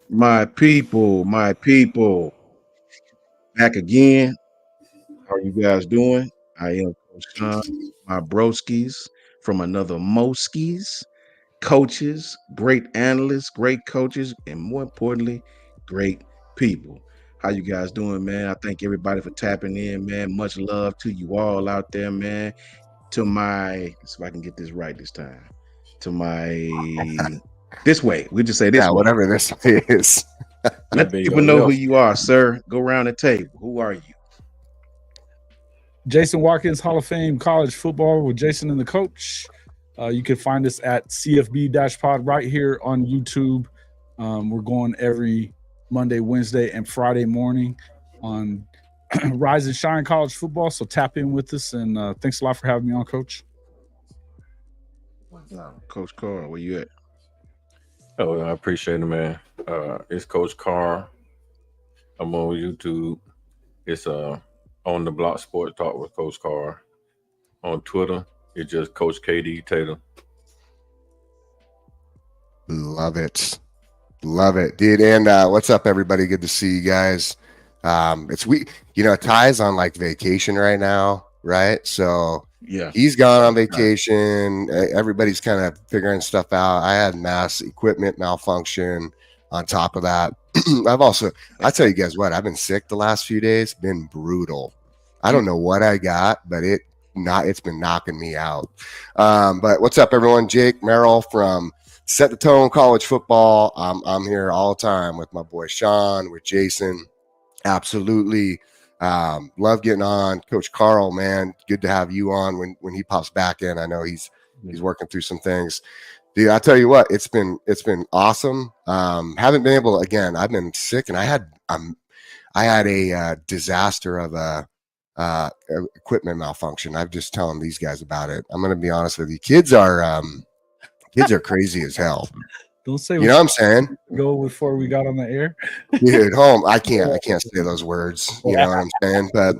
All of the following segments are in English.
My people, back again. How are you guys doing? I am Coach Sean, my broskies from another Moskies, coaches, great analysts, great coaches, and more importantly, great people. How you guys doing, man? I thank everybody for tapping in, man. Much love to you all out there, man. To my, let's see if I can get this right this time. To my, this way. We just say this Yeah, way. whatever this is. Let the There you people go. know who Yo, you are, sir. Go around the table. Who are you? Jason Watkins, Hall of Fame college football with Jason and the coach. You can find us at CFB Pod right here on YouTube. We're going every Monday, Wednesday, and Friday morning on Rise and Shine College Football. So tap in with us, and thanks a lot for having me on, Coach. Coach Carl, where you at? Oh, I appreciate it, man. It's Coach Carr. I'm on YouTube. It's on the Block Sports Talk with Coach Carr. On Twitter, it's just Coach KD Taylor. Love it. Love it, dude. And what's up, everybody? Good to see you guys. It's Ty's on like vacation right now, right? So Yeah. he's gone on vacation. Everybody's kind of figuring stuff out. I had mass equipment malfunction on top of that. I tell you guys what, I've been sick the last few days, been brutal. I don't know what I got, but it's been knocking me out. But what's up, everyone? Jake Merrill from Set the Tone College Football. I'm here all the time with my boy Sean, with Jason. Absolutely. Love getting on. Coach Carl, man, good to have you on when he pops back in. I know he's working through some things. Dude, I tell you what, it's been awesome. Haven't been able to, again, I've been sick, and I had a disaster of a equipment malfunction. I'm just telling these guys about it. I'm gonna be honest with you. Kids are crazy as hell. Don't say You know what I'm saying? go before we got on the air. Dude, home. I can't say those words. You know what I'm saying? But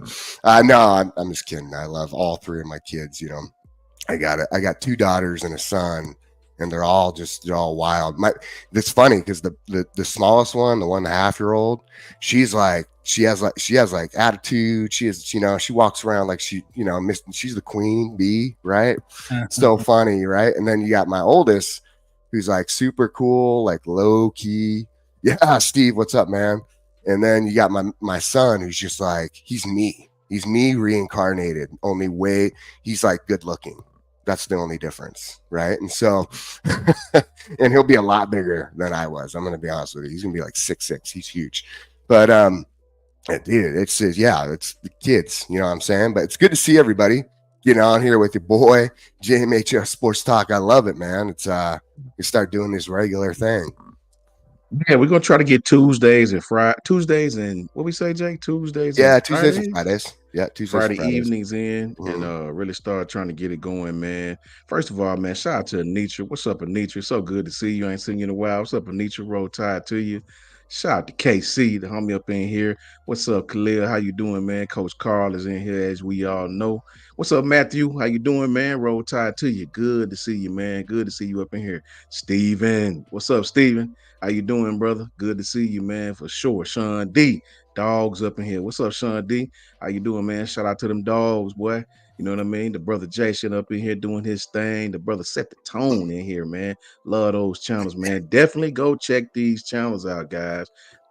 no, I'm just kidding. I love all three of my kids. You know, I got two daughters and a son, and they're all wild. It's funny because the smallest one, the 1.5-year-old, she has attitude. She walks around like she's the queen bee, right? So funny, right? And then you got my oldest, who's like super cool, like low key. Yeah, Steve, what's up, man? And then you got my son, who's just like, he's me. He's me reincarnated. He's like good looking. That's the only difference, right? And so, and he'll be a lot bigger than I was. I'm going to be honest with you. He's going to be like 6'6". He's huge. But dude, it's the kids. You know what I'm saying? But it's good to see everybody getting on here with your boy JMHS Sports Talk. I love it, man. It's we start doing this regular thing. Yeah, we're gonna try to get Tuesdays and what we say, Jake? Tuesdays and Tuesdays and Fridays. Fridays. Yeah, Tuesdays Friday and Fridays. evenings in Mhm. and really start trying to get it going, man. First of all, man, shout out to Anitra. What's up, Anitra? So good to see you. I ain't seen you in a while. What's up, Anitra? Roll Tide to you. Shout out to KC, the homie up in here. What's up, Khalil? How you doing, man? Coach Carl is in here, as we all know. What's up, Matthew? How you doing, man? Roll Tide to you. Good to see you, man. Good to see you up in here. Steven. What's up, Steven? How you doing, brother? Good to see you, man, for sure. Sean D. Dogs up in here. What's up, Sean D? How you doing, man? Shout out to them dogs, boy. You know what I mean? The brother Jason up in here doing his thing. The brother set the tone in here, man. Love those channels, man. Definitely go check these channels out, guys.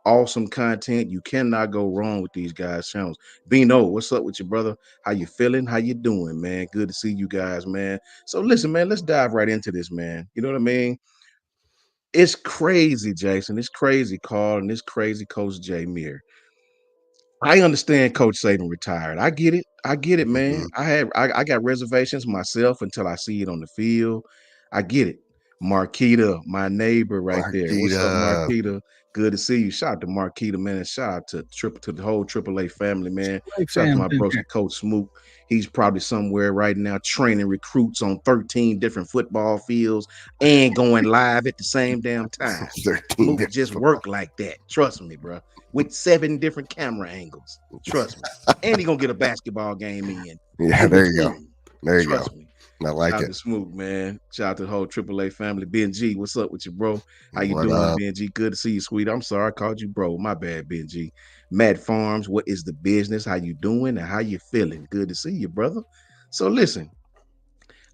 Awesome content. You cannot go wrong with these guys' channels. Bino, what's up with you, brother? How you feeling? How you doing, man? Good to see you guys, man. So listen, man, let's dive right into this, man. You know what I mean? It's crazy, Jason. It's crazy, Carl, and it's crazy, Coach J. Mir. I understand Coach Saban retired. I get it. I get it, man. Mhm. I got reservations myself until I see it on the field. I get it. Marquita, my neighbor right there. What's up, Marquita. Marquita? Good to see you. Shout out to Marquita, man, and shout out to the whole AAA family, man. Hey, Shout out to fam, my broski Coach Smoot. He's probably somewhere right now training recruits on 13 different football fields and going live at the same damn time. 13 Mook different just football. work like that. Trust me, bro. With 7 different camera angles. Trust me. And he gonna get a basketball game in Yeah, there you go. There you go. Trust me. I like Shout out it. to Smoot, man. Shout out to the whole AAA family. Ben G, what's up with you, bro? How you What doing, up? Ben G? Good to see you, sweet. I'm sorry I called you, bro. My bad, Ben G. Matt Farms, what is the business? How you doing and how you feeling? Good to see you, brother. So listen,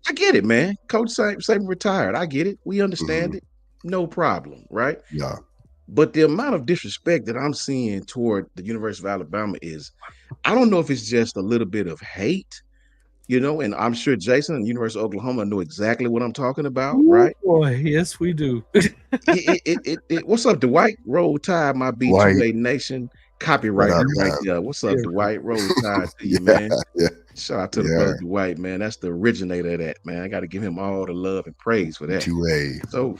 I get it, man. Coach Saban retired. I get it. We understand Mhm. it. No problem, right? Yeah. But the amount of disrespect that I'm seeing toward the University of Alabama is, I don't know if it's just a little bit of hate, and I'm sure Jason and University of Oklahoma know exactly what I'm talking about, Ooh, right? boy, yes, we do. What's up, Dwight? Roll Tide, my Dwight, B2A Nation what up, copywriter right man? there. What's up, Yeah, Dwight? Roll Tide to you, Yeah, man. yeah, Shout out to the yeah. brother Dwight, man. That's the originator of that, man. I got to give him all the love and praise for that. 2A. So,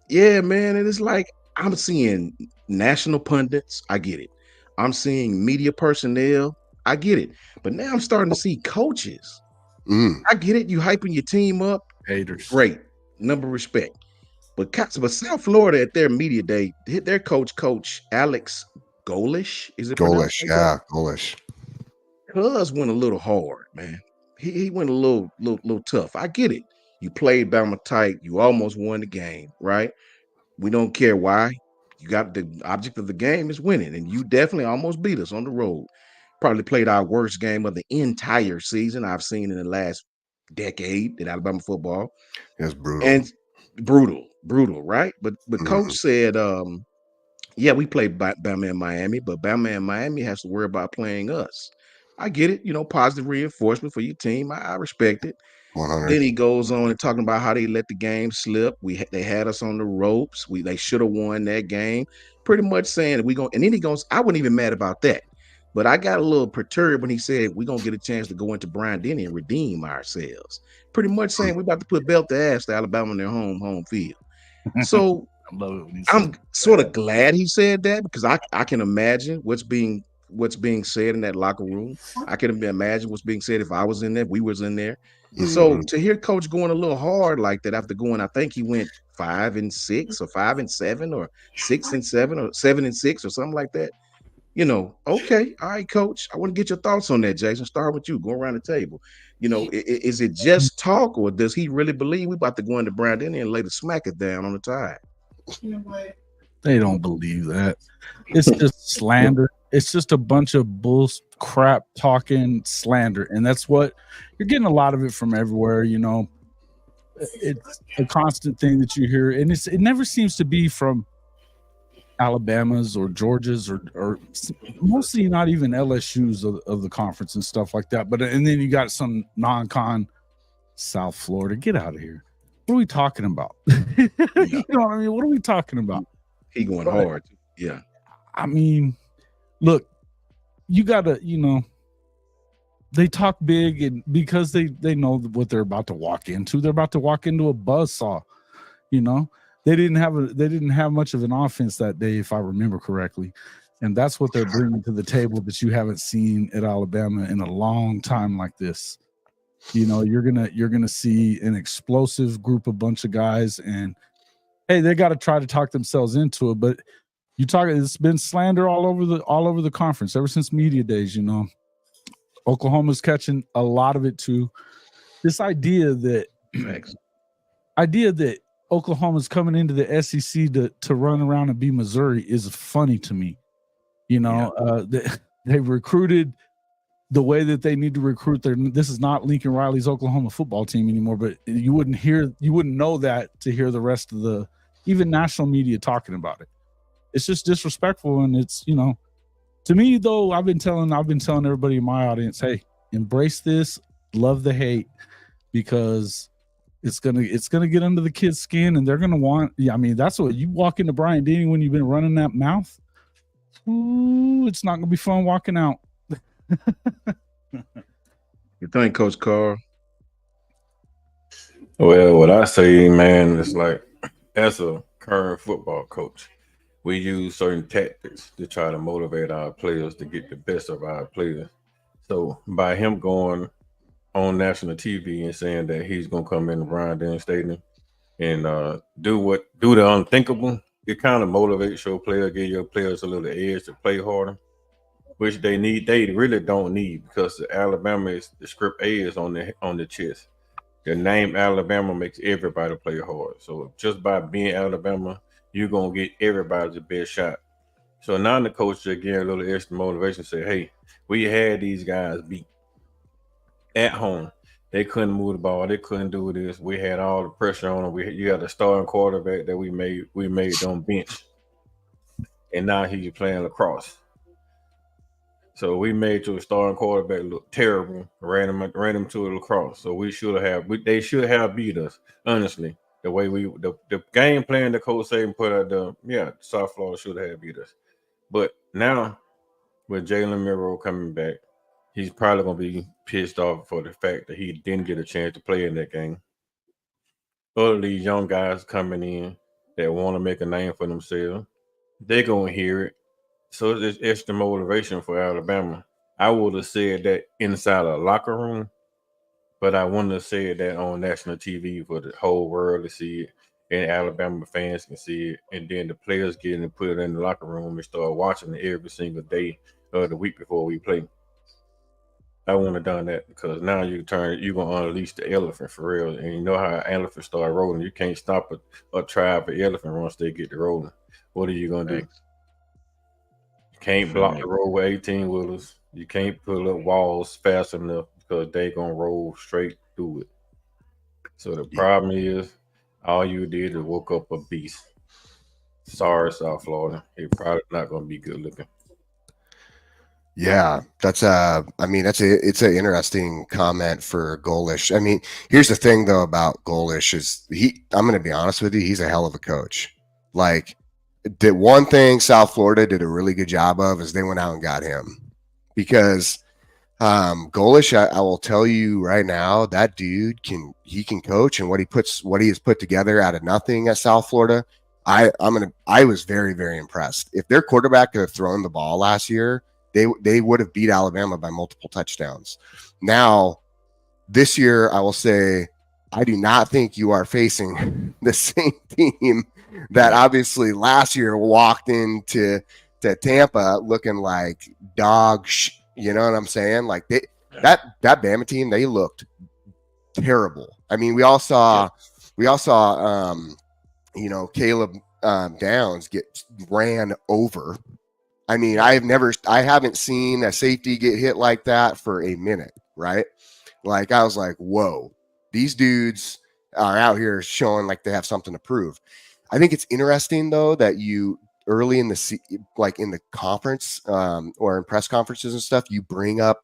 yeah, man, and it's like I'm seeing national pundits. I get it. I'm seeing media personnel. I get it. But now I'm starting to see coaches. Mm. I get it. You hyping your team up. haters. Great. Number of respect. But South Florida at their media day, hit their coach Alex Golish. Is it pronounced Golish, like that? yeah, Golish. Cuz went a little hard, man. He went a little tough. I get it. You played Bama tight. You almost won the game, right? We don't care why. You got the object of the game is winning, and you definitely almost beat us on the road. Probably played our worst game of the entire season I've seen in the last decade in Alabama football. It's brutal. And brutal, right? But coach Mhm. said, yeah, we played Bama in Miami, but Bama and Miami has to worry about playing us. I get it, positive reinforcement for your team. I respect it. 100. Then he goes on and talking about how they let the game slip. They had us on the ropes. They should have won that game. Pretty much saying we going. And then he goes, I wasn't even mad about that, but I got a little perturbed when he said we're gonna get a chance to go into Bryant Denny and redeem ourselves. Pretty much saying we're about to put belt to ass to Alabama on their home field. So I love it when he I'm said sort of glad he said that because I can imagine what's being said in that locker room. I can imagine what's being said if I was in there, we was in there. So Mhm. to hear coach going a little hard like that after going, I think he went 5-6 or 5-7 or 6-7 or 7-6 or something like that. Okay, all right, coach. I want to get your thoughts on that, Jason. Start with you. Go around the table. Is it just talk or does he really believe we about to go into Brown Denny and lay the smack it down on the Tide? they don't believe that. It's just slander. It's just a bunch of bull crap talking slander, and that's what you're getting a lot of it from everywhere. It's a constant thing that you hear, and it never seems to be from Alabama's or Georgia's or mostly not even LSU's of the conference and stuff like that. But and then you got some non-con South Florida. Get out of here. What are we talking about? You know what I mean? What are we talking about? He going hard. Yeah. I mean, look, you gotta, they talk big, and because they know what they're about to walk into. They're about to walk into a buzzsaw. They didn't have much of an offense that day, if I remember correctly, and that's what they're bringing to the table that you haven't seen at Alabama in a long time like this. You're gonna see an explosive group of bunch of guys, and hey, they got to try to talk themselves into it. But it's been slander all over the conference ever since media days. Oklahoma's catching a lot of it too. This idea that Oklahoma's coming into the SEC to run around and be Missouri is funny to me. They recruited the way that they need to recruit. This is not Lincoln Riley's Oklahoma football team anymore, but you wouldn't know that to hear the rest of the even national media talking about it. It's just disrespectful, and it's to me though. I've been telling everybody in my audience, hey, embrace this, love the hate, because it's gonna get under the kids' skin, and they're gonna want. Yeah, I mean that's what you walk into Bryant Denny when you've been running that mouth. Ooh, it's not gonna be fun walking out. You think, Coach Carr? Well, what I say, man, is like as a current football coach, we use certain tactics to try to motivate our players to get the best of our players. So by him going on national TV and saying that he's gonna come in the Bryant Denny Stadium and do the unthinkable, it kind of motivates your player, give your players a little edge to play harder, which they really don't need, because the Alabama is the script A is on the chest. the name Alabama makes everybody play hard. So just by being Alabama, you're gonna get everybody the best shot. So now the coach just getting a little extra motivation. Say, hey, we had these guys beat at home. They couldn't move the ball. They couldn't do this. We had all the pressure on them. You got a starting quarterback that we made them bench, and now he's playing lacrosse. So we made your starting quarterback look terrible. Ran him to a lacrosse. So they should have beat us. Honestly, the way the game plan the coach Saban put out, South Florida should have beat us. But now with Jalen Milroe coming back, he's probably gonna be pissed off for the fact that he didn't get a chance to play in that game. All of these young guys coming in that want to make a name for themselves, they're gonna hear it. So it's extra motivation for Alabama. I would have said that inside a locker room, but I wouldn't have said that on national TV for the whole world to see it, and Alabama fans can see it, and then the players get and put it in the locker room and start watching it every single day of the week before we play. I wouldn't have done that because now you're gonna unleash the elephant for real, and you know how elephants start rolling. You can't stop a tribe of elephant once they get to rolling. What are you gonna do? You can't block the road with 18 wheelers. You can't pull up walls fast enough because they gonna roll straight through it. So the problem is, all you did is woke up a beast. Sorry, South Florida. It's probably not gonna be good looking. Yeah, it's an interesting comment for Golish. I mean, here's the thing though about Golish is I'm going to be honest with you, he's a hell of a coach. Like, the one thing South Florida did a really good job of is they went out and got him, because Golish, I will tell you right now, that dude can coach, and what he has put together out of nothing at South Florida. I was very, very impressed. If their quarterback could have thrown the ball last year, they would have beat Alabama by multiple touchdowns. Now, this year, I will say, I do not think you are facing the same team that obviously last year walked into Tampa looking like dog you know what I'm saying? Like that Bama team, they looked terrible. I mean, we all saw Caleb Downs get ran over. I mean, I haven't seen a safety get hit like that for a minute, right? Like, I was like, whoa, these dudes are out here showing like they have something to prove. I think it's interesting though that you early in the conference or in press conferences and stuff, you bring up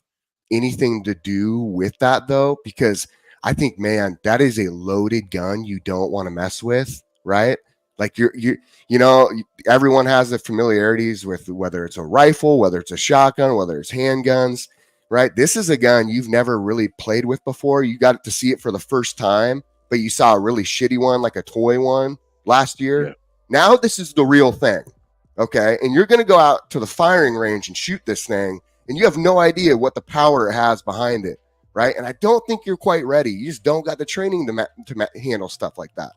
anything to do with that though, because I think, man, that is a loaded gun you don't want to mess with, right? Like everyone has the familiarities with whether it's a rifle, whether it's a shotgun, whether it's handguns, right? This is a gun you've never really played with before. You got to see it for the first time, but you saw a really shitty one, like a toy one last year. Yeah. Now this is the real thing, okay? And you're going to go out to the firing range and shoot this thing, and you have no idea what the power it has behind it, right? And I don't think you're quite ready. You just don't got the training to handle stuff like that.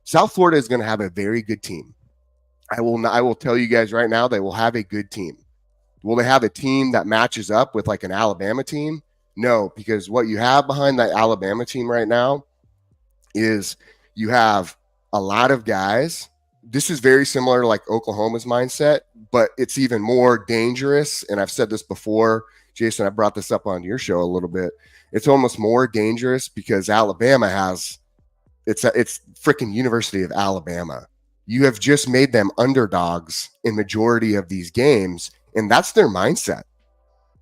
South Florida is going to have a very good team. I will tell you guys right now, they will have a good team. Will they have a team that matches up with like an Alabama team? No, because what you have behind that Alabama team right now is you have a lot of guys. This is very similar to like Oklahoma's mindset, but it's even more dangerous. And I've said this before, Jason, I brought this up on your show a little bit. It's almost more dangerous because Alabama has it's freaking University of Alabama. You have just made them underdogs in majority of these games, and that's their mindset.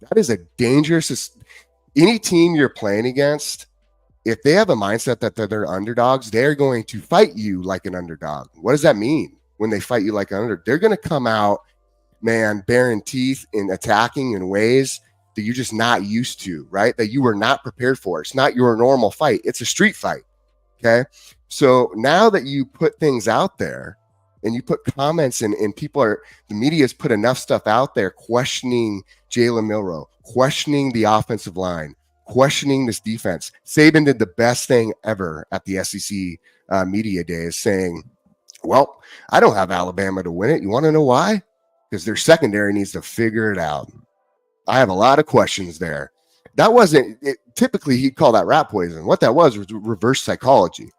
That is a dangerous. Any team you're playing against, if they have a mindset that they're underdogs, they're going to fight you like an underdog. What does that mean when they fight you like an underdog? They're going to come out, man, baring teeth and attacking in ways that you're just not used to, right? That you were not prepared for. It's not your normal fight. It's a street fight. Okay. So now that you put things out there and you put comments and the media's put enough stuff out there questioning Jalen Milroe, questioning the offensive line, questioning this defense. Saban did the best thing ever at the SEC media days, saying, well, I don't have Alabama to win it. You want to know why? Because their secondary needs to figure it out. I have a lot of questions there. that wasn't it, typically he'd call that rat poison. What that was reverse psychology.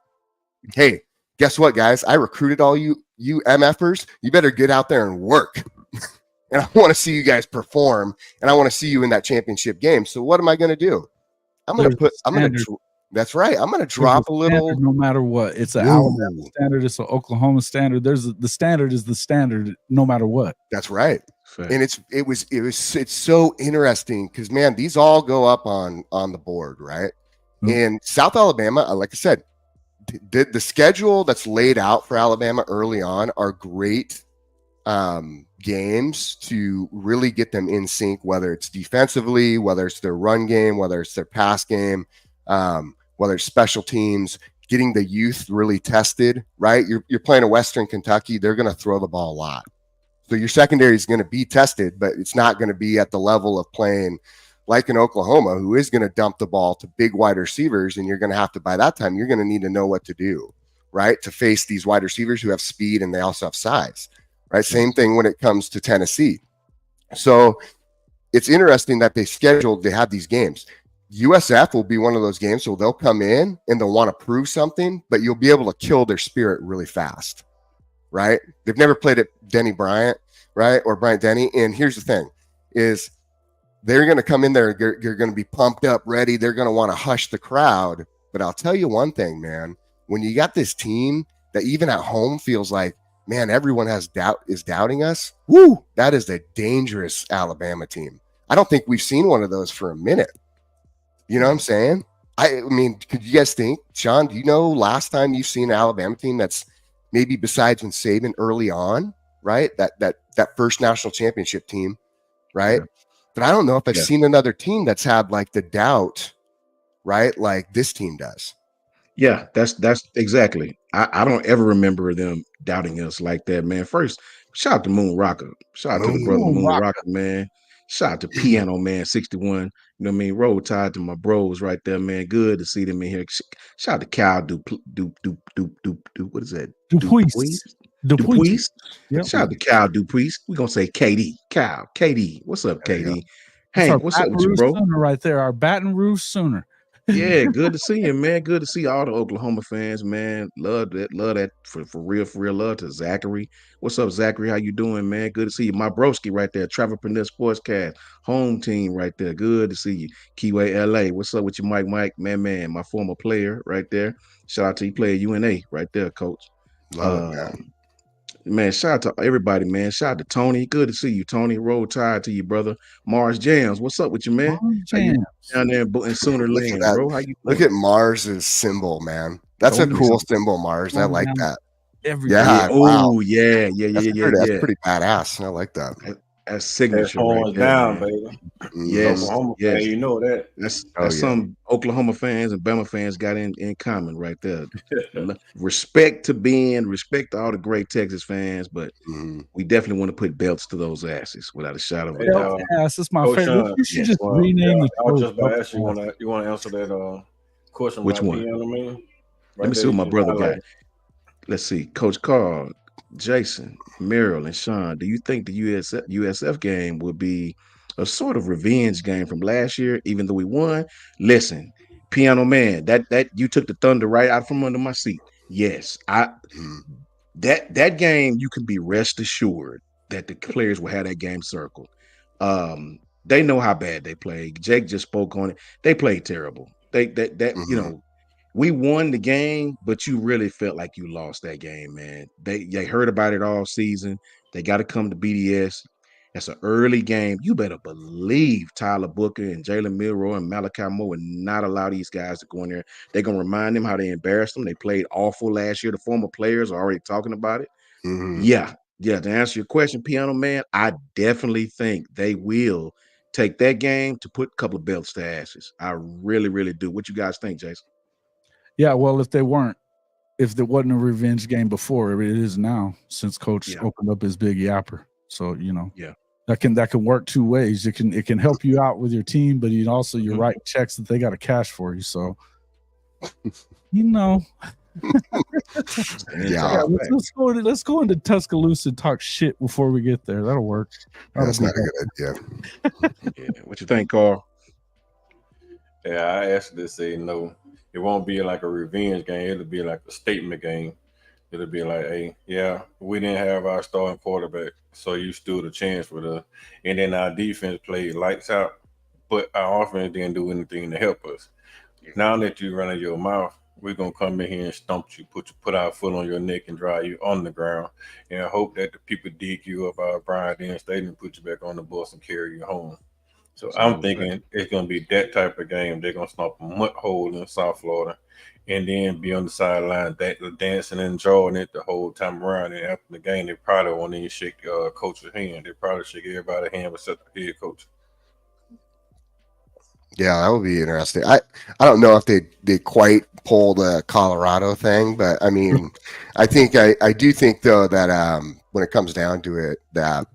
Hey, guess what, guys? I recruited all you MFers. You better get out there and work. And I want to see you guys perform, and I want to see you in that championship game. So what am I going to do? That's right. I'm going to drop a little. No matter what. It's an Alabama standard. It's an Oklahoma standard. The standard is the standard no matter what. That's right. Fair. And it's so interesting because, man, these all go up on the board, right? Mm-hmm. And South Alabama, like I said, the schedule that's laid out for Alabama early on are great games to really get them in sync, whether it's defensively, whether it's their run game, whether it's their pass game, whether it's special teams, getting the youth really tested, right? You're playing a Western Kentucky. They're going to throw the ball a lot. So your secondary is going to be tested, but it's not going to be at the level of playing like in Oklahoma, who is going to dump the ball to big wide receivers. And you're going to have to, by that time, you're going to need to know what to do, right? To face these wide receivers who have speed and they also have size. Right. Same thing when it comes to Tennessee. So it's interesting that they have these games. USF will be one of those games. So they'll come in and they'll want to prove something, but you'll be able to kill their spirit really fast. Right. They've never played at Denny Bryant, right? Or Bryant Denny. And here's the thing is they're going to come in there. You're going to be pumped up, ready. They're going to want to hush the crowd. But I'll tell you one thing, man, when you got this team that even at home feels like, man, everyone is doubting us. Woo, that is a dangerous Alabama team. I don't think we've seen one of those for a minute. You know what I'm saying? I mean, could you guys think, Sean, do you know last time you've seen an Alabama team that's maybe besides when Saban early on, right? That first national championship team, right? Yeah. But I don't know if I've seen another team that's had like the doubt, right? Like this team does. Yeah, that's exactly. I don't ever remember them doubting us like that, man. First, shout out to Moon Rocker. Shout out to the brother Moon Rocker, man. Shout out to Piano Man 61. You know what I mean? Roll Tide to my bros right there, man. Good to see them in here. Shout out to Cal what is that? Dupuis. Yep. Shout out to Cal Dupuis. We're gonna say KD. Cal, KD. What's up, KD? Hank, what's up with you, bro? Sooner right there, our Baton Rouge Sooner. Yeah, good to see you, man. Good to see all the Oklahoma fans, man. Love that for real. Love to Zachary. What's up, Zachary? How you doing, man? Good to see you. My broski right there, Travelpreneur Sportscast, home team right there. Good to see you. Keyway LA. What's up with you, Mike? Man, my former player right there. Shout out to you, player UNA right there, coach. Love it, man. Man, shout out to everybody, man. Shout out to Tony. Good to see you, Tony. Roll Tide to you, brother. Mars Jams. What's up with you, man? Down there in Sooner Land, bro. How you look at Mars's symbol, man. That's a cool symbol, Mars. I like that. Yeah. Oh, yeah. That's pretty badass. I like that. That's signature. Right down, baby. Yes. Fan, you know that. That's some Oklahoma fans and Bama fans got in common right there. Respect to all the great Texas fans, but we definitely want to put belts to those asses without a shadow of a doubt. Ass, that's my favorite. You should just rename the I was just about to ask you want to answer that question? Which one? Let me see what my brother got. Let's see, Coach Carl, Jason, Merrill, and Sean, do you think the USF game would be a sort of revenge game from last year, even though we won? Listen, Piano Man, that you took the thunder right out from under my seat. Yes, that game, you can be rest assured that the players will have that game circled. They know how bad they played. Jake just spoke on it. They played terrible. You know. We won the game, but you really felt like you lost that game, man. They heard about it all season. They got to come to BDS. That's an early game. You better believe Tyler Booker and Jalen Milroe and Malachi Moore would not allow these guys to go in there. They're going to remind them how they embarrassed them. They played awful last year. The former players are already talking about it. Yeah. To answer your question, Piano Man, I definitely think they will take that game to put a couple of belts to ashes. I really, really do. What you guys think, Jason? Yeah, well, if there wasn't a revenge game before, it is now since Coach opened up his big yapper. So that can work two ways. It can help you out with your team, but you're writing checks that they got to cash for you. So let's go into Tuscaloosa and talk shit before we get there. That'll work. That's not a good idea. What you think, Carl? Yeah, I actually say no. It won't be like a revenge game. It'll be like a statement game. It'll be like, hey, yeah, we didn't have our starting quarterback, so you stood a chance with us. And then our defense played lights out, but our offense didn't do anything to help us. Now that you're running your mouth, we're gonna come in here and stump you, put our foot on your neck and drive you on the ground, and hope that the people dig you up out of Brian Dean Stadium and put you back on the bus and carry you home. So That's what I'm I'm saying. thinking it's gonna be that type of game. They're gonna stomp a mud hole in South Florida, and then be on the sideline dancing and enjoying it the whole time around. And after the game, they probably won't even shake coach's hand. They probably shake everybody's hand except the head coach. Yeah, that would be interesting. I don't know if they quite pull the Colorado thing, but I mean, I do think though that when it comes down to it, that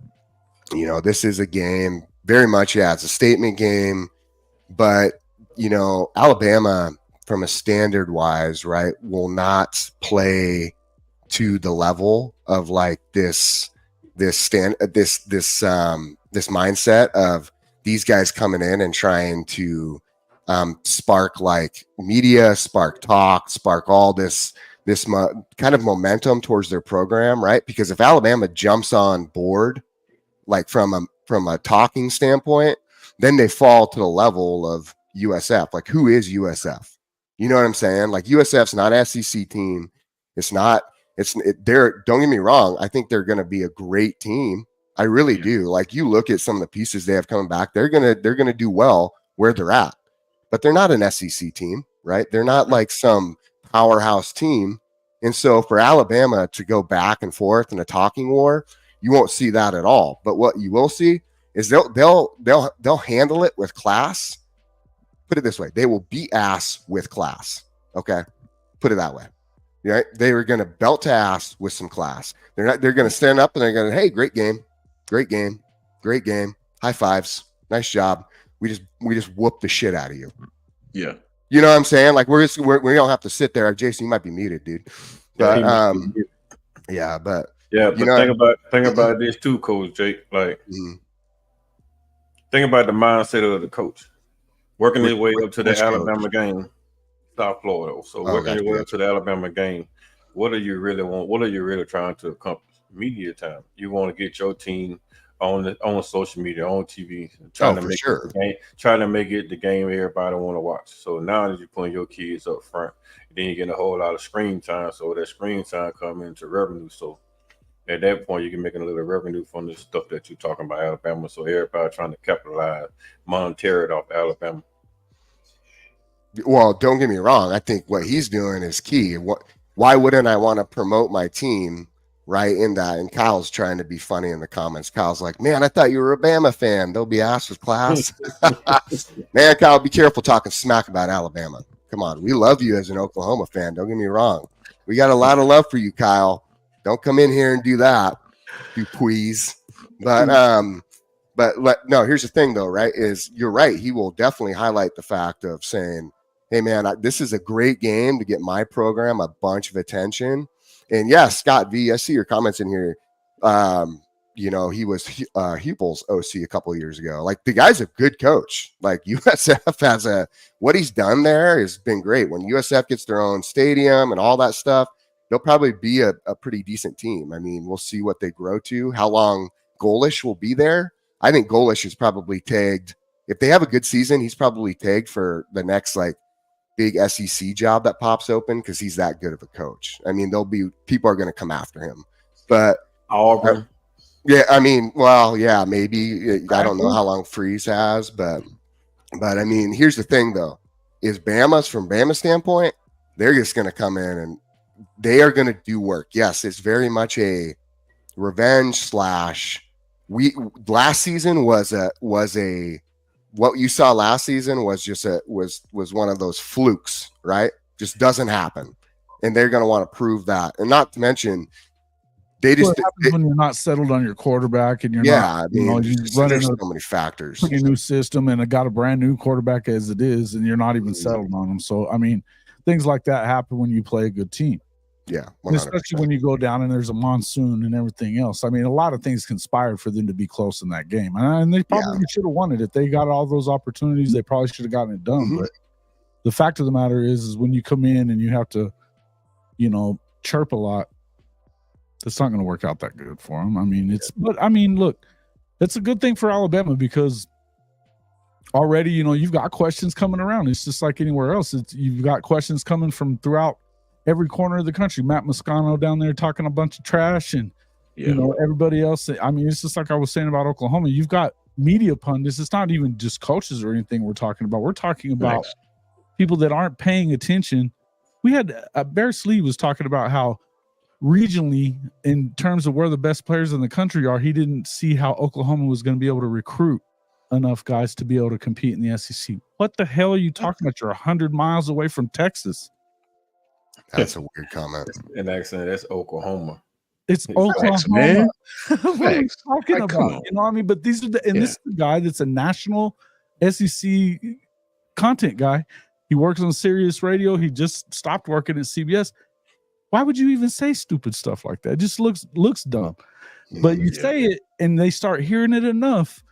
this is a game very much, yeah, it's a statement game, but Alabama from a standard wise, right, will not play to the level of like this mindset of these guys coming in and trying to spark like media, spark talk, spark all this kind of momentum towards their program, right? Because if Alabama jumps on board, like from a talking standpoint, then they fall to the level of USF. Like, who is USF? You know what I'm saying? Like, USF's not an SEC team. It's not. They're. Don't get me wrong. I think they're going to be a great team. I really do. Like, you look at some of the pieces they have coming back, they're gonna do well where they're at, but they're not an SEC team, right? They're not like some powerhouse team. And so for Alabama to go back and forth in a talking war, you won't see that at all. But what you will see is they'll handle it with class. Put it this way: they will beat ass with class. Okay, put it that way. Right? They were going to belt to ass with some class. They're going to stand up and they're going to, hey, great game. Great game. Great game. High fives. Nice job. We just whooped the shit out of you. Yeah. You know what I'm saying? Like we don't have to sit there. Jason, you might be muted, dude. But yeah, but think about this too, Coach Jake. Like, think about the mindset of the coach working his way up to the Alabama game, South Florida. So working your way up to the Alabama game. What do you really want? What are you really trying to accomplish? Media time. You want to get your team on social media, on TV, trying to make it the game everybody want to watch. So now that you're putting your kids up front, then you're getting a whole lot of screen time. So that screen time comes into revenue. So at that point, you can make a little revenue from the stuff that you're talking about Alabama. So everybody trying to capitalize monetarily off Alabama. Well, don't get me wrong. I think what he's doing is key. Why wouldn't I want to promote my team? Right in that, and Kyle's trying to be funny in the comments. Kyle's like, man, I thought you were a Bama fan. They'll be asked with class. Man, Kyle, be careful talking smack about Alabama. Come on, we love you as an Oklahoma fan. Don't get me wrong. We got a lot of love for you, Kyle. Don't come in here and do that, you please. But no. Here's the thing, though. Right? Is you're right. He will definitely highlight the fact of saying, hey, man, this is a great game to get my program a bunch of attention. And yeah, Scott V, I see your comments in here. He was Hupel's OC a couple of years ago. Like, the guy's a good coach. Like, USF has what he's done there has been great. When USF gets their own stadium and all that stuff, they'll probably be a pretty decent team. I mean, we'll see what they grow to, how long Golish will be there. I think Golish is probably tagged. If they have a good season, he's probably tagged for the next big SEC job that pops open because he's that good of a coach. I mean, people are going to come after him. But Auburn, yeah, I mean, well, yeah, maybe. I don't know how long Freeze has, but I mean, here's the thing though: is from Bama's standpoint, they're just going to come in and they are going to do work. Yes, it's very much a revenge / last season was a what you saw last season was just was one of those flukes, right? Just doesn't happen. And they're going to want to prove that. And not to mention, when you're not settled on your quarterback and you're there's so many factors. A new system and got a brand new quarterback as it is, and you're not even settled on them. So, I mean, things like that happen when you play a good team. Yeah, especially when you go down and there's a monsoon and everything else. I mean, a lot of things conspired for them to be close in that game, and they probably should have won it if they got all those opportunities. They probably should have gotten it done. But the fact of the matter is when you come in and you have to, chirp a lot, it's not going to work out that good for them. Look, it's a good thing for Alabama because already, you've got questions coming around. It's just like anywhere else. You've got questions coming from throughout every corner of the country. Matt Moscano down there talking a bunch of trash and, everybody else. It's just like I was saying about Oklahoma. You've got media pundits. It's not even just coaches or anything we're talking about. We're talking about people that aren't paying attention. We had Bear Slee was talking about how regionally, in terms of where the best players in the country are, he didn't see how Oklahoma was going to be able to recruit enough guys to be able to compete in the SEC. What the hell are you talking about? You're 100 miles away from Texas. That's a weird comment. An accent. That's Oklahoma. It's Oklahoma. Man. What are you talking Like, come about? on. But these are this is the guy that's a national SEC content guy. He works on Sirius Radio. He just stopped working at CBS. Why would you even say stupid stuff like that? It just looks dumb. But you say it and they start hearing it enough.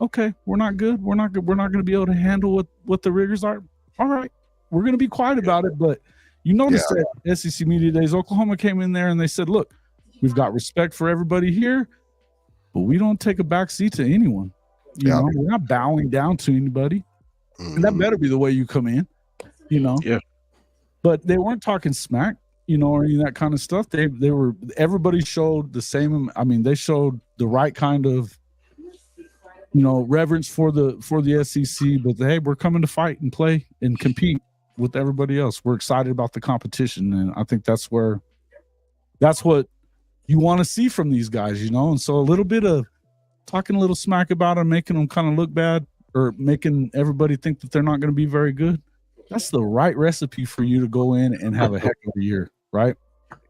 Okay, we're not good. We're not good. We're not going to be able to handle what the rigors are. All right, we're going to be quiet about it. But you notice that SEC Media Days, Oklahoma came in there and they said, look, we've got respect for everybody here, but we don't take a back seat to anyone. We're not bowing down to anybody. And that better be the way you come in, Yeah. But they weren't talking smack, or any of that kind of stuff. Everybody showed the same. They showed the right kind of, reverence for the SEC, but hey, we're coming to fight and play and compete with everybody else. We're excited about the competition. And I think that's what you want to see from these guys, And so a little bit of talking a little smack about them, making them kind of look bad or making everybody think that they're not going to be very good. That's the right recipe for you to go in and have a heck of a year, right?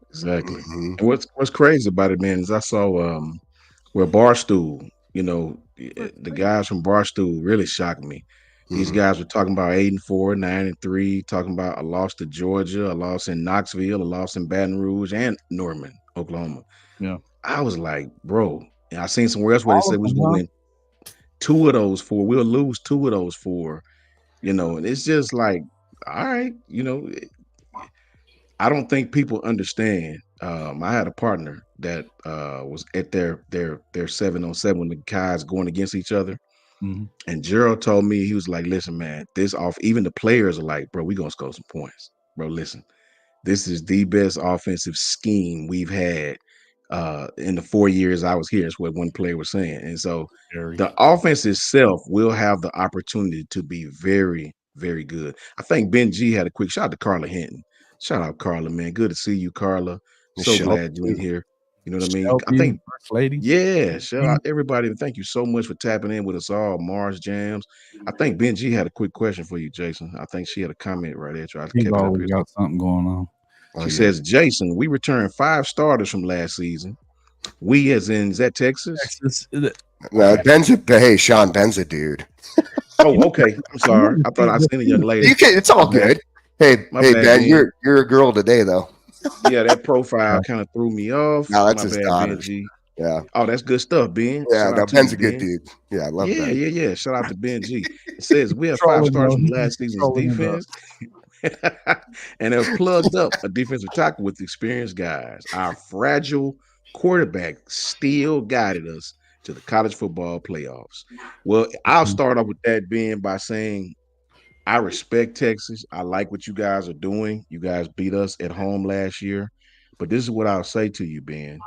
Exactly. And what's crazy about it, man, is I saw where Barstool, the guys from Barstool really shocked me. These guys were talking about 8-4, 9-3, talking about a loss to Georgia, a loss in Knoxville, a loss in Baton Rouge, and Norman, Oklahoma. Yeah. I was like, bro, and I seen somewhere else where they said we was going to win 2 of those 4. We'll lose 2 of those 4, and it's just like, all right, I don't think people understand. I had a partner that was at their 7-on-7 when the guys going against each other. And Gerald told me, he was like, listen, man, even the players are like, bro, we gonna score some points. Bro, listen, this is the best offensive scheme we've had in the 4 years I was here, is what one player was saying. And so the offense itself will have the opportunity to be very, very good. I think Ben G had a quick shout out to Carla Hinton. Shout out, Carla, man. Good to see you, Carla. So glad you're in here. You know what I mean? I think, first lady. Yeah, shout out everybody. Thank you so much for tapping in with us all. Mars Jams. I think Ben G had a quick question for you, Jason. I think she had a comment right there. He's always got something going on. She says, Jason, we returned 5 starters from last season. We, as in, is that Texas? Hey, Sean, Ben's a dude. Oh, okay. I'm sorry. I thought I seen a young lady. It's all good. Hey, Ben, you're a girl today, though. Yeah, that profile kind of threw me off. No, that's his daughter. Yeah. Oh, that's good stuff, Ben. Yeah, Ben's a good dude. Yeah, I love that. Yeah. Shout out to Ben G. It says we have 5 stars from last season's defense. And have plugged up a defensive tackle with experienced guys. Our fragile quarterback still guided us to the college football playoffs. Well, I'll start off with that, Ben, by saying I respect Texas. I like what you guys are doing. You guys beat us at home last year. But this is what I'll say to you, Ben.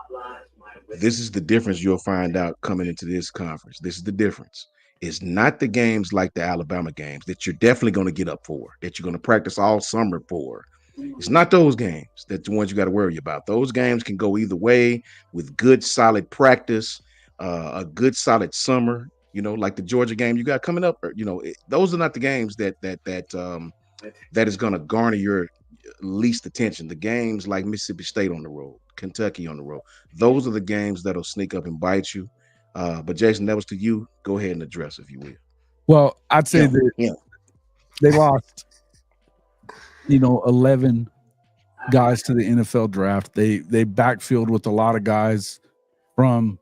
This is the difference you'll find out coming into this conference. This is the difference. It's not the games like the Alabama games that you're definitely going to get up for, that you're going to practice all summer for. It's not those games that the ones you got to worry about. Those games can go either way with good, solid practice, a good, solid summer. Like the Georgia game you got coming up. Those are not the games that is going to garner your least attention. The games like Mississippi State on the road, Kentucky on the road. Those are the games that'll sneak up and bite you. But Jason, that was to you. Go ahead and address, if you will. Well, I'd say that they lost, 11 guys to the NFL draft. They backfilled with a lot of guys from,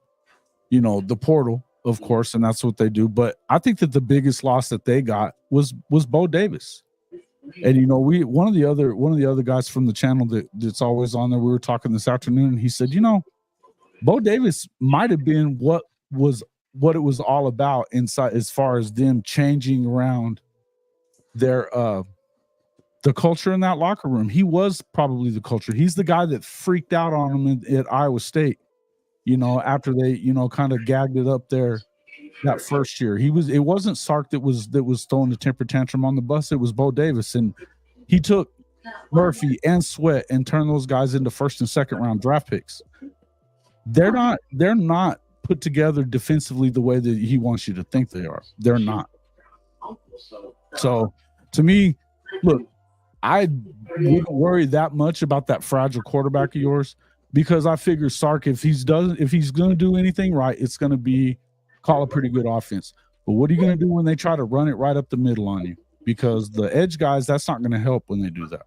the portal, of course, and that's what they do. But I think that the biggest loss that they got was Bo Davis. And you know, one of the other guys from the channel that's always on there, we were talking this afternoon, and he said, you know, Bo Davis might have been what it was all about inside, as far as them changing around their the culture in that locker room. He was probably the culture. He's the guy that freaked out on them at Iowa State, you know, after they, you know, kind of gagged it up there that first year. It wasn't Sark that was throwing the temper tantrum on the bus. It was Bo Davis, and he took Murphy and Sweat and turned those guys into first and second round draft picks. They're not put together defensively the way that he wants you to think they are. They're not. So to me, look, I wouldn't worry that much about that fragile quarterback of yours, because I figure Sark, if he's going to do anything right, it's going to be call a pretty good offense. But what are you going to do when they try to run it right up the middle on you? Because the edge guys, that's not going to help when they do that.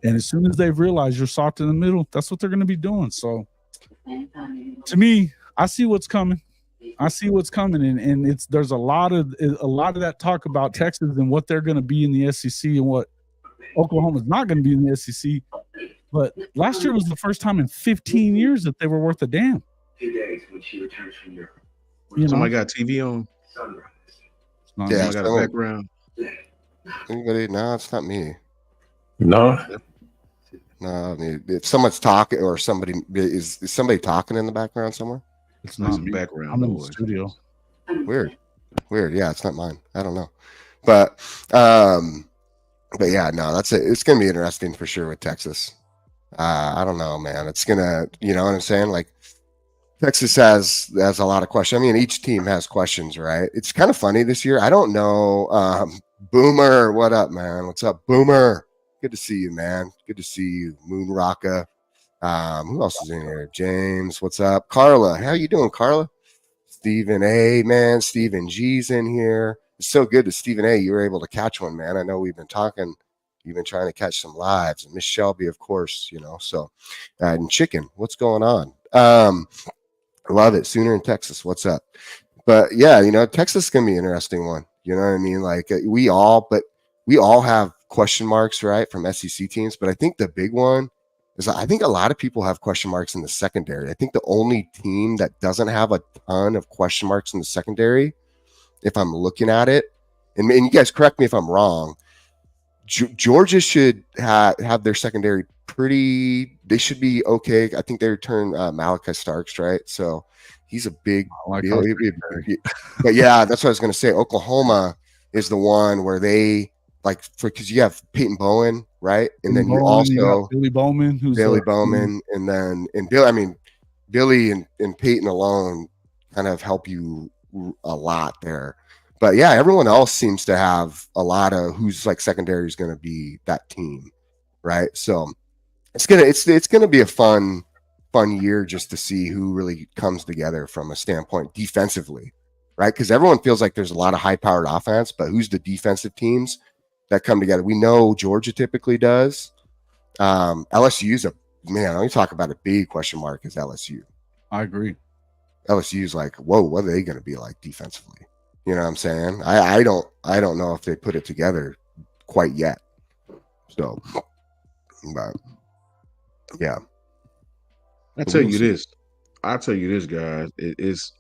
And as soon as they've realized you're soft in the middle, that's what they're going to be doing. So to me, I see what's coming. And there's a lot of that talk about Texas and what they're going to be in the SEC and what Oklahoma's not going to be in the SEC. But last year was the first time in 15 years that they were worth a damn. 2 days when she returns from Europe. Somebody got TV on. Yeah, Somebody got a background. Anybody? No, it's not me. No. No, I mean, if someone's talking or somebody is somebody talking in the background somewhere? It's not Some me. background I'm in the noise. studio. Weird. Yeah, it's not mine. I don't know, but yeah, no, that's it. It's gonna be interesting for sure with Texas. I don't know, man. It's gonna, you know what I'm saying? Like, Texas has a lot of questions. I mean, each team has questions, right? It's kind of funny this year. I don't know. Boomer, what up, man? What's up, Boomer? Good to see you, man. Good to see you, Moon Rocka. Who else is in here? James, what's up? Carla, how you doing, Carla? Stephen A, man. Stephen G's in here. It's so good to Stephen A. You were able to catch one, man. I know we've been talking. You've been trying to catch some lives. And Miss Shelby, of course, you know. So, and Chicken, what's going on? Love it. Sooner in Texas, what's up? But yeah, you know, Texas is gonna be an interesting one. You know what I mean? Like we all have question marks, right, from SEC teams. But I think the big one is I think a lot of people have question marks in the secondary. I think the only team that doesn't have a ton of question marks in the secondary, if I'm looking at it, and you guys correct me if I'm wrong, Georgia should have their secondary pretty. They should be okay. I think they returned Malachi Starks, right? So he's a big deal. But yeah, that's what I was going to say. Oklahoma is the one where they like, because you have Peyton Bowen, right? And then you also Billy Bowman, and then Bill. I mean, Billy and Peyton alone kind of help you a lot there. But yeah, everyone else seems to have a lot of who's like secondary is going to be that team, right? So it's gonna be a fun year just to see who really comes together from a standpoint defensively, right? Because everyone feels like there's a lot of high-powered offense, but who's the defensive teams that come together? We know Georgia typically does. LSU's let me talk about a big question mark is LSU. I agree. LSU's like, whoa, what are they going to be like defensively? You know what I'm saying? I don't know if they put it together quite yet. So, but yeah. I'll tell you this, guys.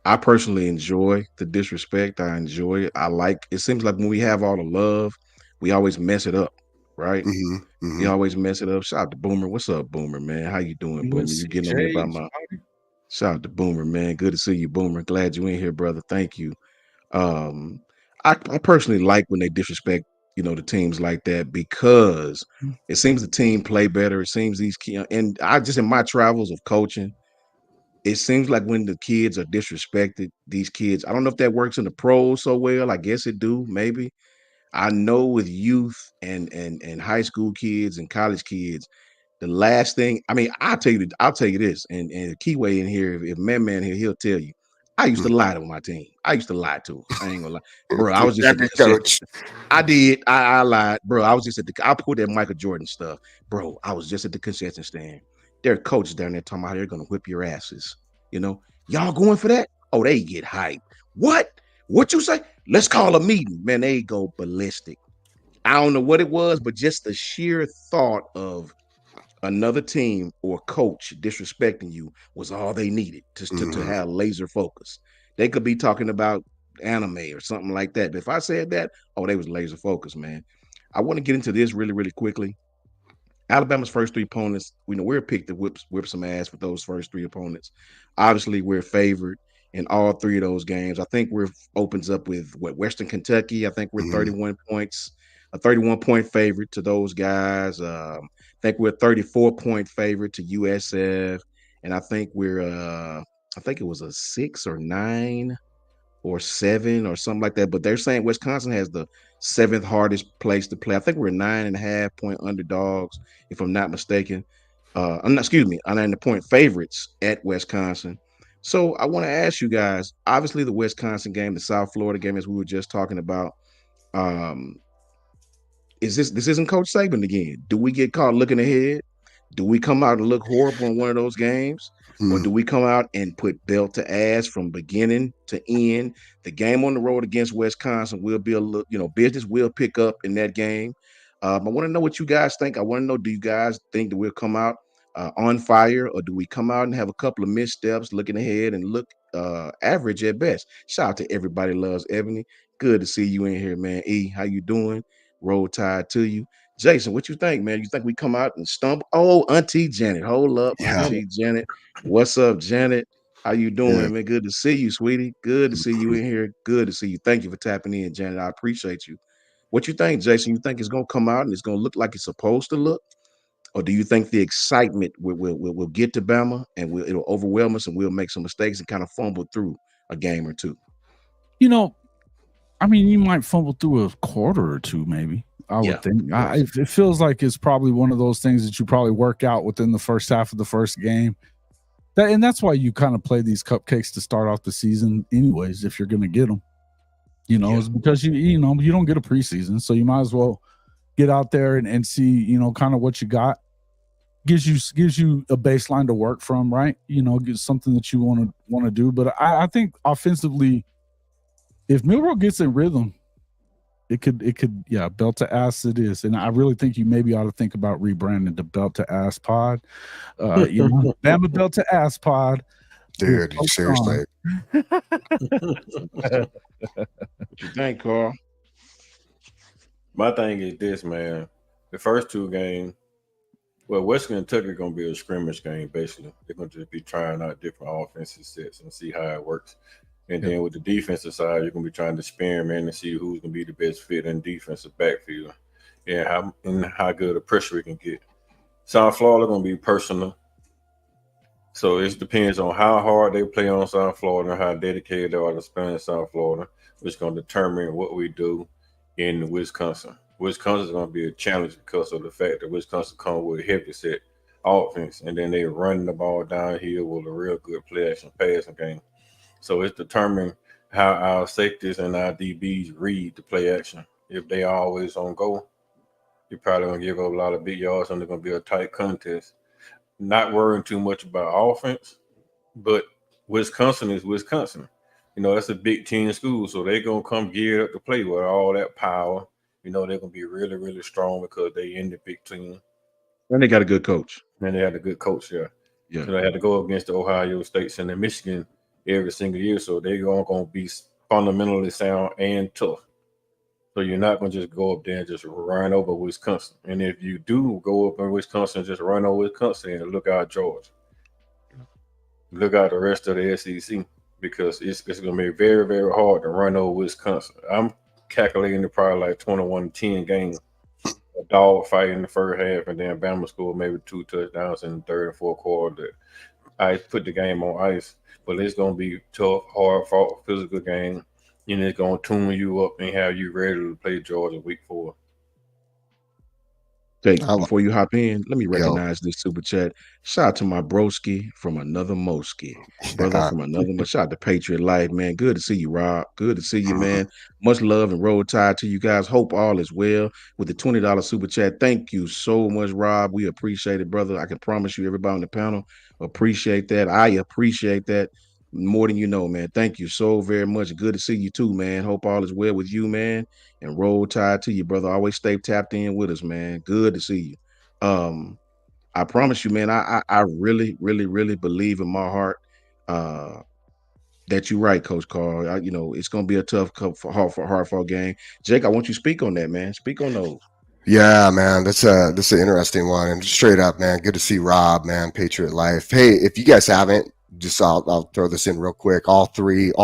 I personally enjoy the disrespect. I enjoy it. It seems like when we have all the love, we always mess it up, right? We always mess it up. Shout out to Boomer. What's up, Boomer, man? How you doing, Boomer? You getting on here by my shout out to Boomer, man. Good to see you, Boomer. Glad you in here, brother. Thank you. I personally like when they disrespect, you know, the teams like that, because it seems the team play better. It seems and I just, in my travels of coaching, it seems like when the kids are disrespected, these kids, I don't know if that works in the pros so well. I guess it do, maybe. I know with youth and high school kids and college kids, the last thing, I mean, I'll tell you this, and the Keyway in here, if Man here, he'll tell you, I used to lie to my team. I used to lie to them. I ain't gonna lie, bro. I was just at the coach. I did. I lied, bro. I was just I pulled that Michael Jordan stuff, bro. I was just at the concession stand. There are coaches down there talking about how they're gonna whip your asses. You know, y'all going for that? Oh, they get hyped. What you say? Let's call a meeting, man. They go ballistic. I don't know what it was, but just the sheer thought of another team or coach disrespecting you was all they needed to have laser focus. They could be talking about anime or something like that. But if I said that, oh, they was laser focused, man. I want to get into this really, really quickly. Alabama's first three opponents, we know we're picked to whip some ass with those first three opponents. Obviously, we're favored in all three of those games. I think we're opens up with what Western Kentucky. I think we're 31 points, a 31-point favorite to those guys. I think we're a 34-point favorite to USF, and I think it was a 6 or 9 or 7 or something like that. But they're saying Wisconsin has the seventh hardest place to play. I think we're 9.5-point underdogs, if I'm not mistaken. I'm not, excuse me, 9-point favorites at Wisconsin. So I want to ask you guys, obviously the Wisconsin game, the South Florida game, as we were just talking about, um, this isn't Coach Saban again. Do we get caught looking ahead? Do we come out and look horrible in one of those games? Or do we come out and put belt to ass from beginning to end? The game on the road against Wisconsin will be a little, business will pick up in that game. I want to know what you guys think. I want to know, do you guys think that we'll come out on fire, or do we come out and have a couple of missteps, looking ahead and look average at best? Shout out to everybody loves Ebony. Good to see you in here, man. E, how you doing? Roll Tide to you. Jason, what you think, man? You think we come out and stumble? Oh, Auntie Janet. Hold up, Auntie Janet. What's up, Janet? How you doing, man? Good to see you, sweetie. Good to see you in here. Good to see you. Thank you for tapping in, Janet. I appreciate you. What you think, Jason? You think it's gonna come out and it's gonna look like it's supposed to look? Or do you think the excitement will get to Bama and it'll overwhelm us and we'll make some mistakes and kind of fumble through a game or two? I mean, you might fumble through a quarter or two, maybe. I would think. It feels like it's probably one of those things that you probably work out within the first half of the first game. And that's why you kind of play these cupcakes to start off the season, anyways. If you're going to get them, it's because you don't get a preseason, so you might as well get out there and see, kind of what you got. Gives you a baseline to work from, right? Get something that you want to do. But I think offensively, if Milroe gets in rhythm, it could, belt to ass it is. And I really think you maybe ought to think about rebranding the Belt to Ass Pod. Bama Belt to Ass Pod. Dude, seriously. What you think, Carl? My thing is this, man. The first two games, Western Kentucky is going to be a scrimmage game, basically. They're going to just be trying out different offensive sets and see how it works. And then with the defensive side, you're going to be trying to experiment and see who's going to be the best fit in defensive backfield and how good a pressure we can get. South Florida going to be personal. So it depends on how hard they play on South Florida and how dedicated they are to playing South Florida, which is going to determine what we do in Wisconsin. Wisconsin is going to be a challenge because of the fact that Wisconsin comes with a heavy set offense, and then they run the ball downhill with a real good play action passing game. So it's determined how our safeties and our DBs read the play action. If they are always on goal, you're probably going to give up a lot of big yards and it's going to be a tight contest. Not worrying too much about offense, but Wisconsin is Wisconsin. That's a Big Ten school, so they're going to come geared up to play with all that power. They're going to be really, really strong because they in the Big Ten. And they got a good coach. And they had a good coach there. Yeah. So they had to go against the Ohio States and the Michigan every single year, so they're going to be fundamentally sound and tough. So you're not going to just go up there and just run over Wisconsin. And if you do go up in Wisconsin and just run over Wisconsin, and look out Georgia. Look out the rest of the SEC, because it's going to be very, very hard to run over Wisconsin. I'm calculating it probably like 21-10 game. A dog fight in the first half, and then Bama scored maybe 2 touchdowns in the third and fourth quarter. I put the game on ice. But it's going to be tough, hard-fought, physical game. And it's going to tune you up and have you ready to play Georgia week 4. Okay, before you hop in, let me recognize this super chat. Shout out to my broski from another Moski. Brother from another. Shout out to Patriot Life, man. Good to see you, Rob. Good to see you, man. Much love and roll tide to you guys. Hope all is well with the $20 super chat. Thank you so much, Rob. We appreciate it, brother. I can promise you, everybody on the panel appreciate that. I appreciate that. more than you know, man. Thank you so very much. Good to see you too, man. Hope all is well with you, man. And roll tide to you, brother. Always stay tapped in with us, man. Good to see you. I promise you, man. I really, really, really believe in my heart uh, that you're right, Coach Carl. It's gonna be a tough, hard fought game. Jake, I want you to speak on that, man. Speak on those. Yeah, man, that's an interesting one. And straight up, man, good to see Rob, man, Patriot Life. Hey, if you guys haven't, just I'll throw this in real quick. All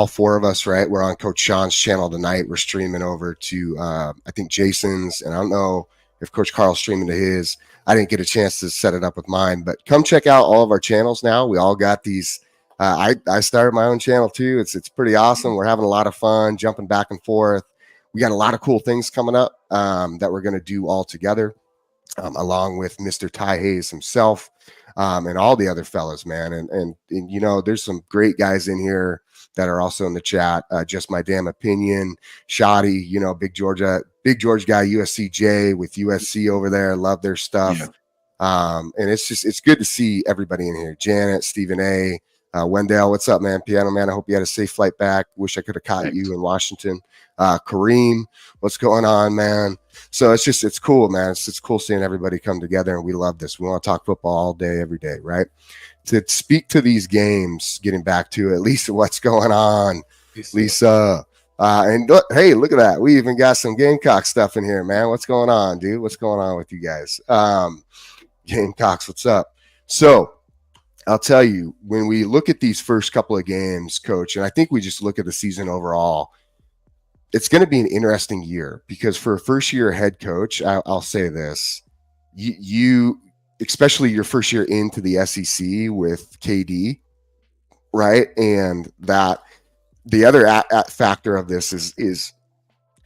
four of us, right? We're on Coach Sean's channel tonight. We're streaming over to I think Jason's, and I don't know if Coach Carl's streaming to his. I didn't get a chance to set it up with mine, but come check out all of our channels now. We all got these. I started my own channel too. It's pretty awesome. We're having a lot of fun, jumping back and forth. We got a lot of cool things coming up that we're going to do all together, along with Mr. Ty Hayes himself and all the other fellas, man. And there's some great guys in here that are also in the chat. Just My Damn Opinion, Shoddy, Big George guy, USCJ with USC over there. Love their stuff. Yeah. And it's good to see everybody in here. Janet, Stephen A., Wendell, what's up, man? Piano Man, I hope you had a safe flight back. Wish I could have caught you in Washington. Kareem, what's going on, man? So it's cool, man. It's cool seeing everybody come together, and we love this. We want to talk football all day, every day, right? To speak to these games, getting back to at least what's going on, Lisa. And hey, look at that. We even got some Gamecock stuff in here, man. What's going on, dude? What's going on with you guys? Gamecocks, what's up? So I'll tell you, when we look at these first couple of games, Coach, and I think we just look at the season overall, it's going to be an interesting year because for a first-year head coach, I'll say this, you especially your first year into the SEC with KD, right? And that the other factor of this is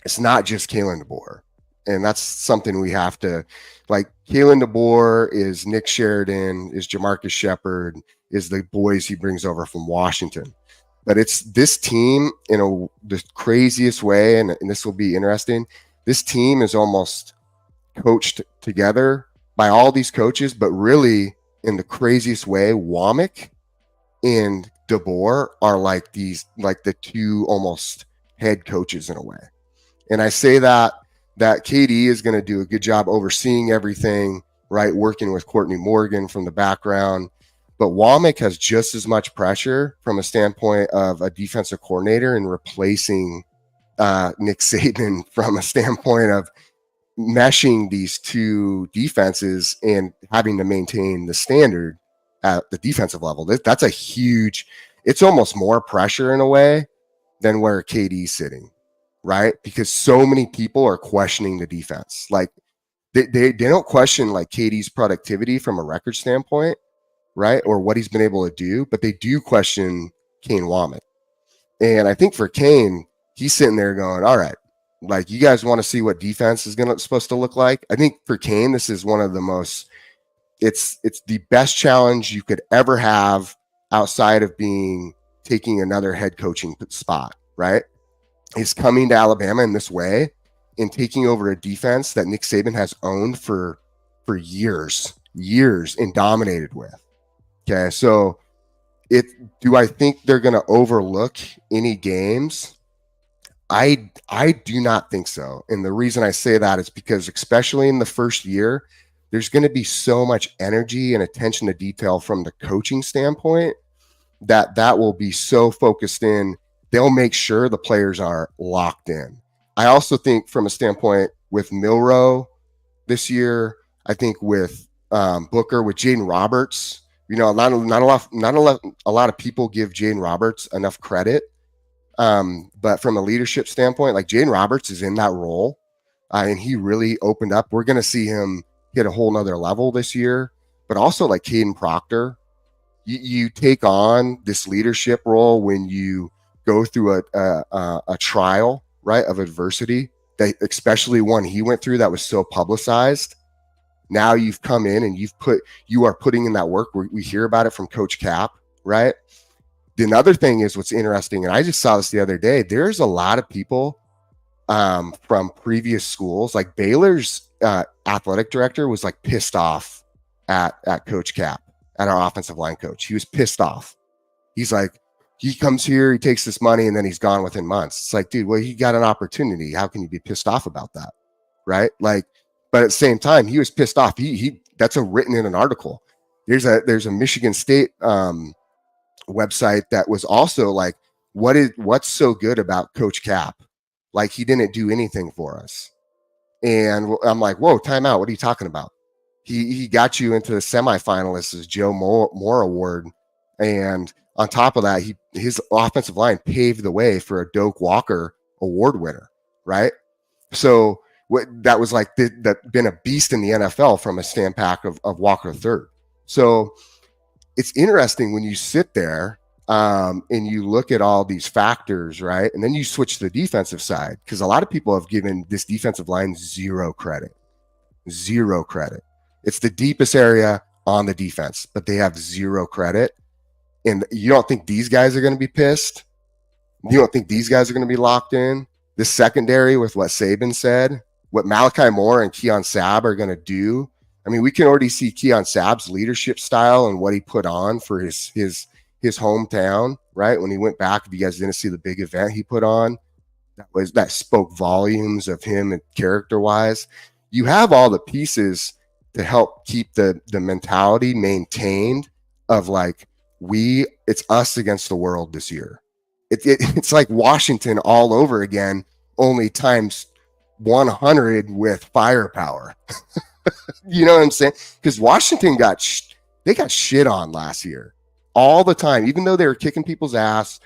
it's not just Kalen DeBoer. And that's something we have to, like, Kalen DeBoer is Nick Sheridan, is Jamarcus Shepard, is the boys he brings over from Washington. But it's this team in the craziest way, and this will be interesting. This team is almost coached together by all these coaches, but really in the craziest way, Womack and DeBoer are like the two almost head coaches in a way. And I say that KD is going to do a good job overseeing everything, right? Working with Courtney Morgan from the background. But Womack has just as much pressure from a standpoint of a defensive coordinator and replacing Nick Saban from a standpoint of meshing these two defenses and having to maintain the standard at the defensive level. That's a huge, it's almost more pressure in a way than where KD's sitting. Right? Because so many people are questioning the defense. Like they don't question like KD's productivity from a record standpoint, right? Or what he's been able to do, but they do question Kane Womack. And I think for Kane, he's sitting there going, all right, like, you guys want to see what defense is supposed to look like? I think for Kane, this is one of the most, it's the best challenge you could ever have outside of taking another head coaching spot, right? Is coming to Alabama in this way and taking over a defense that Nick Saban has owned for years and dominated with. Okay, so do I think they're going to overlook any games? I do not think so. And the reason I say that is because, especially in the first year, there's going to be so much energy and attention to detail from the coaching standpoint that will be so focused in. They'll make sure the players are locked in. I also think from a standpoint with Milroe this year, I think with Booker, with Jaden Roberts, not a lot of people give Jaden Roberts enough credit. But from a leadership standpoint, like, Jaden Roberts is in that role and he really opened up. We're going to see him hit a whole nother level this year, but also like Caden Proctor, you take on this leadership role when you go through a trial, right, of adversity, that especially one he went through that was so publicized. Now you've come in and you are putting in that work. We hear about it from Coach Cap, right? The other thing is what's interesting, and I just saw this the other day, there's a lot of people from previous schools, like Baylor's athletic director was like pissed off at Coach Cap, at our offensive line coach. He was pissed off. He's like, he comes here, he takes this money, and then he's gone within months. It's like, dude, well, he got an opportunity. How can you be pissed off about that? Right? Like, but at the same time, he was pissed off. He that's written in an article. There's a Michigan State website that was also like, what's so good about Coach Cap? Like, he didn't do anything for us. And I'm like, whoa, time out. What are you talking about? He got you into the semifinalists as Joe Moore Award. And on top of that, his offensive line paved the way for a Doak Walker Award winner, right? So that was like that been a beast in the NFL from a standpack of Walker third. So it's interesting when you sit there and you look at all these factors, right? And then you switch to the defensive side, because a lot of people have given this defensive line zero credit. It's the deepest area on the defense, but they have zero credit. And you don't think these guys are going to be pissed? You don't think these guys are going to be locked in? The secondary, with what Saban said, what Malachi Moore and Keon Sabb are going to do. I mean, we can already see Keon Sabb's leadership style and what he put on for his hometown, right? When he went back, if you guys didn't see the big event he put on, that spoke volumes of him and character-wise. You have all the pieces to help keep the mentality maintained of like, it's us against the world this year. It's like Washington all over again, only times 100 with firepower. You know what I'm saying? Because Washington got shit on last year all the time, even though they were kicking people's ass.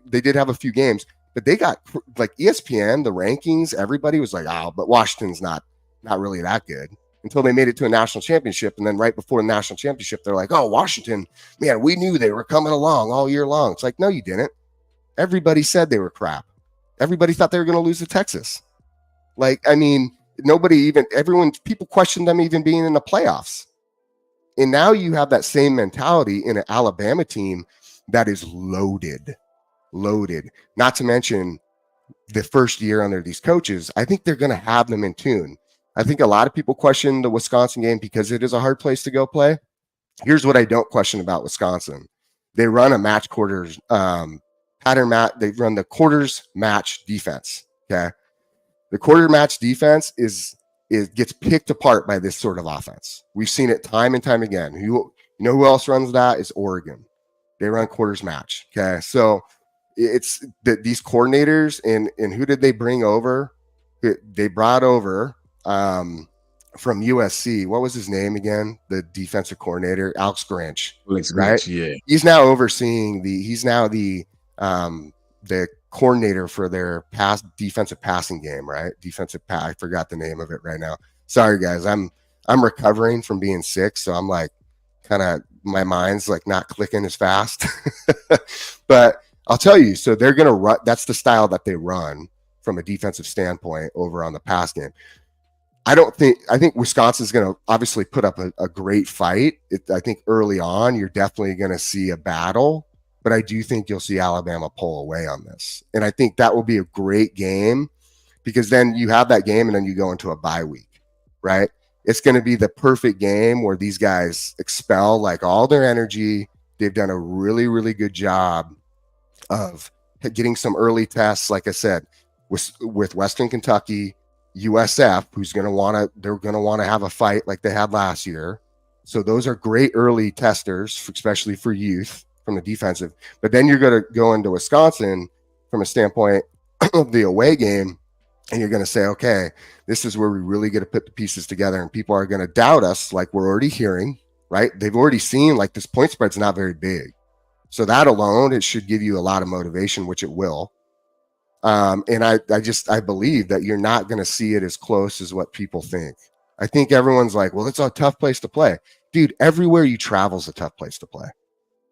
They did have a few games, but they got like ESPN, the rankings, everybody was like, oh, but Washington's not really that good, until they made it to a national championship. And then right before the national championship, they're like, oh, Washington, man, we knew they were coming along all year long. It's like, no, you didn't. Everybody said they were crap. Everybody thought they were going to lose to Texas. Like, I mean, people questioned them even being in the playoffs. And now you have that same mentality in an Alabama team that is loaded. Not to mention the first year under these coaches, I think they're going to have them in tune. I think a lot of people question the Wisconsin game because it is a hard place to go play. Here's what I don't question about Wisconsin. They run a match quarters pattern match. They run the quarters match defense. Okay. The quarter match defense gets picked apart by this sort of offense. We've seen it time and time again. You know who else runs that? Is Oregon. They run quarters match. Okay. So it's these coordinators and who did they bring over? They brought over from USC. What was his name again? The defensive coordinator, Alex Grinch. Right? Yeah. He's now overseeing the coordinator for their defensive passing game, right? I forgot the name of it right now. Sorry guys. I'm recovering from being sick, so I'm like kind of my mind's like not clicking as fast. But I'll tell you, so they're going to run. That's the style that they run from a defensive standpoint over on the pass game. I think Wisconsin's going to obviously put up a great fight. I think early on, you're definitely going to see a battle, but I do think you'll see Alabama pull away on this. And I think that will be a great game, because then you have that game and then you go into a bye week, right? It's going to be the perfect game where these guys expel like all their energy. They've done a really, really good job of getting some early tests. Like I said, with Western Kentucky, USF, they're going to want to have a fight like they had last year. So those are great early testers, especially for youth from the defensive. But then you're going to go into Wisconsin from a standpoint of the away game, and you're going to say, okay, this is where we really get to put the pieces together, and people are going to doubt us like we're already hearing, right? They've already seen like this point spread's not very big. So that alone, it should give you a lot of motivation, which it will. And I believe that you're not going to see it as close as what people think. I think everyone's like, well, it's a tough place to play. Dude, everywhere you travel is a tough place to play.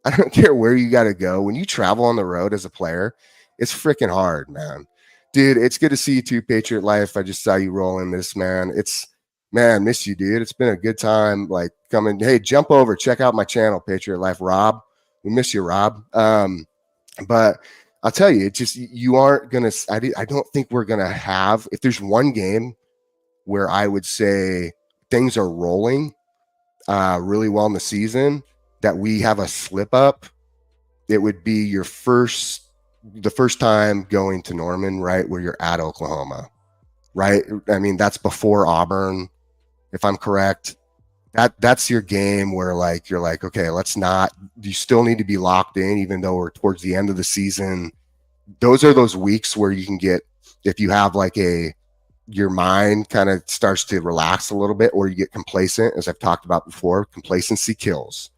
I don't care where you got to go. When you travel on the road as a player, it's freaking hard, man. Dude, it's good to see you too, Patriot Life. I just saw you roll in this, man. Miss you, dude. It's been a good time. Like, coming. Hey, jump over, check out my channel, Patriot Life. Rob, we miss you, Rob. But I'll tell you, it's just, you aren't going to, I don't think we're going to have, if there's one game where I would say things are rolling really well in the season, that we have a slip up, it would be the first time going to Norman, right, where you're at Oklahoma, right? I mean, that's before Auburn, if I'm correct. That's your game where like you're like, okay, you still need to be locked in, even though we're towards the end of the season. Those are those weeks where you can get, if you have like your mind kind of starts to relax a little bit, or you get complacent, as I've talked about before. Complacency kills.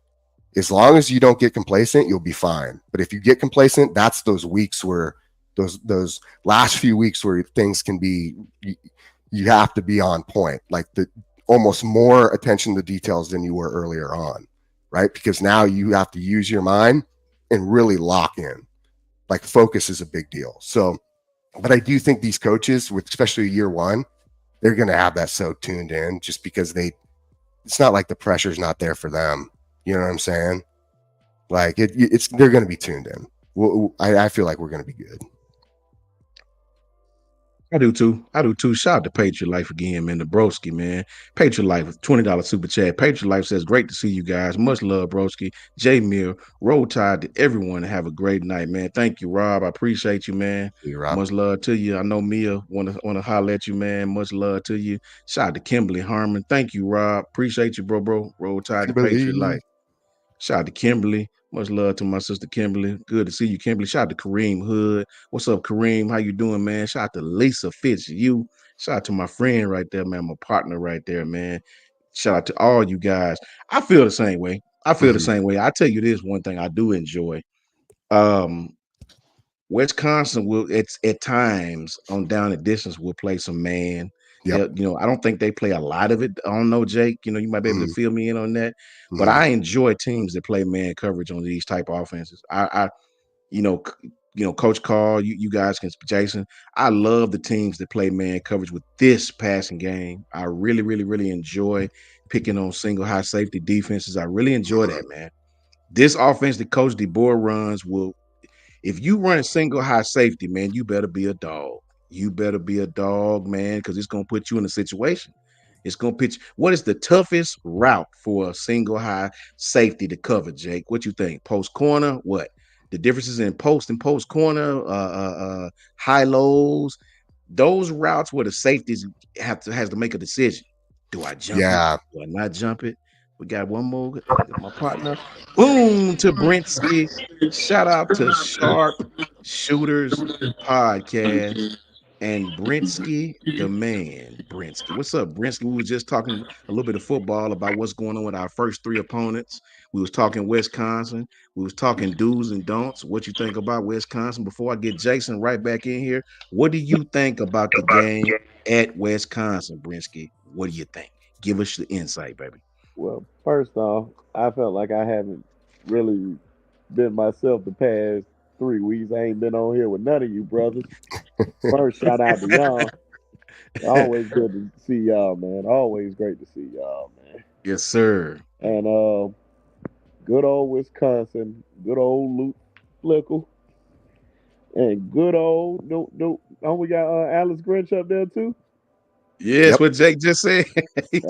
As long as you don't get complacent, you'll be fine. But if you get complacent, that's those weeks where those last few weeks where things can be, you have to be on point, like almost more attention to details than you were earlier on, right? Because now you have to use your mind and really lock in. Like focus is a big deal. So, but I do think these coaches, with especially year one, they're going to have that so tuned in, just because it's not like the pressure's not there for them. You know what I'm saying? Like they're going to be tuned in. I feel like we're going to be good. I do too. Shout out to Patriot Life again, man. The broski, man. Patriot Life with $20 super chat. Patriot Life says, great to see you guys. Much love, broski. J Mill, roll tide to everyone. Have a great night, man. Thank you, Rob. I appreciate you, man. Hey, Rob. Much love to you. I know Mia wanna holler at you, man. Much love to you. Shout out to Kimberly Harmon. Thank you, Rob. Appreciate you, bro. Roll tide to Patriot Life. Shout out to Kimberly. Much love to my sister Kimberly. Good to see you, Kimberly. Shout out to Kareem Hood. What's up, Kareem? How you doing, man? Shout out to Lisa Fitz. Shout out to my friend right there, man. My partner right there, man. Shout out to all you guys. I feel the same way. The same way. I tell you this one thing I do enjoy. Wisconsin will, it's at times on down and distance, will play some man. Yep. I don't think they play a lot of it. I don't know, Jake. You might be able to fill me in on that. But I enjoy teams that play man coverage on these type of offenses. Coach Carl, you guys can, Jason. I love the teams that play man coverage with this passing game. I really, really, really enjoy picking on single high safety defenses. I really enjoy that, man. This offense that Coach DeBoer runs will. If you run a single high safety, man, you better be a dog. You better be a dog, man, because it's going to put you in a situation. It's going to pitch. What is the toughest route for a single high safety to cover, Jake? What you think? Post corner? What? The differences in post and post corner, high lows, those routes where the safeties has to make a decision. Do I jump it? Do I not jump it? We got one more. My partner. Boom to Brinsky. Shout out to Sharp Shooters Podcast and Brinsky, the man. Brinsky. What's up, Brinsky? We were just talking a little bit of football about what's going on with our first three opponents. We was talking Wisconsin. We was talking do's and don'ts. What you think about Wisconsin? Before I get Jason right back in here, what do you think about the game at Wisconsin, Brinsky? What do you think? Give us the insight, baby. Well, first off, I felt like I haven't really been myself the past 3 weeks. I ain't been on here with none of you brothers. First, shout out to y'all. Always good to see y'all, man. Always great to see y'all, man. Yes, sir. And good old Wisconsin, good old Luke Flickle, and good old we got Alex Grinch up there too. Yes, what Jake just said.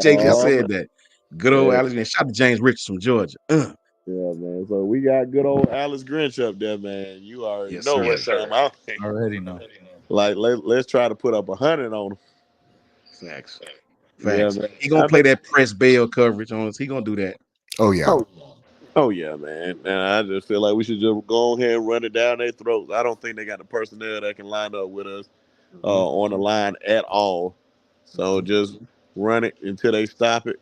Jake just said that. Good old Alex Grinch. Shout out to James Richards from Georgia. Yeah, man. So we got good old Alex Grinch up there, man. You already know what time I already know. Like let's try to put up 100 on him. Facts. Yeah, he gonna play that press bail coverage on us. He gonna do that. Oh yeah. Oh yeah, man. And I just feel like we should just go ahead and run it down their throats. I don't think they got the personnel that can line up with us on the line at all. So just run it until they stop it.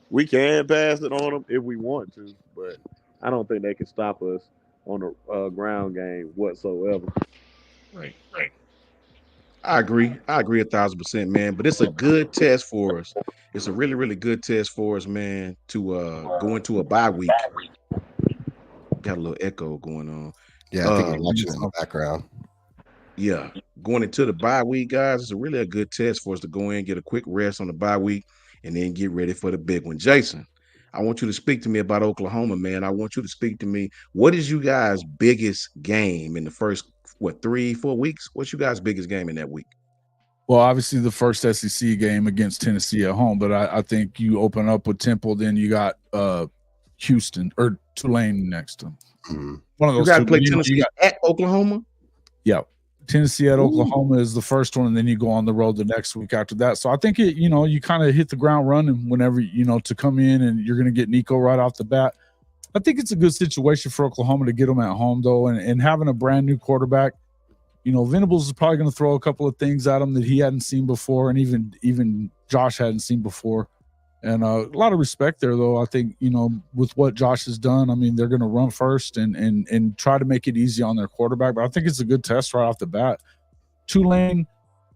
We can pass it on them if we want to, but I don't think they can stop us on the ground game whatsoever. Right. I agree 1,000%, man. But it's a good test for us. It's a really, really good test for us, man, to go into a bye week. Got a little echo going on. Yeah, I think you're watching in the background. Yeah, going into the bye week, guys, it's really a good test for us to go in, get a quick rest on the bye week, and then get ready for the big one. Jason, I want you to speak to me about Oklahoma, man. I want you to speak to me. What is you guys' biggest game in the first, 3-4 weeks? What's you guys' biggest game in that week? Well, obviously the first SEC game against Tennessee at home, but I think you open up with Temple, then you got Houston or Tulane next to them. one of You those got two. to play You know, Tennessee at Oklahoma. yeah, Tennessee at Ooh. Oklahoma is the first one, and then you go on the road the next week after that. So I think you kind of hit the ground running whenever to come in, and you're going to get Nico right off the bat. I think it's a good situation for Oklahoma to get them at home, though, and having a brand new quarterback. Venables is probably going to throw a couple of things at him that he hadn't seen before, and even Josh hadn't seen before. And a lot of respect there, though. I think with what Josh has done, I mean, they're going to run first and try to make it easy on their quarterback. But I think it's a good test right off the bat. Tulane,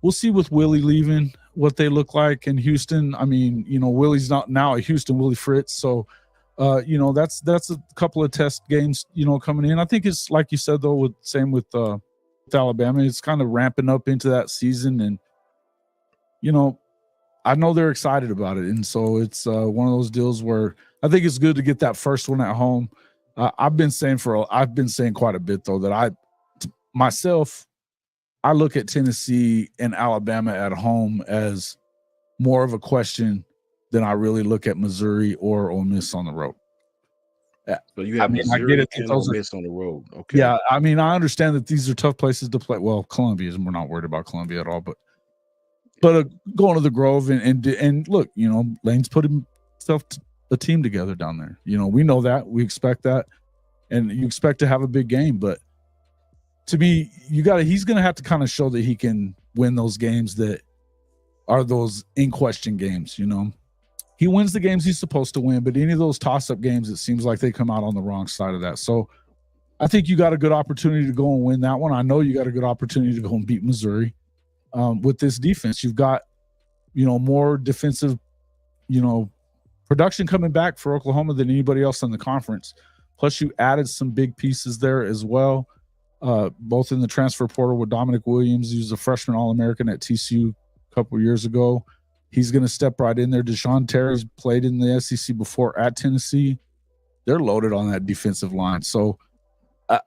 we'll see with Willie leaving what they look like in Houston. I mean, Willie's not now a Houston Willie Fritz, so that's a couple of test games coming in. I think it's like you said though, with Alabama, it's kind of ramping up into that season, and I know they're excited about it, and so it's one of those deals where I think it's good to get that first one at home. I've been saying quite a bit though that I look at Tennessee and Alabama at home as more of a question than I really look at Missouri or Ole Miss on the road. So you have Missouri and Ole Miss on the road. Okay. Yeah, I mean, I understand that these are tough places to play. Well, Columbia, we're not worried about Columbia at all, but going to the Grove and look, Lane's put himself a team together down there. We know that, we expect that, and you expect to have a big game. But to me, he's going to have to kind of show that he can win those games that are those in question games. He wins the games he's supposed to win, but any of those toss-up games, it seems like they come out on the wrong side of that. So I think you got a good opportunity to go and win that one. I know you got a good opportunity to go and beat Missouri. With this defense, you've got, more defensive, production coming back for Oklahoma than anybody else in the conference. Plus, you added some big pieces there as well, both in the transfer portal with Dominic Williams, who's a freshman All-American at TCU a couple of years ago. He's going to step right in there. Deshaun Terry's played in the SEC before at Tennessee. They're loaded on that defensive line. So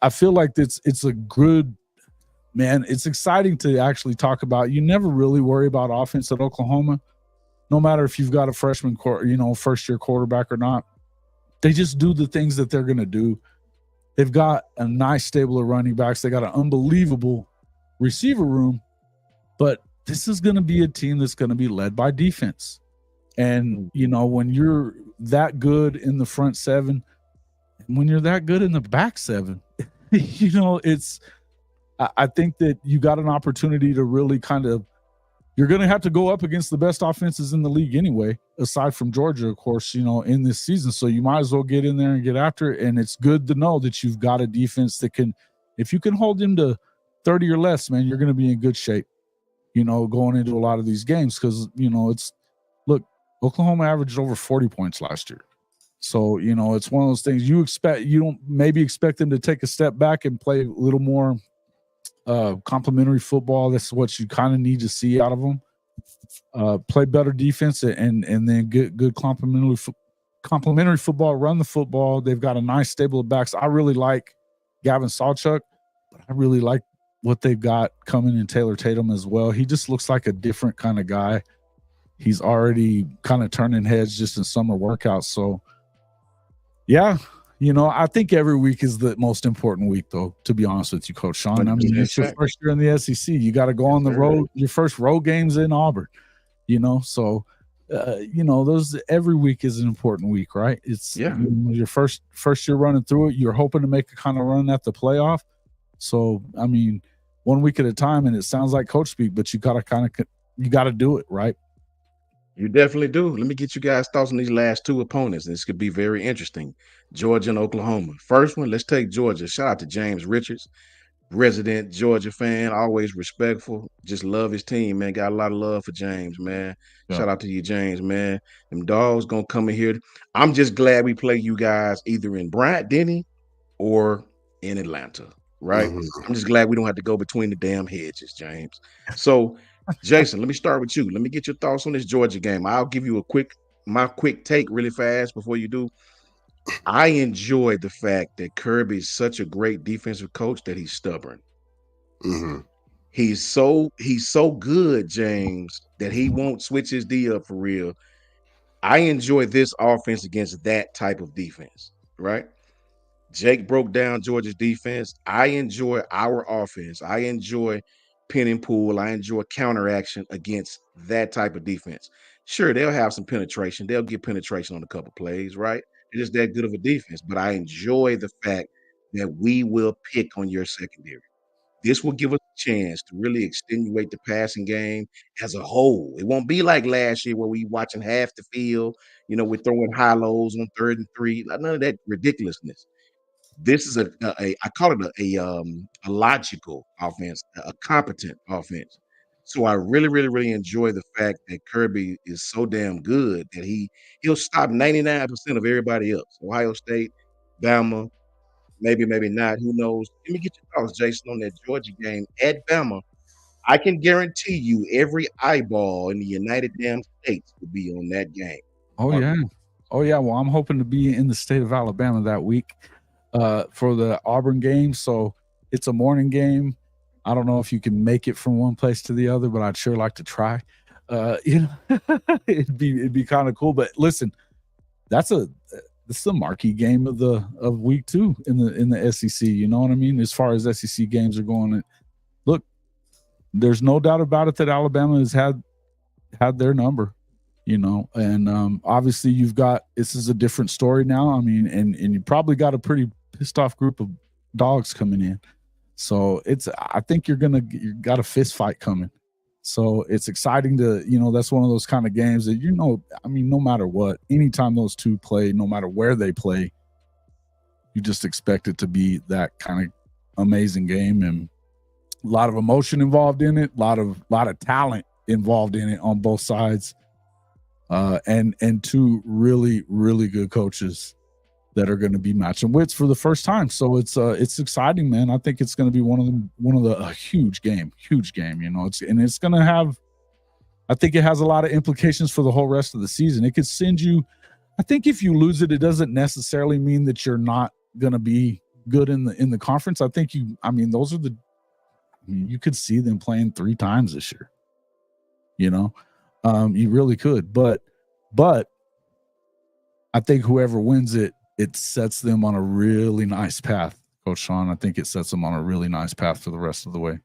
I feel like it's a good – man, it's exciting to actually talk about. You never really worry about offense at Oklahoma, no matter if you've got a freshman, first-year quarterback or not. They just do the things that they're going to do. They've got a nice stable of running backs. They got an unbelievable receiver room, but this is going to be a team that's going to be led by defense. And, when you're that good in the front seven, when you're that good in the back seven, I think that you got an opportunity to really you're going to have to go up against the best offenses in the league anyway, aside from Georgia, of course, in this season. So you might as well get in there and get after it. And it's good to know that you've got a defense that if you can hold them to 30 or less, man, you're going to be in good shape, going into a lot of these games. Cause Oklahoma averaged over 40 points last year. So, it's one of those things you don't maybe expect them to take a step back and play a little more complementary football. That's what you kind of need to see out of them. Play better defense and then get good complementary football, run the football. They've got a nice stable of backs. I really like Gavin Sawchuk, but I really like what they've got coming in Taylor Tatum as well. He just looks like a different kind of guy. He's already kind of turning heads just in summer workouts. So, yeah, I think every week is the most important week, though, to be honest with you, Coach Sean. I mean, it's your first year in the SEC. You got to go on the road. Your first road game's in Auburn, So, those every week is an important week, right? It's your first year running through it. You're hoping to make a kind of run at the playoff. So, I mean, 1 week at a time, and it sounds like coach speak, but you got to do it, right? You definitely do. Let me get you guys' thoughts on these last two opponents. This could be very interesting. Georgia and Oklahoma. First one, let's take Georgia. Shout out to James Richards, resident Georgia fan, always respectful. Just love his team, man. Got a lot of love for James, man. Yeah. Shout out to you, James, man. Them dogs gonna come in here. I'm just glad we play you guys either in Bryant-Denny or in Atlanta, right? Mm-hmm. I'm just glad we don't have to go between the damn hedges, James. So Jason, let me start with you. Let me get your thoughts on this Georgia game. I'll give you my quick take really fast before you do. I enjoy the fact that Kirby is such a great defensive coach that he's stubborn. Mm-hmm. He's so good, James, that he won't switch his D up for real. I enjoy this offense against that type of defense, right? Jake broke down Georgia's defense. I enjoy our offense. I enjoy pin and pull. I enjoy counteraction against that type of defense. Sure, they'll have some penetration. They'll get penetration on a couple plays, right? They're just that good of a defense. But I enjoy the fact that we will pick on your secondary. This will give us a chance to really extenuate the passing game as a whole. It won't be like last year where we watching half the field. We're throwing high lows on 3rd and 3. None of that ridiculousness. This is I call it a logical offense, a competent offense. So I really, really, really enjoy the fact that Kirby is so damn good that he'll stop 99% of everybody else. Ohio State, Bama, maybe not. Who knows? Let me get your thoughts, Jason, on that Georgia game at Bama. I can guarantee you every eyeball in the United damn States will be on that game. Oh yeah. Well, I'm hoping to be in the state of Alabama that week for the Auburn game. So it's a morning game. I don't know if you can make it from one place to the other, but I'd sure like to try. It'd be kind of cool. But listen, this is the marquee game of week 2 in the SEC. You know what I mean? As far as SEC games are going, look, there's no doubt about it that Alabama has had their number. And obviously this is a different story now. I mean, and you probably got a pretty pissed off group of dogs coming in. So I think you got a fist fight coming. So it's exciting to, that's one of those kind of games that, I mean, no matter what, anytime those two play, no matter where they play, you just expect it to be that kind of amazing game, and a lot of emotion involved in it, a lot of talent involved in it on both sides. And two really, really good coaches that are going to be matching wits for the first time. So it's exciting, man. I think it's going to be a huge game. It's going to have, I think it has a lot of implications for the whole rest of the season. It could send you, I think if you lose it, it doesn't necessarily mean that you're not going to be good in the conference. I think you could see them playing 3 times this year, you really could, but I think whoever wins it sets them on a really nice path, Coach Sean. I think it sets them on a really nice path for the rest of the way.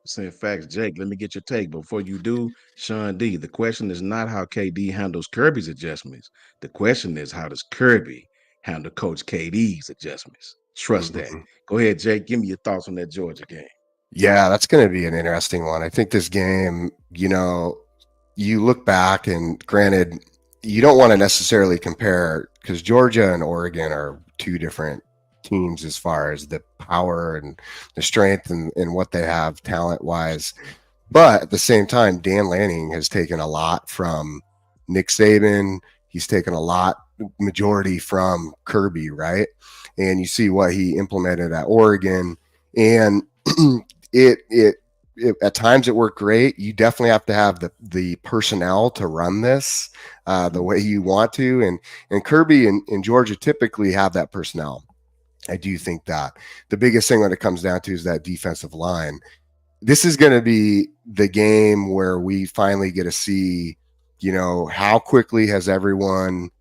Saying facts, Jake, let me get your take. Before you do, Sean D, the question is not how KD handles Kirby's adjustments. The question is, how does Kirby handle Coach KD's adjustments? Trust that. Go ahead, Jake. Give me your thoughts on that Georgia game. Yeah, that's going to be an interesting one. I think this game, you look back, and granted, you don't want to necessarily compare, because Georgia and Oregon are 2 different teams as far as the power and the strength and what they have talent wise. But at the same time, Dan Lanning has taken a lot from Nick Saban. He's taken a lot, majority from Kirby, right? And you see what he implemented at Oregon, and it at times it worked great. You definitely have to have the personnel to run this the way you want to, and Kirby and Georgia typically have that personnel. I do think that the biggest thing when it comes down to is that defensive line. This is going to be the game where we finally get to see, how quickly has everyone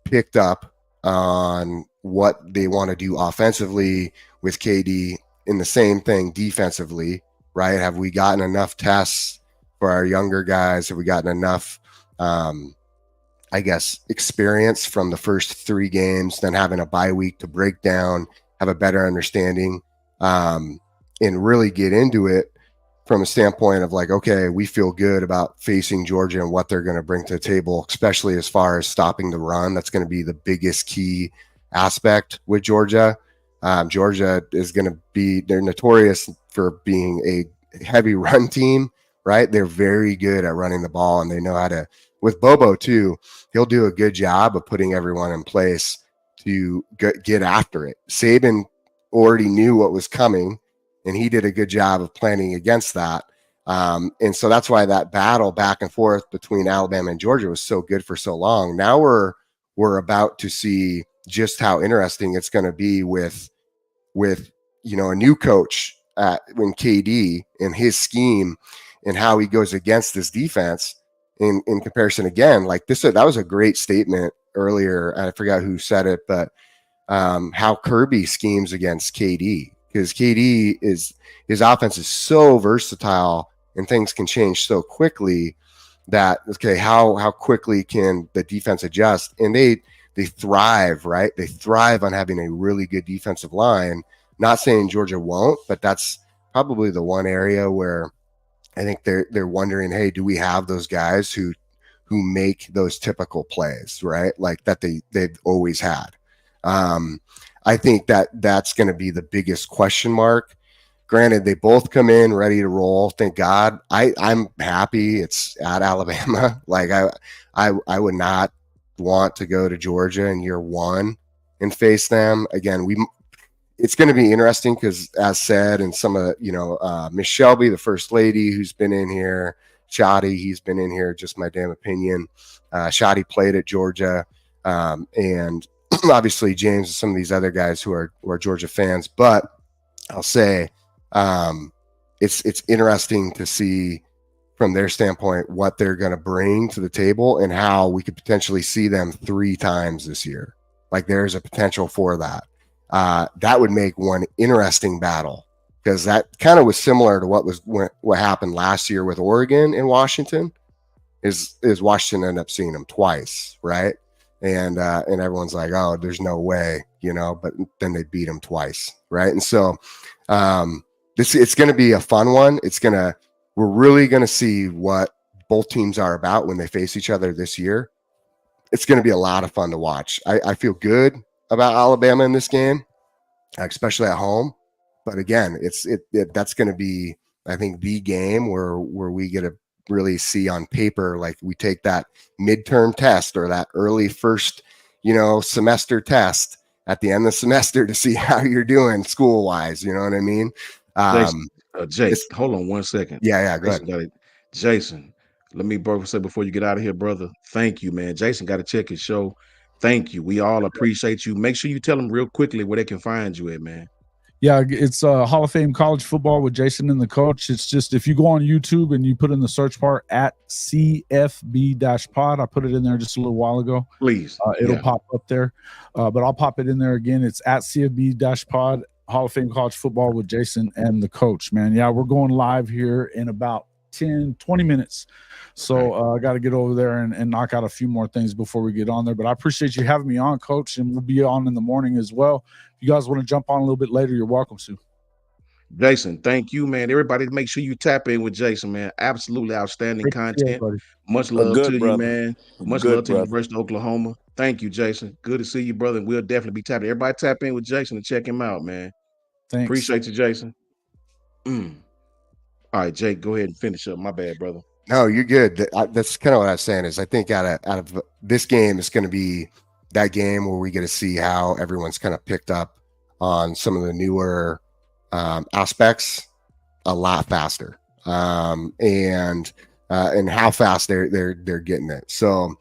picked up on what they want to do offensively with KD, and the same thing defensively, right? Have we gotten enough tests for our younger guys? Have we gotten enough, experience from the first 3 games, then having a bye week to break down, have a better understanding, and really get into it from a standpoint of like, okay, we feel good about facing Georgia and what they're going to bring to the table, especially as far as stopping the run. That's going to be the biggest key aspect with Georgia. Georgia is going to be, they're notorious for being a heavy run team, right? They're very good at running the ball, and they know how to, with Bobo too, he'll do a good job of putting everyone in place to get after it. Saban already knew what was coming, and he did a good job of planning against that. And so that's why that battle back and forth between Alabama and Georgia was so good for so long. Now we're about to see just how interesting it's going to be with a new coach when KD and his scheme and how he goes against this defense in comparison. Again, like this, that was a great statement earlier. I forgot who said it, but how Kirby schemes against KD, because KD is his offense is so versatile and things can change so quickly that okay, how quickly can the defense adjust? And they thrive, right? They thrive on having a really good defensive line. Not saying Georgia won't, but that's probably the one area where I think they're wondering, hey, do we have those guys who make those typical plays, right? Like that they've always had. I think that's going to be the biggest question mark. Granted, they both come in ready to roll. Thank God. I'm happy it's at Alabama. Like I would not want to go to Georgia in year one and face them again. It's going to be interesting because, as said, and some of Miss Shelby, the first lady, who's been in here, Shotty, he's been in here. Just my damn opinion. Shotty played at Georgia, and obviously James and some of these other guys who are Georgia fans. But I'll say it's interesting to see from their standpoint what they're going to bring to the table and how we could potentially see them 3 times this year. Like there's a potential for that. That would make one interesting battle, because that kind of was similar to what happened last year with Oregon and Washington. Is Washington ended up seeing them twice, right? And everyone's like, oh, there's no way, but then they beat them twice, right? And so it's going to be a fun one. We're really going to see what both teams are about when they face each other this year. It's going to be a lot of fun to watch. I feel good about Alabama in this game, especially at home. But again, that's going to be, I think, the game where we get to really see on paper, like we take that midterm test or that early first, semester test at the end of the semester to see how you're doing school wise. You know what I mean? Jake, hold on 1 second. Yeah, go ahead. Jason, let me say before you get out of here, brother. Thank you, man. Jason got to check his show. Thank you. We all appreciate you. Make sure you tell them real quickly where they can find you at, man. Yeah, it's Hall of Fame College Football with Jason and the Coach. It's just, if you go on YouTube and you put in the search bar at CFB-pod, I put it in there just a little while ago. Please. It'll pop up there. But I'll pop it in there again. It's at CFB-pod, Hall of Fame College Football with Jason and the Coach, man. Yeah, we're going live here in about 10, 20 minutes. So I got to get over there and knock out a few more things before we get on there. But I appreciate you having me on, Coach, and we'll be on in the morning as well. If you guys want to jump on a little bit later, you're welcome to. Jason, thank you, man. Everybody, make sure you tap in with Jason, man. Absolutely outstanding content. Much love to you, man. Much love to University of Oklahoma. Thank you, Jason. Good to see you, brother. And we'll definitely be tapping. Everybody tap in with Jason and check him out, man. Thanks. Appreciate you, Jason. All right, Jake, go ahead and finish up. My bad, brother. No, you're good. That's kind of what I was saying is I think out of this game, it's going to be that game where we get to see how everyone's kind of picked up on some of the newer aspects a lot faster, and how fast they're getting it. So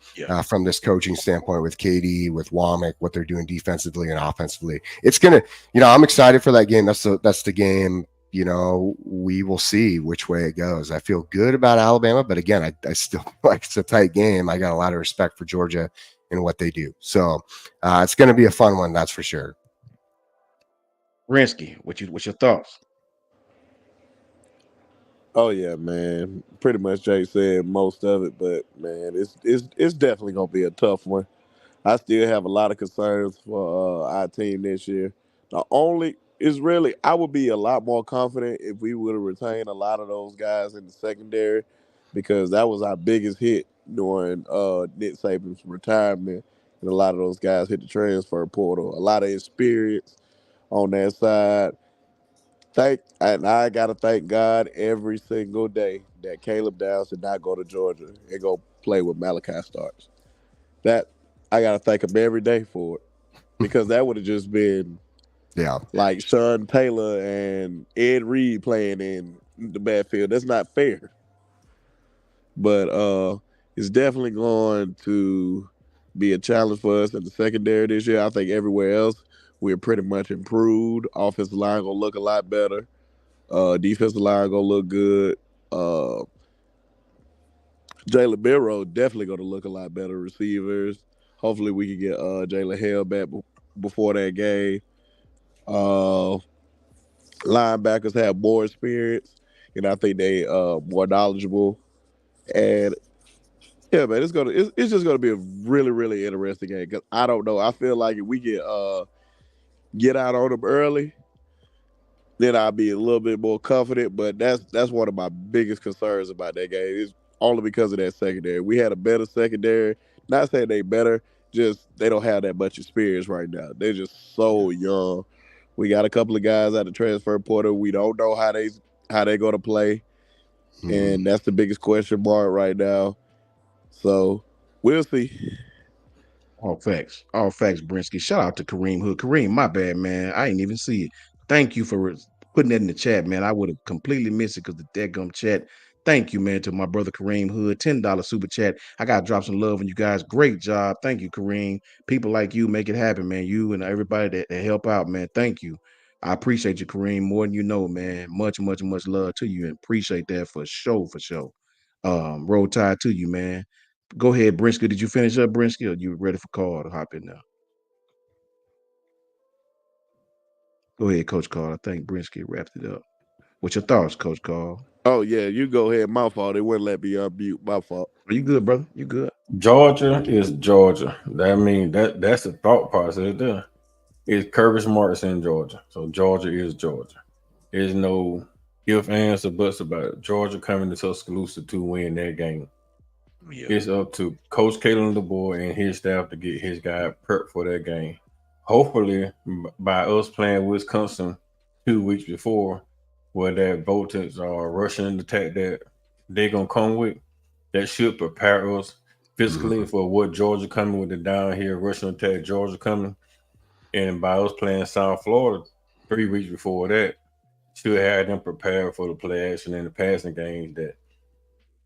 from this coaching standpoint with KD, with Womack, what they're doing defensively and offensively, it's gonna. I'm excited for that game. That's the game. We will see which way it goes. I feel good about Alabama, but again, I still feel like it's a tight game. I got a lot of respect for Georgia and what they do. So it's going to be a fun one, that's for sure. Rinsky, what's your thoughts? Oh yeah, man. Pretty much Jay said most of it, but man, it's definitely gonna be a tough one. I still have a lot of concerns for our team this year. The only is really, I would be a lot more confident if we would have retained a lot of those guys in the secondary, because that was our biggest hit during Nick Saban's retirement, and a lot of those guys hit the transfer portal. A lot of experience on that side. And I gotta thank God every single day that Caleb Downs did not go to Georgia and go play with Malachi Starks. That I gotta thank him every day for it, because that would have just been like Sean Taylor and Ed Reed playing in the backfield. That's not fair. But it's definitely going to be a challenge for us in the secondary this year. I think everywhere else we're pretty much improved. Offensive line gonna look a lot better. Defensive line gonna look good. Jalen Milroe definitely gonna look a lot better. Receivers. Hopefully we can get Jalen Hale back before that game. Linebackers have more experience, and I think they more knowledgeable. And yeah, man, it's just gonna be a really really interesting game because I don't know. I feel like if we get out on them early, then I'll be a little bit more confident. But that's one of my biggest concerns about that game is only because of that secondary. We had a better secondary. Not saying they better, just they don't have that much experience right now. They're just so young. We got a couple of guys out the transfer portal. We don't know how they're gonna play, and that's the biggest question mark right now. So we'll see. All facts, Brinsky. Shout out to Kareem Hood. Kareem, my bad, man. I ain't even see it. Thank you for putting that in the chat, man. I would have completely missed it because the deadgum chat. Thank you, man, to my brother Kareem Hood. $10 super chat. I gotta drop some love on you guys. Great job. Thank you, Kareem. People like you make it happen, man. You and everybody that help out, man. Thank you. I appreciate you, Kareem, more than you know, man. Much love to you and appreciate that for sure, for sure. Roll Tide to you, man. Go ahead, Brinsky. Did you finish up, Brinsky, or you ready for Carl to hop in now? Go ahead, Coach Carl. I think Brinsky wrapped it up. What's your thoughts, Coach Carl? Oh yeah, you go ahead. My fault. They wouldn't let me unmute. My fault. Are you good, brother? You good? Georgia is Georgia. That means that's the thought process there. It's Kirby Smart's in Georgia. So Georgia is Georgia. There's no if, ands, or buts about it. Georgia coming to Tuscaloosa to win that game. Yeah. It's up to Coach Kalen DeBoer and his staff to get his guy prepped for that game. Hopefully, by us playing Wisconsin 2 weeks before, where that voltage or Russian attack that they're going to come with, that should prepare us physically for what Georgia coming with the down here Russian attack Georgia coming. And by us playing South Florida 3 weeks before that, should have them prepared for the play action and the passing games that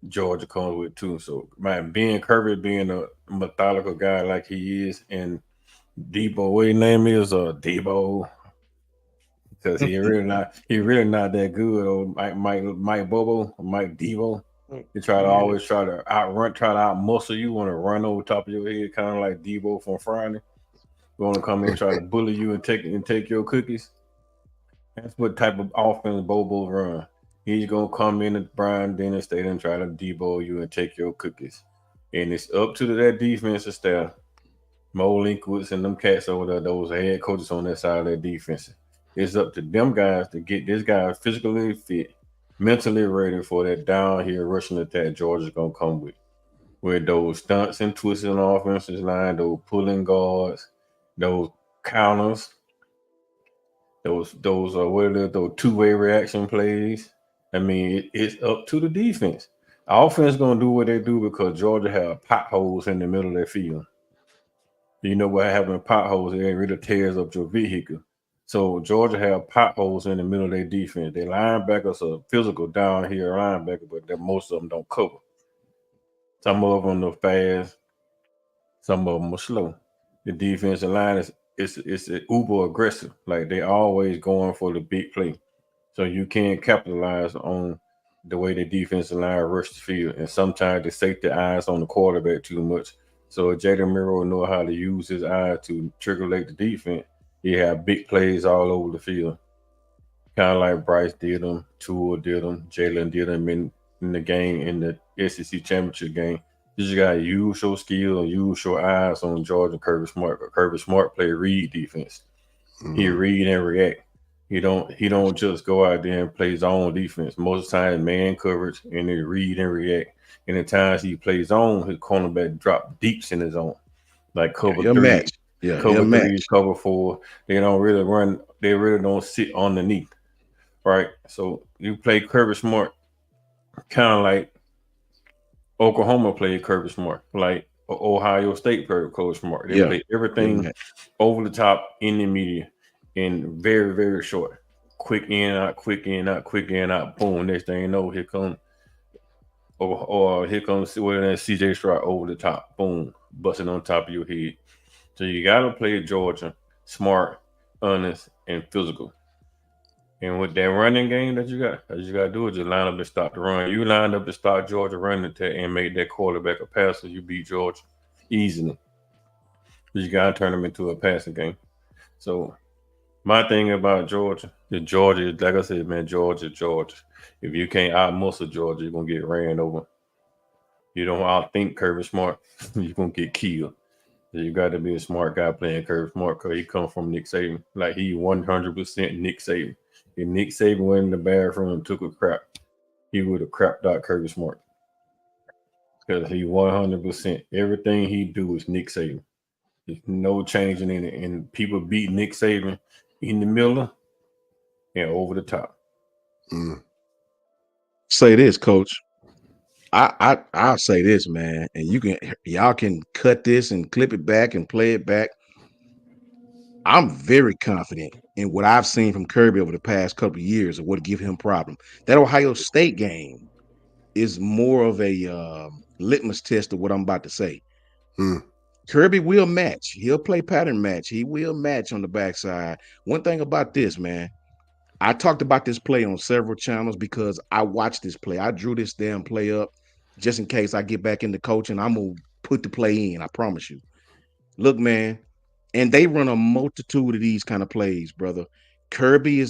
Georgia comes with too. So being Kirby being a methodical guy like he is, and Debo, what his name is, Debo, because he really not that good. Or Mike Bobo, Mike Debo. He always try to out muscle you, want to run over top of your head, kind of like Debo from Friday. You want to come in and try to bully you and take your cookies. That's what type of offense Bobo run. He's gonna come in at Brian Dennis Stadium and try to debo you and take your cookies. And it's up to that defensive staff, Mo Linkwitz and them cats over there, those head coaches on that side of that defense. It's up to them guys to get this guy physically fit, mentally ready for that down here rushing attack Georgia's gonna come with those stunts and twists on the offensive line, those pulling guards, those counters, those two-way reaction plays. I mean, it's up to the defense. Offense gonna do what they do because Georgia have potholes in the middle of their field. You know what having potholes, it really tears up your vehicle. So Georgia have potholes in the middle of their defense. Their linebackers are physical down here linebacker, but most of them don't cover. Some of them are fast, some of them are slow. The defensive line is uber aggressive. Like they always going for the big play. So you can't capitalize on the way the defensive line rush the field. And sometimes they take the eyes on the quarterback too much. So Jalen Miro know how to use his eye to triggerate the defense. He had big plays all over the field. Kind of like Bryce did them, Tua did them, Jalen did them in the game, in the SEC championship game. You just got to use your skill and use your eyes on Georgia Kirby Smart. Kirby Smart play read defense. He read and react. He don't just go out there and play zone defense. Most of the time, man coverage and he read and react. And the times he plays zone, his cornerback drop deeps in his zone, like cover three, match. Yeah, cover three, cover four. They don't really run. They really don't sit underneath, right? So you play Kirby Smart, kind of like Oklahoma played Kirby Smart, like Ohio State played Kirby Smart. They play everything over the top in the media. And very, very short. Quick in, out, quick in, out, quick in, out. Boom. Next thing you know, here comes CJ Stroud over the top. Boom. Busting on top of your head. So you gotta play Georgia smart, honest, and physical. And with that running game that you got, all you gotta do is just line up and stop the run. You line up to stop Georgia running attack and make that quarterback a passer, you beat Georgia easily. You gotta turn them into a passing game. So my thing about Georgia, like I said, man, Georgia. If you can't out muscle Georgia, you're gonna get ran over. You don't outthink Kirby Smart, you're gonna get killed. So you got to be a smart guy playing Kirby Smart because he comes from Nick Saban. Like he 100% Nick Saban. If Nick Saban went in the bathroom and took a crap, he would have crapped out Kirby Smart. Because he 100% everything he do is Nick Saban. There's no changing in it. And people beat Nick Saban in the middle and over the top. Say this, Coach. I'll say this, man, and y'all can cut this and clip it back and play it back. I'm very confident in what I've seen from Kirby over the past couple of years of what give him problem. That Ohio State game is more of a litmus test of what I'm about to say. Kirby will match. He'll play pattern match. He will match on the backside. One thing about this, man, I talked about this play on several channels because I watched this play. I drew this damn play up just in case I get back into coaching. I'm going to put the play in, I promise you. Look, man, and they run a multitude of these kind of plays, brother. Kirby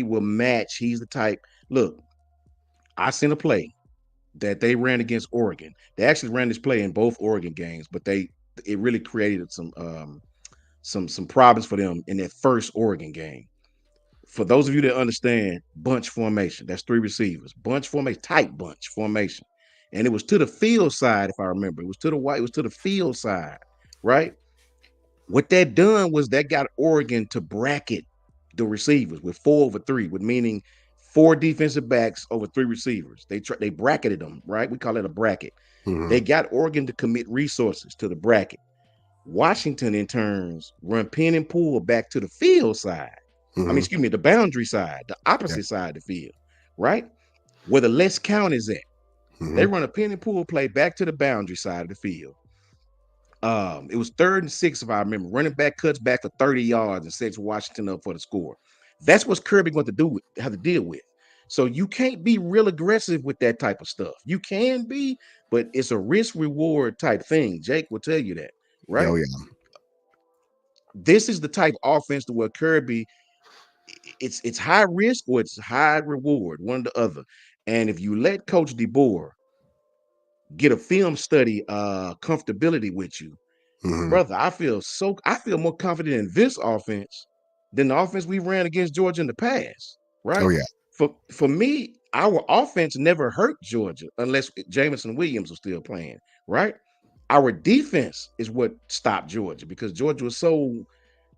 will match. He's the type. Look, I seen a play that they ran against Oregon. They actually ran this play in both Oregon games, but it really created some problems for them in that first Oregon game. For those of you that understand bunch formation, that's 3 receivers, bunch formation, tight bunch formation. And it was to the field side, if I remember. It was to the field side, right? What that done was that got Oregon to bracket the receivers with 4 over 3, with meaning 4 defensive backs over 3 receivers. They bracketed them, right? We call it a bracket. They got Oregon to commit resources to the bracket. Washington, in turns, run pin and pull back to the field side. The boundary side, the opposite side of the field, right? Where the less count is at. They run a pin and pull play back to the boundary side of the field. It was 3rd and 6, if I remember. Running back cuts back for 30 yards and sets Washington up for the score. That's what Kirby going to have to deal with. So you can't be real aggressive with that type of stuff. You can be, but it's a risk-reward type thing. Jake will tell you that, right? Oh, yeah. This is the type of offense to where Kirby, it's high risk or it's high reward, one or the other. And if you let Coach DeBoer get a film study comfortability with you, brother, I feel more confident in this offense than the offense we ran against Georgia in the past, right? Oh, yeah. For me, our offense never hurt Georgia unless Jameson Williams was still playing, right? Our defense is what stopped Georgia because Georgia was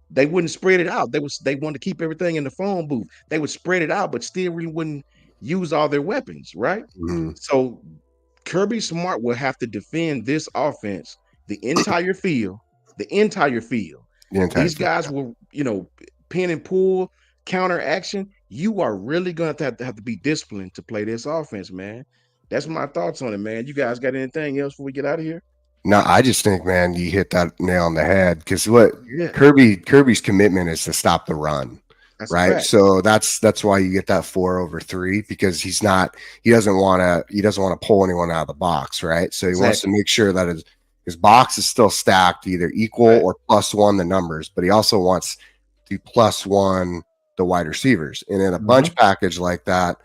they wouldn't spread it out. They wanted to keep everything in the phone booth. They would spread it out, but still really wouldn't use all their weapons, right? So Kirby Smart will have to defend this offense, the entire field. These guys will, pin and pull, counter action. You are really going to have to be disciplined to play this offense, man. That's my thoughts on it, man. You guys got anything else before we get out of here? No, I just think, man, you hit that nail on the head because Kirby's commitment is to stop the run. That's right. So that's why you get that 4 over 3 because he doesn't want to pull anyone out of the box, right? So he wants to make sure that his box is still stacked, either equal or +1 the numbers, but he also wants to +1 the wide receivers. And in a bunch package like that,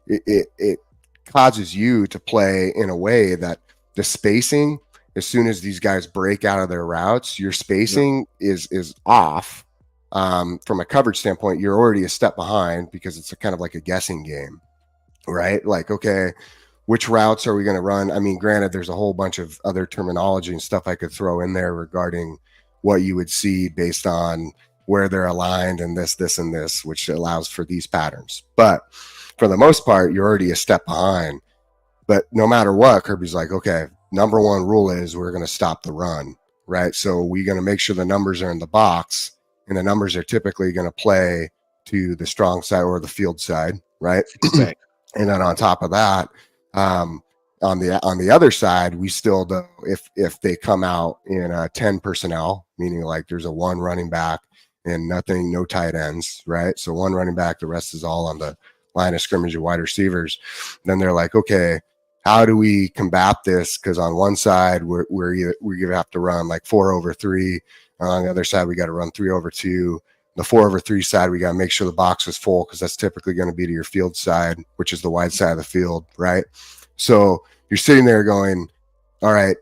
it causes you to play in a way that the spacing, as soon as these guys break out of their routes, your spacing is off. From a coverage standpoint, you're already a step behind because it's kind of like a guessing game, right? Like, okay, which routes are we going to run? I mean, granted, there's a whole bunch of other terminology and stuff I could throw in there regarding what you would see based on where they're aligned and this, and this, which allows for these patterns. But for the most part, you're already a step behind. But no matter what, Kirby's like, okay, number 1 rule is we're going to stop the run, right? So we're going to make sure the numbers are in the box. And the numbers are typically going to play to the strong side or the field side, right? And then on top of that, on the other side, we still do if they come out in 10 personnel, meaning like there's a 1 running back and no tight ends, right? So 1 running back, the rest is all on the line of scrimmage and wide receivers. Then they're like, okay, how do we combat this? Because on one side, we're going to have to run like 4 over 3. On the other side, we got to run 3 over 2. The 4 over 3 side, we got to make sure the box is full because that's typically going to be to your field side, which is the wide side of the field, right? So you're sitting there going, all right,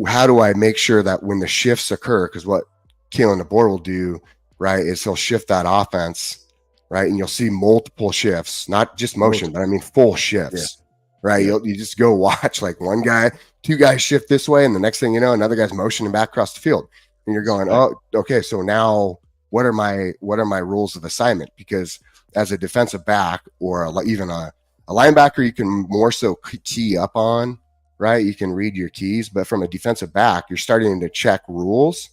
how do I make sure that when the shifts occur, because what Kalen DeBoer will do, right, is he'll shift that offense, right? And you'll see multiple shifts, not just motion, but I mean full shifts, right? Yeah. You just go watch like 1 guy, 2 guys shift this way, and the next thing you know, another guy's motioning back across the field. And you're going, oh, okay, so now what are my rules of assignment? Because as a defensive back or even a linebacker, you can more so key up on, right? You can read your keys, but from a defensive back, you're starting to check rules.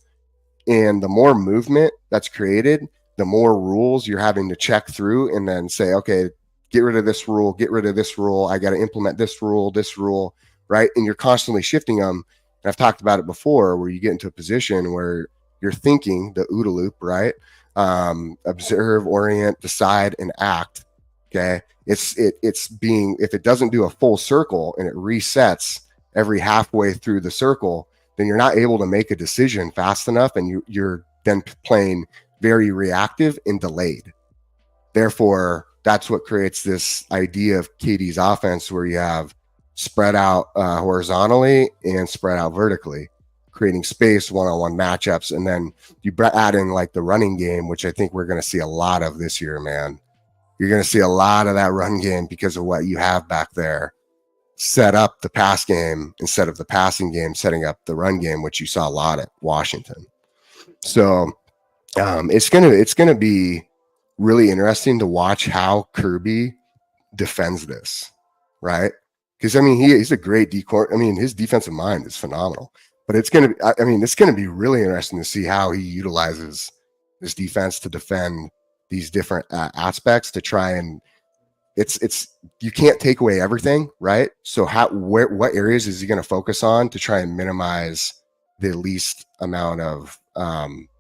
And the more movement that's created, the more rules you're having to check through and then say, okay, get rid of this rule, get rid of this rule. I got to implement this rule, right? And you're constantly shifting them. And I've talked about it before where you get into a position where you're thinking the OODA loop, right? Observe, orient, decide, and act. Okay. It's being, if it doesn't do a full circle and it resets every halfway through the circle, then you're not able to make a decision fast enough. And you're then playing very reactive and delayed. Therefore, that's what creates this idea of KD's offense where you have spread out horizontally and spread out vertically, creating space, one-on-one matchups. And then you add in like the running game, which I think we're going to see a lot of this year, man. You're going to see a lot of that run game because of what you have back there. Set up the pass game instead of the passing game, setting up the run game, which you saw a lot at Washington. So it's gonna be really interesting to watch how Kirby defends this, right? Because I mean he's a great decor. I mean his defensive mind is phenomenal. But it's gonna be really interesting to see how he utilizes this defense to defend these different aspects to try and it's you can't take away everything, right? So what areas is he going to focus on to try and minimize the least amount of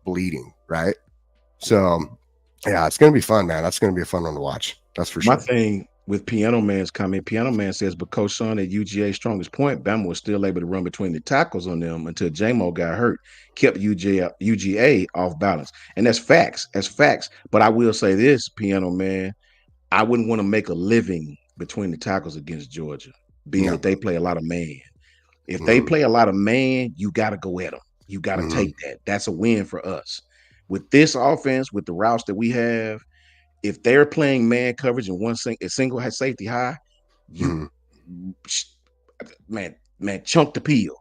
bleeding, right? So yeah, it's going to be fun, man. That's going to be a fun one to watch. That's for sure. My thing with Piano Man's comment, Piano Man says, but Coach Son at UGA's strongest point, Bama was still able to run between the tackles on them until J-Mo got hurt, kept UGA off balance. And that's facts. That's facts. But I will say this, Piano Man, I wouldn't want to make a living between the tackles against Georgia, being that they play a lot of man. If they play a lot of man, you got to go at them. You got to take that. That's a win for us. With this offense, with the routes that we have, if they're playing man coverage and a single safety high, you man, chunk the peel.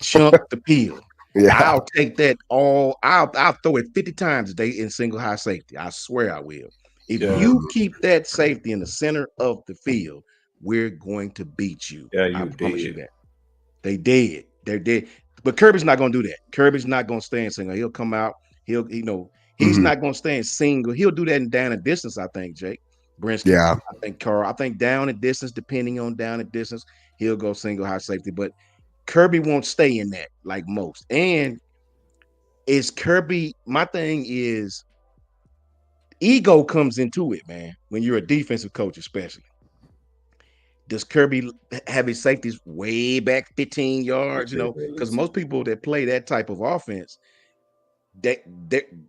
Chunk the peel. Yeah. I'll take that all. I'll throw it 50 times a day in single high safety. I swear I will. If you keep that safety in the center of the field, we're going to beat you. Yeah, I promise you that. They did. They're dead. But Kirby's not going to do that. Kirby's not going to stay in single. He'll come out. He's not going to stay in single. He'll do that in down and distance, I think, Jake. Brinsky. Yeah. I think Carl. I think down and distance, depending on down and distance, he'll go single high safety. But Kirby won't stay in that like most. And is Kirby, my thing is, ego comes into it, man, when you're a defensive coach, especially. Does Kirby have his safeties way back 15 yards? Because most people that play that type of offense, they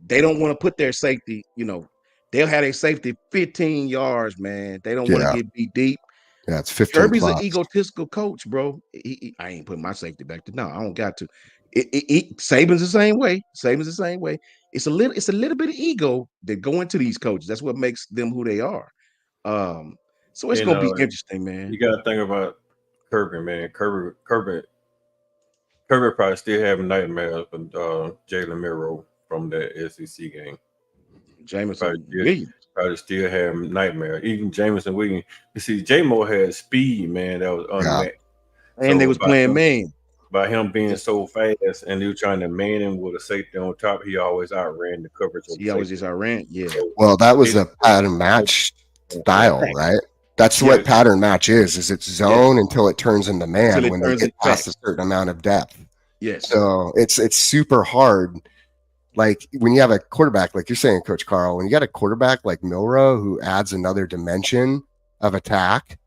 don't want to put their safety, they'll have their safety 15 yards, man. They don't want to get beat deep. Yeah, it's 15. Kirby's an egotistical coach, bro. I ain't putting my safety back there. No, I don't got to. Saban's the same way. Saban's the same way. It's a little bit of ego that go into these coaches. That's what makes them who they are. So it's gonna be interesting, man. You gotta think about Kirby, man. Kirby probably still having nightmares with Jalen Miro from that SEC game. Jameson probably still having nightmares. Even Jameson Williams. You see, J-Mo had speed, man. That was unmatched. And so they was playing man. By him being so fast and they were trying to man him with a safety on top, he always outran the coverage. He always just outran, yeah. Well, that was a pattern match style, right? That's what pattern match is it's zone until it turns into man when they get past a certain amount of depth. Yes. So it's super hard. Like when you have a quarterback, like you're saying, Coach Carl, when you got a quarterback like Milroe who adds another dimension of attack,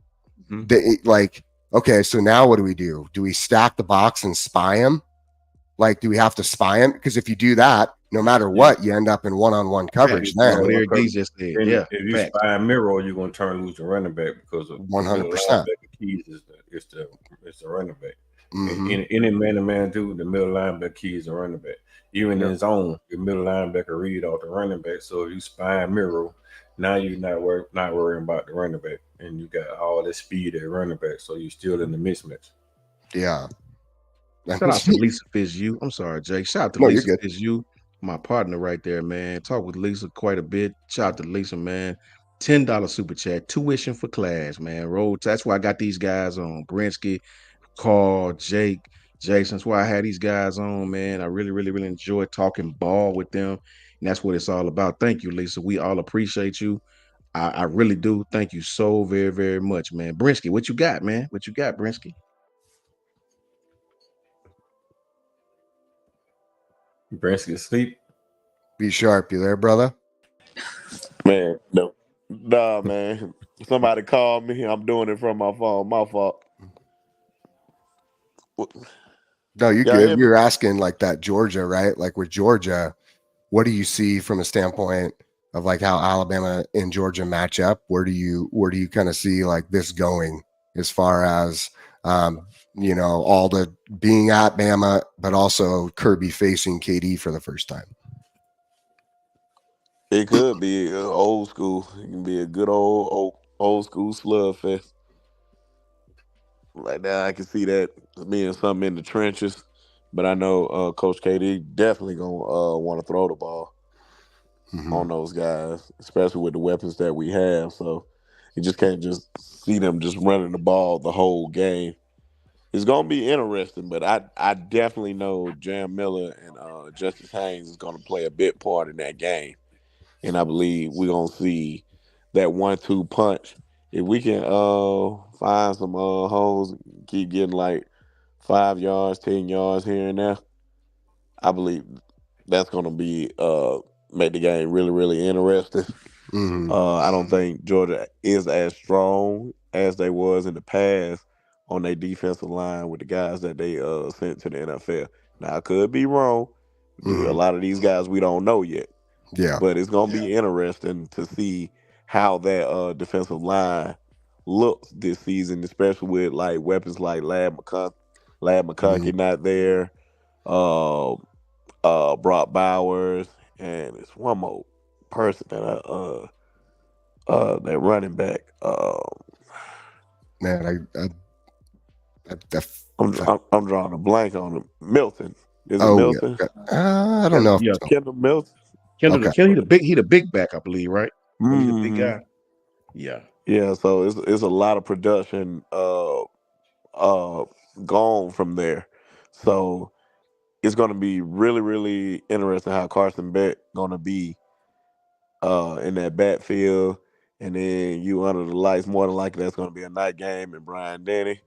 okay, so now what do? Do we stack the box and spy him? Like, do we have to spy him? Because if you do that, no matter what, you end up in one-on-one coverage. That's what Then Eric D just said. And Yeah, if you fact. spy Miro, you're gonna turn loose the running back because of 100%. keys is the running back. Mhm. In any man-to-man dude, the middle linebacker key is the running back. Even in zone, the middle linebacker read off the running back. So if you spy Miro, now you're not worrying about the running back, and you got all that speed at running back, so you're still in the mismatch. Yeah. Shout out to Lisa Fitzhugh. I'm sorry, Jake. Shout out to No, you're Lisa good. Fitzhugh, my partner right there, man. Talk with Lisa quite a bit. Shout out to Lisa, man. $10 super chat. Tuition for class, man. Road. That's why I got these guys on. Brinsky, Carl, Jake, Jason. That's why I had these guys on, man. I really, really, really enjoy talking ball with them. And that's what it's all about. Thank you, Lisa. We all appreciate you. I really do. Thank you so very, very much, man. Brinsky, what you got, man? What you got, Brinsky? Brinsky asleep. Be sharp. You there, brother? Man, no. Nah, man. Somebody called me. I'm doing it from my phone. My fault. No, you're Yeah, good. yeah. We were asking like that Georgia, right? Like with Georgia, what do you see from a standpoint of like how Alabama and Georgia match up? Where do you kind of see like this going as far as all the being at Bama, but also Kirby facing KD for the first time? It could be old school. It can be a good old school slugfest. Like that, I can see that being something in the trenches. But I know Coach KD definitely gonna want to throw the ball on those guys, especially with the weapons that we have. So you just can't just see them just running the ball the whole game. It's gonna be interesting, but I definitely know Jam Miller and Justice Haynes is gonna play a big part in that game. And I believe we're gonna see that 1-2 punch. If we can find some holes, keep getting like 5 yards, 10 yards here and there, I believe that's gonna be make the game really, really interesting. I don't think Georgia is as strong as they was in the past on their defensive line with the guys that they sent to the NFL. Now I could be wrong. A lot of these guys we don't know yet. Yeah. But it's gonna be interesting to see how that defensive line looks this season, especially with like weapons like Lad McConkey not there, Brock Bowers, and it's one more person that that running back. Man, I'm drawing a blank on him. Milton. Is it Milton? Yeah. I don't know. Yeah, Kendall Milton. Kendall, he the big back, I believe, right? He's the big guy. Yeah. Yeah, so it's a lot of production gone from there. So it's gonna be really, really interesting how Carson Beck gonna be in that backfield. And then you under the lights, more than likely that's gonna be a night game and Brian Denny.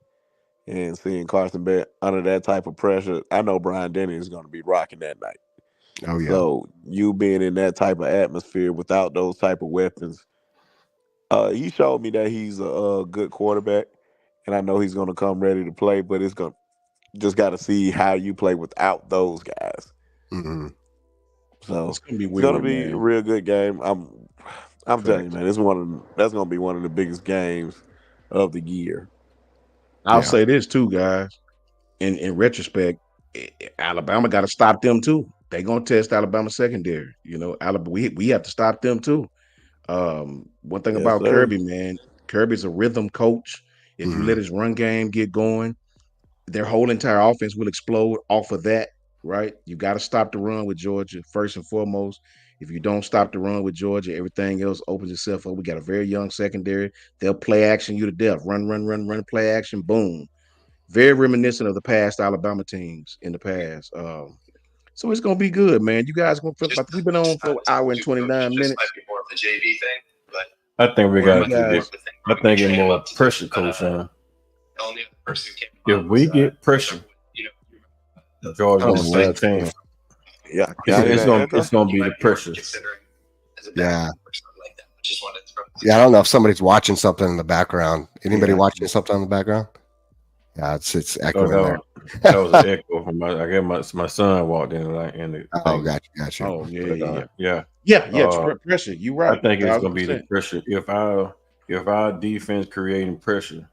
And seeing Carson Beck under that type of pressure, I know Brian Denny is gonna be rocking that night. Oh yeah. So you being in that type of atmosphere without those type of weapons, he showed me that he's a good quarterback, and I know he's going to come ready to play. But it's going just got to see how you play without those guys. So It's gonna be it's going to weird, be man. a real good game. I'm telling you, man, that's going to be one of the biggest games of the year. I'll say this too, guys. In retrospect, Alabama got to stop them too. They're gonna test Alabama secondary. Alabama, we have to stop them too. One thing Yes, about sir. Kirby, man, Kirby's a rhythm coach. If you let his run game get going, their whole entire offense will explode off of that, right? You got to stop the run with Georgia first and foremost. If you don't stop the run with Georgia, everything else opens itself up. We got a very young secondary. They'll play action you to death. Run, play action, boom. Very reminiscent of the past Alabama teams in the past. So it's gonna be good, man. You guys gonna feel like we've been on for an hour and 29 minutes. This might be more of the JV thing, but I think we got to do guys- this. I think it's more pressure, Coach. the only other person who came If we get pressure, Georgia Oh, will stand a chance. Yeah, It's gonna be the pressure. Yeah. like that. Just wanted to throw Yeah, I don't know if somebody's watching something in the background. Anybody Yeah. watching something in the background? Yeah, it's echoing there. That was an echo from I guess my son walked in in the Oh, thing. gotcha. Oh yeah, But yeah, yeah, yeah, yeah. uh, Pressure. You I right, think it's gonna be the 1,000%. pressure. If our defense creating pressure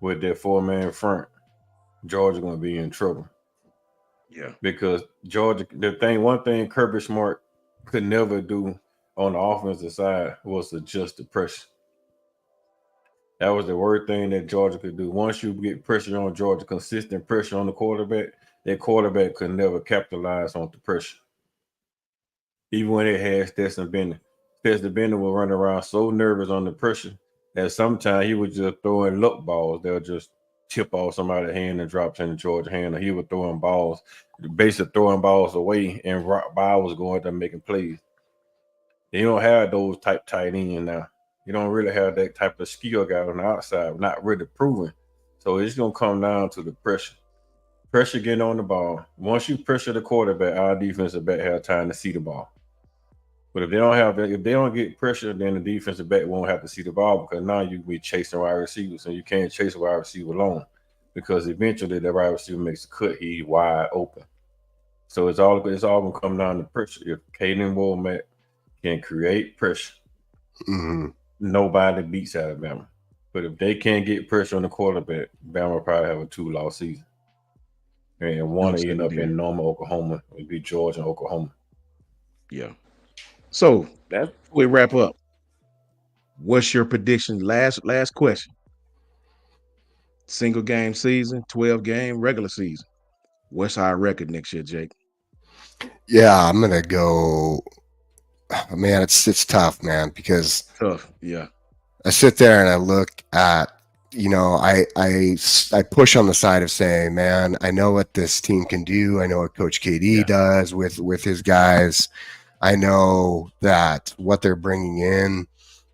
with that 4-man front, Georgia gonna be in trouble Yeah, because Georgia. One thing Kirby Smart could never do on the offensive side was adjust the pressure. That was the worst thing that Georgia could do. Once you get pressure on Georgia, consistent pressure on the quarterback, that quarterback could never capitalize on the pressure. Even when it had Stetson Bennett. Stetson Bennett would run around so nervous on the pressure that sometimes he would just throw in luck balls. They'll just tip off somebody's hand and drops in the Georgia hand, or he would throw in balls, basically throwing balls away, and Ball was going there making plays. You don't have those type tight end now. You don't really have that type of skill guy on the outside, not really proven. So it's gonna come down to the pressure. Pressure getting on the ball. Once you pressure the quarterback, our defensive back have time to see the ball. But if they don't get pressure, then the defensive back won't have to see the ball because now you be chasing wide receivers, and you can't chase a wide receiver alone because eventually the wide receiver makes a cut, he's wide open. So it's all gonna come down to pressure. If Caden Womack can create pressure, Mm-hmm. nobody beats Alabama. But if they can't get pressure on the quarterback, Bama will probably have a 2-loss season. And one No will end up secondary. in Norman, Oklahoma. It'd be Georgia and Oklahoma. Yeah. So that's we wrap up. What's your prediction? Last question. Single game season, 12 game regular season. What's our record next year, Jake? Yeah, I'm gonna go. Man, it's tough, man, because Tough. Yeah. I sit there and I look at, I push on the side of saying, man, I know what this team can do. I know what Coach KD does with his guys. I know that what they're bringing in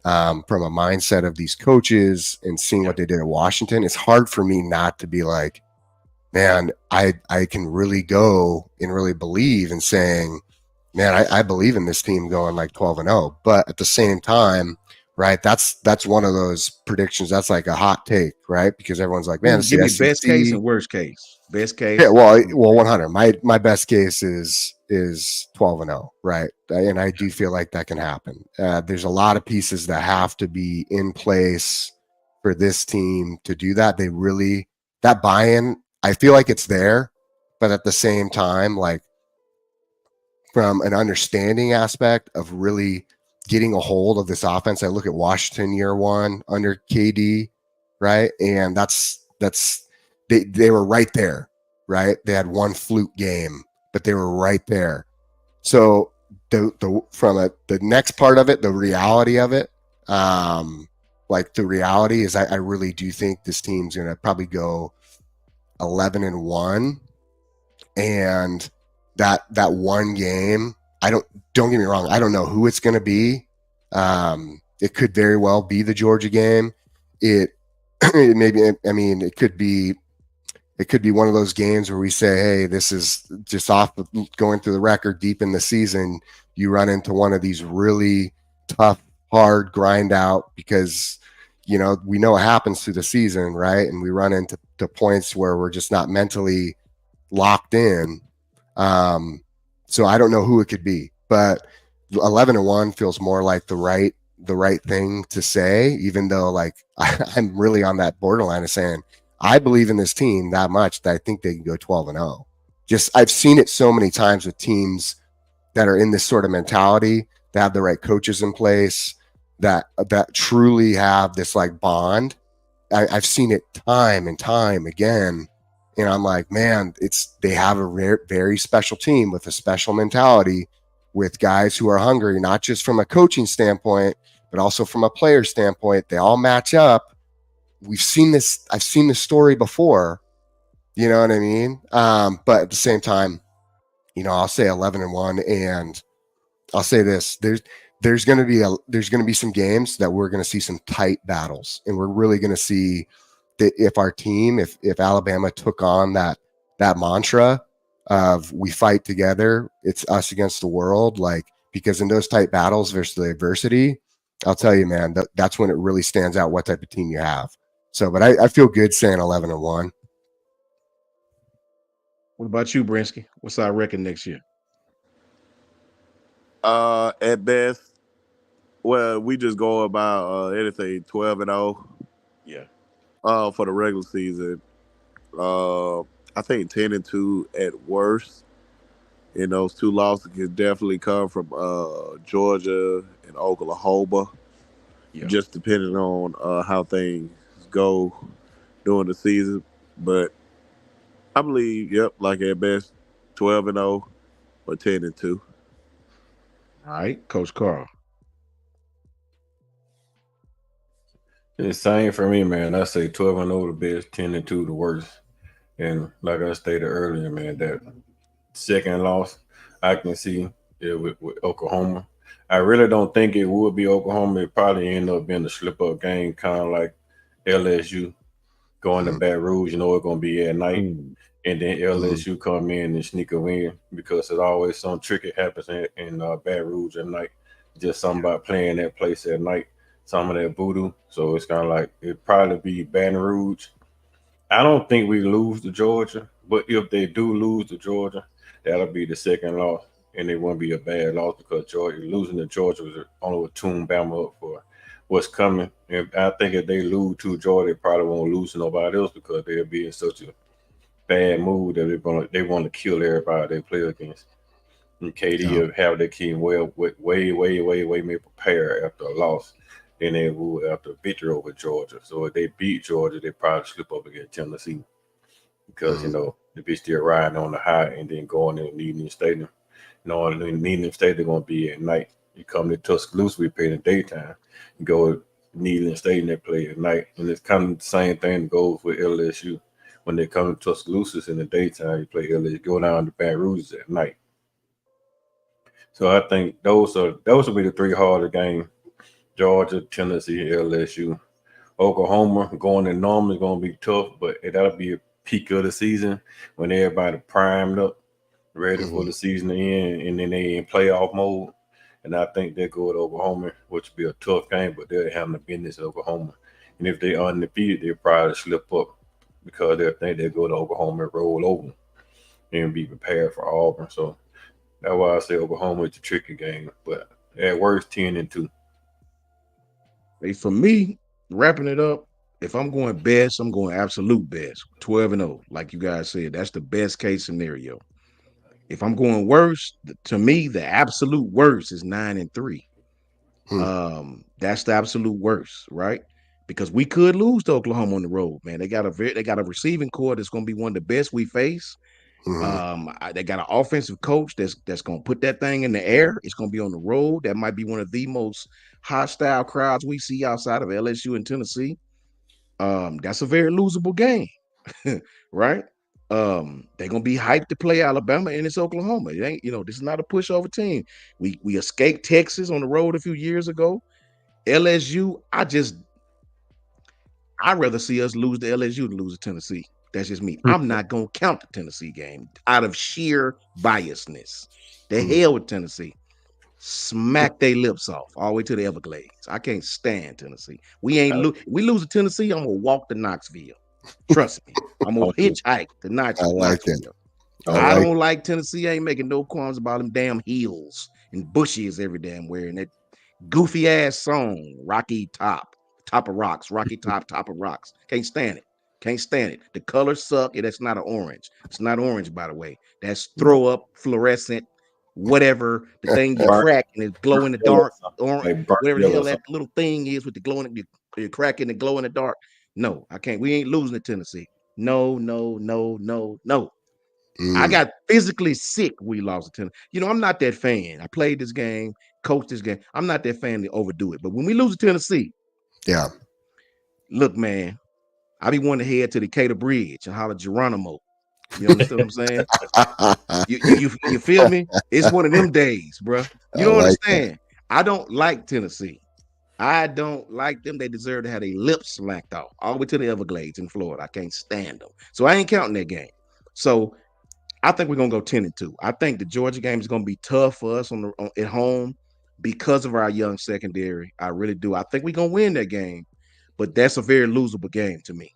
from a mindset of these coaches and seeing what they did at Washington. It's hard for me not to be like, man, I can really go and really believe in saying, man, I believe in this team going like 12-0. But at the same time, right, that's one of those predictions. That's like a hot take, right? Because everyone's like, man, it's Give the me SEC. best case and worst case. Best case. Yeah, well, 100. My best case is 12-0, right? And I do feel like that can happen. There's a lot of pieces that have to be in place for this team to do that. That buy-in, I feel like it's there, but at the same time, like from an understanding aspect of really getting a hold of this offense, I look at Washington year one under KD, right? And they were right there, right? They had one fluke game, but they were right there. So the next part of it, the reality of it, like the reality is I really do think this team's going to probably go 11-1, and that one game, don't get me wrong, I don't know who it's going to be. It could very well be the Georgia game. It could be one of those games where we say, hey, this is just off going through the record deep in the season. You run into one of these really tough, hard grind out because, we know what happens through the season, right? And we run into points where we're just not mentally locked in. So I don't know who it could be, but 11-1 feels more like the right thing to say, even though like I'm really on that borderline of saying, I believe in this team that much that I think they can go 12-0. Just I've seen it so many times with teams that are in this sort of mentality, that have the right coaches in place, that truly have this like bond. I've seen it time and time again, and I'm like, man, they have a very special team with a special mentality, with guys who are hungry, not just from a coaching standpoint, but also from a player standpoint. They all match up. We've seen this. I've seen this story before. You know what I mean? But at the same time, I'll say 11-1, and I'll say this: there's going to be some games that we're going to see some tight battles, and we're really going to see that if our team, if Alabama took on that mantra of we fight together, it's us against the world, like, because in those tight battles versus the adversity, I'll tell you, man, that's when it really stands out what type of team you have. So, but I feel good saying 11-1. What about you, Brinsky? What's our record next year? At best, well, we just go about anything 12-0. Yeah. For the regular season. I think 10-2 at worst. And those two losses can definitely come from Georgia and Oklahoma, Yeah. just depending on how things go during the season. But I believe, yep, like at best, 12-0 or 10-2. All right, Coach Carl. It's same for me, man. I say 12-0 the best, 10-2 the worst. And like I stated earlier, man, that second loss I can see it with Oklahoma. I really don't think it would be Oklahoma. It probably end up being a slip up game, kind of like LSU going to Baton Rouge. You know it's gonna be at night, and then LSU come in and sneak a win because there's always some tricky happens in Baton Rouge at night. Just something about playing that place at night, some of that voodoo. So it's kind of like it'd probably be Baton Rouge. I don't think we lose to Georgia, but if they do lose to Georgia, that'll be the second loss, and it won't be a bad loss because Georgia losing to Georgia was only a tune Bama up for what's coming. And I think if they lose to Georgia, they probably won't lose to nobody else because they'll be in such a bad mood that they want to kill everybody they play against. And KD will have their team way more prepared after a loss than they would after a victory over Georgia. So if they beat Georgia, they probably slip up against Tennessee because, you know, they be still riding on the high and then going to Neyland Stadium. You know, in Neyland Stadium, they're going to be at night. You come to Tuscaloosa, we play in the daytime. You go to Neyland Stadium, they play at night. And it's kind of the same thing that goes with LSU. When they come to Tuscaloosa in the daytime, you play LSU, go down to Baton Rouge at night. So I think those will be the three harder games. Georgia, Tennessee, LSU. Oklahoma going to Norman is going to be tough, but that'll be a peak of the season when everybody primed up, ready for the season to end, and then they in playoff mode. And I think they go to Oklahoma, which will be a tough game, but they'll have the business of Oklahoma. And if they're undefeated, they'll probably slip up because they'll think they'll go to Oklahoma and roll over and be prepared for Auburn. So that's why I say Oklahoma is a tricky game, but at worst, 10-2. Hey, for me, wrapping it up, if I'm going best, I'm going absolute best. 12-0. Like you guys said, that's the best case scenario. If I'm going worst, to me, the absolute worst is 9-3. That's the absolute worst, right? Because we could lose to Oklahoma on the road, man. They got a receiving core that's going to be one of the best we face. They got an offensive coach that's going to put that thing in the air. It's going to be on the road. That might be one of the most hostile crowds we see outside of LSU and Tennessee. That's a very losable game, right? They're gonna be hyped to play Alabama, and it's Oklahoma. It ain't, this is not a pushover team. We escaped Texas on the road a few years ago. LSU, I'd rather see us lose to LSU than lose to Tennessee. That's just me. I'm not gonna count the Tennessee game out of sheer biasness. The hell with Tennessee. Smack their lips off all the way to the Everglades. I can't stand Tennessee. We lose to Tennessee, I'm gonna walk to Knoxville. Trust me. I'm gonna hitchhike to Knoxville. I don't like Tennessee. I ain't making no qualms about them damn hills and bushes every damn where. And that goofy ass song, Rocky Top of Rocks, Rocky Top of Rocks. Can't stand it. Can't stand it. The colors suck, and that's not an orange. It's not orange, by the way. That's throw up, fluorescent, whatever. The thing you crack and it glow in the dark, orange, whatever the hell that little thing is with the glow in you crack and the glow in the dark. No, I can't. We ain't losing to Tennessee. No. I got physically sick. We lost to Tennessee. I'm not that fan. I played this game, coached this game. I'm not that fan to overdo it. But when we lose to Tennessee, look, man, I be wanting to head to the Decatur Bridge and holler Geronimo. You understand what I'm saying? You feel me? It's one of them days, bro. You don't understand. I don't like Tennessee. I don't like them. They deserve to have their lips smacked off all the way to the Everglades in Florida. I can't stand them. So I ain't counting that game. So I think we're going to go 10-2. I think the Georgia game is going to be tough for us at home because of our young secondary. I really do. I think we're going to win that game, but that's a very losable game to me.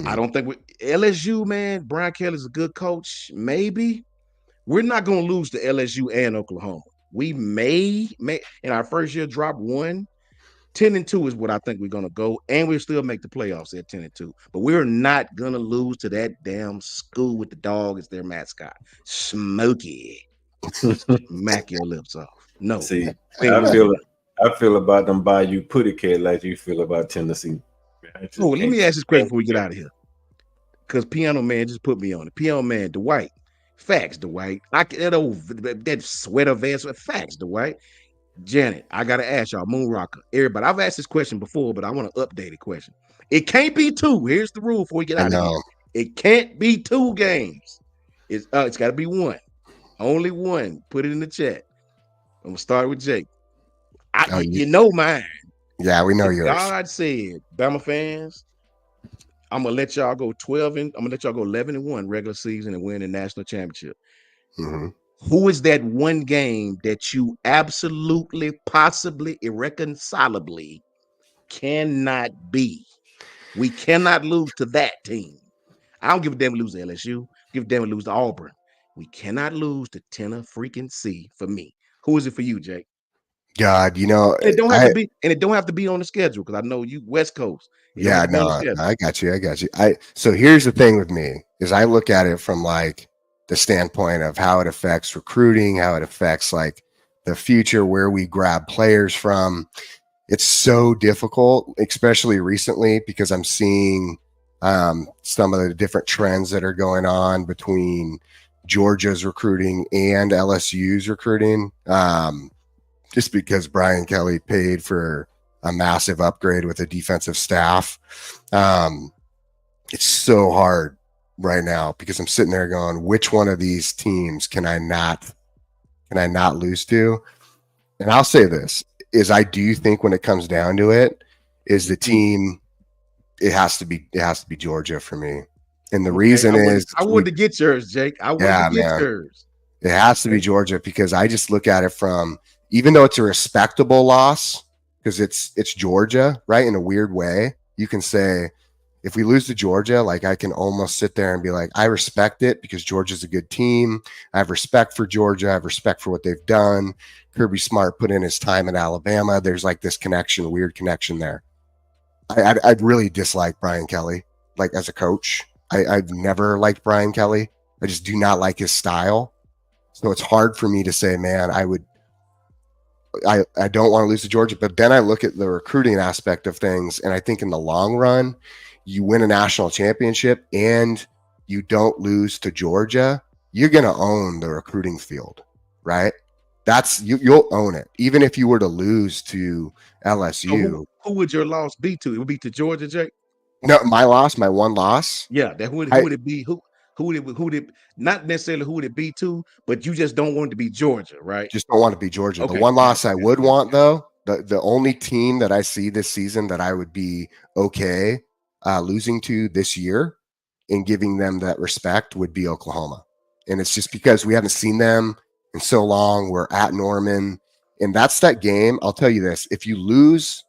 I don't think LSU, man, Brian Kelly's a good coach. Maybe we're not going to lose to LSU and Oklahoma. We may in our first year drop 10-2 is what I think we're going to go, and we'll still make the playoffs at 10-2. But we're not going to lose to that damn school with the dog as their mascot, Smokey. Smack your lips off. No, See, I feel about them Bayou Putty Cat like you feel about Tennessee. Oh, let me ask this question before we get out of here. Because Piano Man just put me on it. Piano Man, Dwight. Facts, Dwight. That sweater vest. Facts, Dwight. Janet, I gotta ask y'all, Moon Rocker. Everybody, I've asked this question before, but I want to update the question. It can't be 2. Here's the rule before we get out of here. It can't be 2 games. It's got to be 1. Only 1. Put it in the chat. I'm gonna start with Jake. You know mine. Yeah, we know yours. God said, Bama fans, I'm gonna let y'all go 12 and I'm gonna let y'all go 11-1 regular season and win the national championship. Mm-hmm. Who is that one game that you absolutely, possibly, irreconcilably cannot be? We cannot lose to that team. I don't give a damn we lose to LSU. Give a damn we lose to Auburn. We cannot lose to Tennessee for me. Who is it for you, Jake? God, you know, and it don't have to be on the schedule because I know you West Coast. Yeah, no, I got you. So here's the thing with me is I look at it from like the standpoint of how it affects recruiting, how it affects like the future, where we grab players from. It's so difficult, especially recently, because I'm seeing some of the different trends that are going on between Georgia's recruiting and LSU's recruiting. Just because Brian Kelly paid for a massive upgrade with a defensive staff. It's so hard right now because I'm sitting there going, which one of these teams can I not lose to? And I'll say this is I do think when it comes down to it is the team, it has to be Georgia for me. And the reason is I wanted to get yours, Jake. Yours. It has to be Georgia because I just look at it from, even though it's a respectable loss, because it's Georgia, right? In a weird way, you can say, if we lose to Georgia, like I can almost sit there and be like, I respect it because Georgia's a good team. I have respect for Georgia. I have respect for what they've done. Kirby Smart put in his time in Alabama. There's like this connection, weird connection there. I'd really dislike Brian Kelly, like as a coach. I've never liked Brian Kelly. I just do not like his style. So it's hard for me to say, man, I don't want to lose to Georgia. But then I look at the recruiting aspect of things, and I think in the long run, you win a national championship and you don't lose to Georgia, you're going to own the recruiting field, right? You'll own it. Even if you were to lose to LSU. So who would your loss be to? It would be to Georgia, Jake? No, my one loss. Yeah, who would it be? Who would it not necessarily who would it be to, but you just don't want it to be Georgia, right? Just don't want to be Georgia. Okay. The one loss I would want, though, the only team that I see this season that I would be okay losing to this year and giving them that respect would be Oklahoma. And it's just because we haven't seen them in so long. We're at Norman, and that's that game. I'll tell you this: if you lose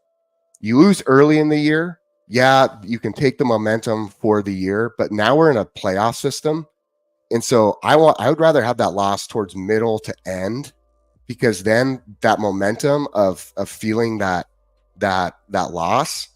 early in the year, yeah, you can take the momentum for the year, but now we're in a playoff system. And so I would rather have that loss towards middle to end, because then that momentum of feeling that loss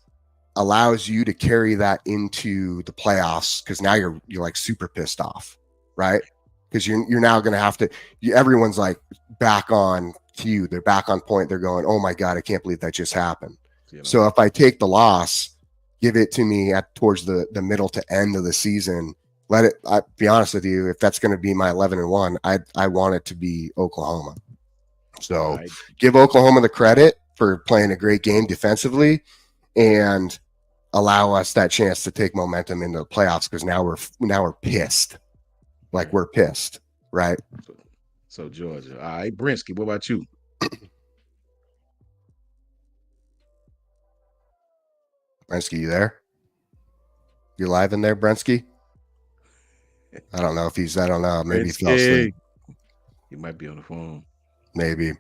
allows you to carry that into the playoffs, because now you're like super pissed off, right? Because you're now going to have to, everyone's like back on cue. They're back on point. They're going, oh my God, I can't believe that just happened. So if I take the loss, give it to me towards the middle to end of the season, I'll be honest with you, if that's going to be my 11-1, I want it to be Oklahoma. So give Oklahoma the credit for playing a great game defensively and allow us that chance to take momentum into the playoffs, because now we're pissed. Like we're pissed, right? So Georgia. All right, Brinsky, what about you? Brinsky, you there? You live in there, Brinsky? I don't know. Maybe he fell asleep. He might be on the phone. Maybe.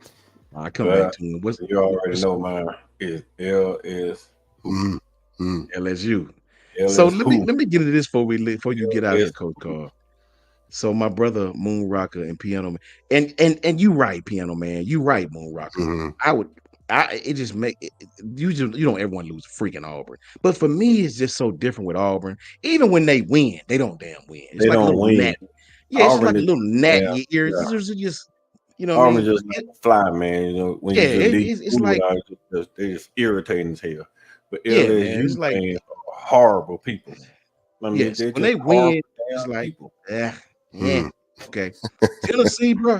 I come back to him. You already know mine is LSU. LSU. So LSU. let me get into this before you get out of here, LSU. Coach Carl. So my brother Moon Rocker and Piano Man, and you right, Piano Man, you right, Moon Rocker. Mhm. It just make you don't ever want to lose freaking Auburn. But for me, it's just so different with Auburn. Even when they win, they don't damn win. It's They like a don't little win. gnat. Yeah, it's just Auburn like a is little gnat in damn. your ears. Yeah. It's just you know what I Auburn mean? just like a fly, man. You know, when Yeah, you just leave it's school like out, they just irritating as hell. But yeah, man. LSU It's like fans are horrible people. I mean, yes, they're when just they horrible win, it's damn like people. yeah, yeah, Mhm. okay. Tennessee, bro.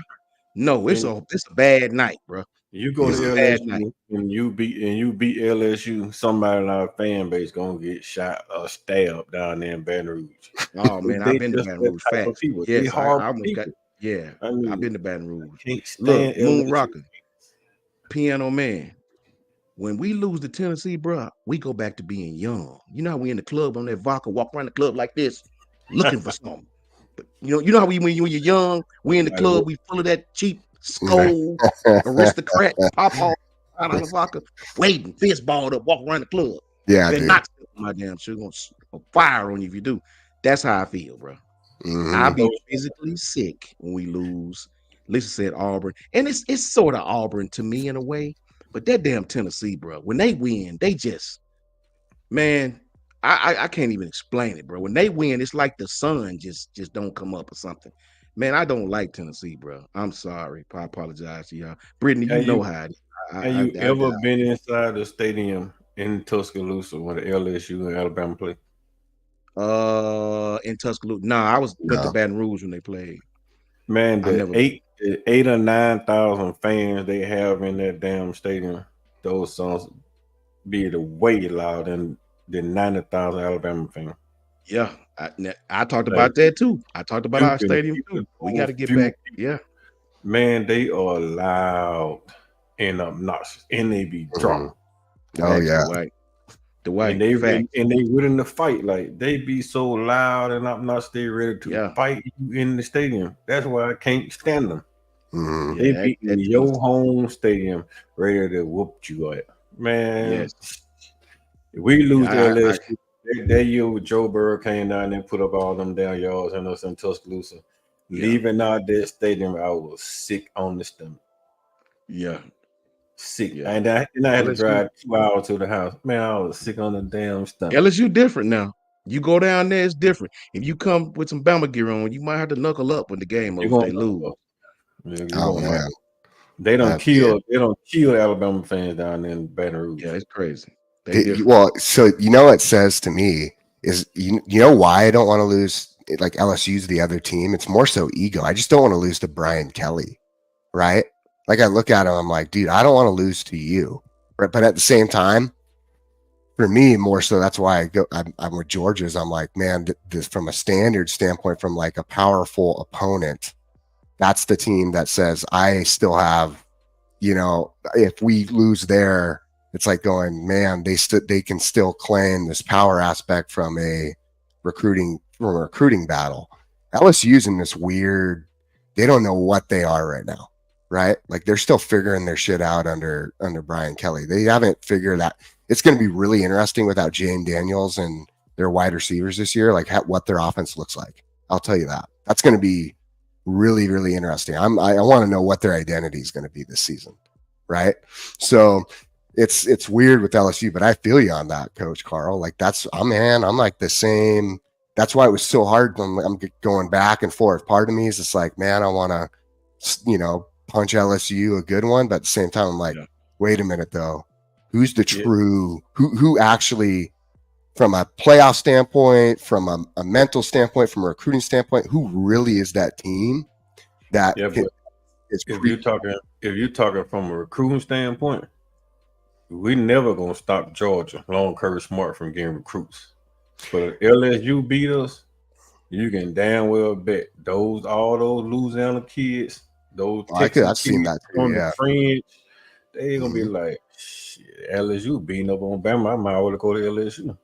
No, it's And a bad night, bro. you go to It's a Mhm. bad night. LSU and you beat LSU, somebody in our fan base gonna get shot or stabbed down there in Baton Rouge. Oh man, I've They been to just Baton that Rouge. type of Facts. people. They Yes, I horrible almost got people. yeah. I I've mean, been to Baton I Rouge. can't Look, stand Moon LSU. Rocker, Piano Man. When we lose to Tennessee, bro, we go back to being young. You know how we in the club on that vodka, walk around the club like this, looking for something. But you know how when you're young, we in the Somebody club, will- we full of that cheap skull, aristocrat, pop off, $5 vodka, waiting, fist balled up, walk around the club. Yeah, Better dude. not step on my damn shit, gonna fire on you if you do. That's how I feel, bro. I'll Mhm. be physically sick when we lose. Lisa said Auburn, and it's sort of Auburn to me in a way, but that damn Tennessee, bro, when they win, they just man, I can't even explain it, bro. When they win, it's like the sun just don't come up or something. Man, I don't like Tennessee, bro. I'm sorry. I apologize to y'all. Brittany, you And know you how it is. and you ever been inside the stadium in Tuscaloosa when the LSU and Alabama play? In Tuscaloosa. Nah, I went to No. Baton Rouge when they played. Man, I never the 8 or 9 thousand fans they have in that damn stadium, those songs be the way louder than the 90,000 Alabama fans. yeah. I talked Like about that too. I talked about our Fukin, stadium too. We got to get few back. Yeah. man, they are loud and obnoxious, and they be drunk, Mhm. Oh Facts, yeah. The white. and they Facts. willing to fight. Like they be so loud and obnoxious, they ready to Yeah. fight you in the stadium. That's why I can't stand them. Mhm. Yeah. They That, be in that your Tennessee. home stadium, ready to whoop you at. Man, Yes. if we lose to Yeah. LSU, that year with Joe Burrow came down there and put up all them down yards and us in Tuscaloosa, Yeah. leaving out that stadium, I was sick on the stomach. Yeah. Sick. Yeah. And I had to LSU. drive 2 hours to the house. Man, I was sick on the damn stomach. LSU different now. You go down there, it's different. If you come with some Bama gear on, you might have to knuckle up when the game You're over if gonna they lose. you're Oh gonna man. they don't Yeah. kill Alabama fans down there in Baton Rouge. Yeah, it's crazy. They different. Well, so you know what it says to me is you know why I don't want to lose like LSU's the other team. It's more so ego. I just don't want to lose to Brian Kelly, right? Like I look at him, I'm like, dude, I don't want to lose to you, right? But at the same time, for me, more so that's why I'm with George's. I'm like, man, this from a standard standpoint, from like a powerful opponent, that's the team that says I still have, you know, if we lose there, it's like going, man, they can still claim this power aspect from a recruiting battle. LSU's in this weird, they don't know what they are right now, right? Like they're still figuring their shit out under Brian Kelly. They haven't figured that. It's going to be really interesting without Jane Daniels and their wide receivers this year, like what their offense looks like. I'll tell you that. That's going to be really, really interesting. I want to know what their identity is going to be this season, right? So it's weird with LSU, but I feel you on that, Coach Carl. Like I'm like the same. That's why it was so hard when I'm going back and forth. Part of me is just like, man, I want to, punch LSU a good one, but at the same time, I'm like, wait a minute though, who's the true who actually, from a playoff standpoint, from a mental standpoint, from a recruiting standpoint, who really is that team that if you're talking from a recruiting standpoint, we never gonna stop Georgia, Long Curve Smart, from getting recruits. But if LSU beat us, you can damn well bet all those Louisiana kids, those I've Texas seen kids that too, on yeah. the fringe, they gonna be like, shit, LSU beating up on Bama. I might want to go to LSU.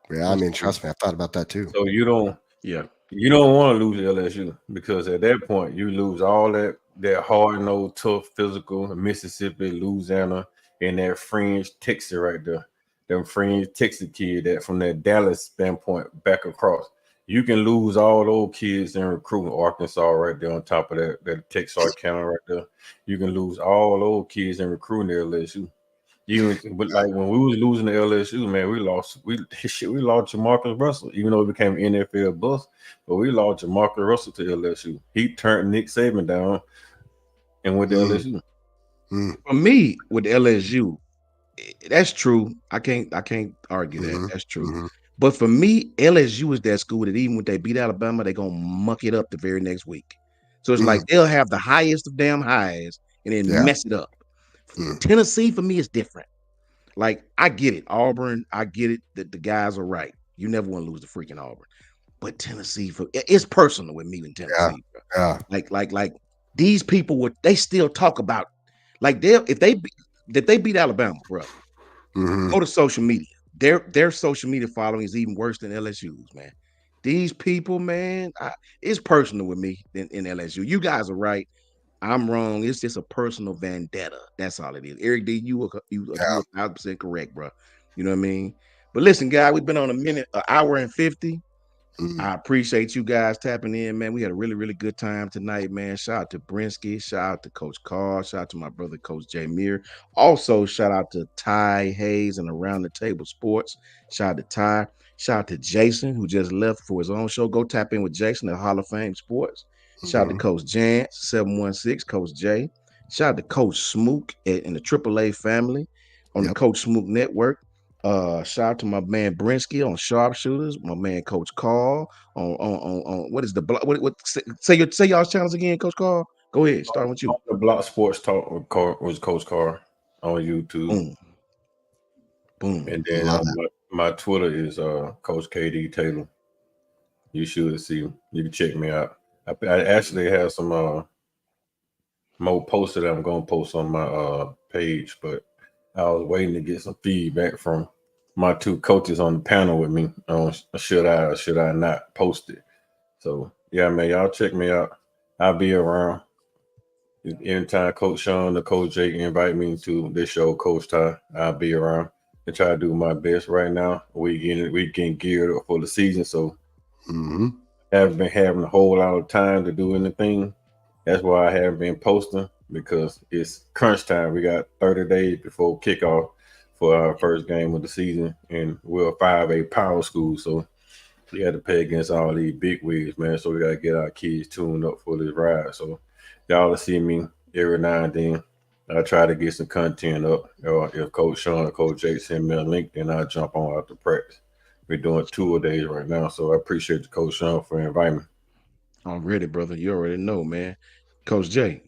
Yeah, I mean, trust me, I thought about that too. So you don't want to lose LSU, because at that point you lose all that hard nosed, tough, physical Mississippi, Louisiana, and that fringe Texas right there. them friends Texas kid that from that Dallas standpoint back across. You can lose all those kids in recruiting Arkansas right there on top of that Texarkana right there. You can lose all those kids in recruiting the LSU. But like when we was losing the LSU, man, we lost Jamarcus Russell, even though it became an NFL bust, but we lost Jamarcus Russell to LSU. He turned Nick Saban down and went to LSU. For me, with LSU, that's true. I can't argue that. That's true. But for me, LSU is that school that even when they beat Alabama, they're gonna muck it up the very next week. So it's like they'll have the highest of damn highs and then mess it up. Tennessee for me is different. Like I get it, Auburn. I get it that the guys are right. You never want to lose to freaking Auburn, but Tennessee it's personal with me in Tennessee. Like these people they still talk about like if they beat Alabama, bro. Go to social media. Their social media following is even worse than LSU's, man. These people, man, it's personal with me in LSU. You guys are right. I'm wrong. It's just a personal vendetta. That's all it is. Eric D, you are 1,000% correct, bro. You know what I mean? But listen, guys, we've been on an hour and 50. I appreciate you guys tapping in, man. We had a really, really good time tonight, man. Shout out to Brinsky. Shout out to Coach Carr. Shout out to my brother, Coach Jay Muir. Also, shout out to Ty Hayes and Around the Table Sports. Shout out to Ty. Shout out to Jason, who just left for his own show. Go tap in with Jason at Hall of Fame Sports. Shout out to Coach Jance, 716, Coach J. Shout out to Coach Smook in the AAA family on the Coach Smook Network. Shout out to my man Brinsky on Sharpshooters, my man Coach Carl on what is the block? What say y'all's channels again, Coach Carl? Go ahead, starting with you. The Block Sports Talk with Coach Carr on YouTube. Boom. And then my Twitter is Coach KD Taylor. You should see. You can check me out. I actually have some more posts that I'm gonna post on my page, but I was waiting to get some feedback from my two coaches on the panel with me on should I or should I not post it. So yeah, man, y'all check me out. I'll be around. Anytime Coach Sean or Coach Jake invite me to this show, Coach Ty, I'll be around and try to do my best right now. We getting geared up for the season, so haven't been having a whole lot of time to do anything. That's why I haven't been posting, because it's crunch time. We got 30 days before kickoff for our first game of the season, and we're a 5A power school, so we had to pay against all these big wigs, man. So we got to get our kids tuned up for this ride. So y'all will see me every now and then. I try to get some content up. If Coach Sean or Coach Jake send me a link, then I jump on after practice. We're doing 2 days right now, so I appreciate Coach Sean for inviting me. I'm ready, brother. You already know, man. Coach Jay.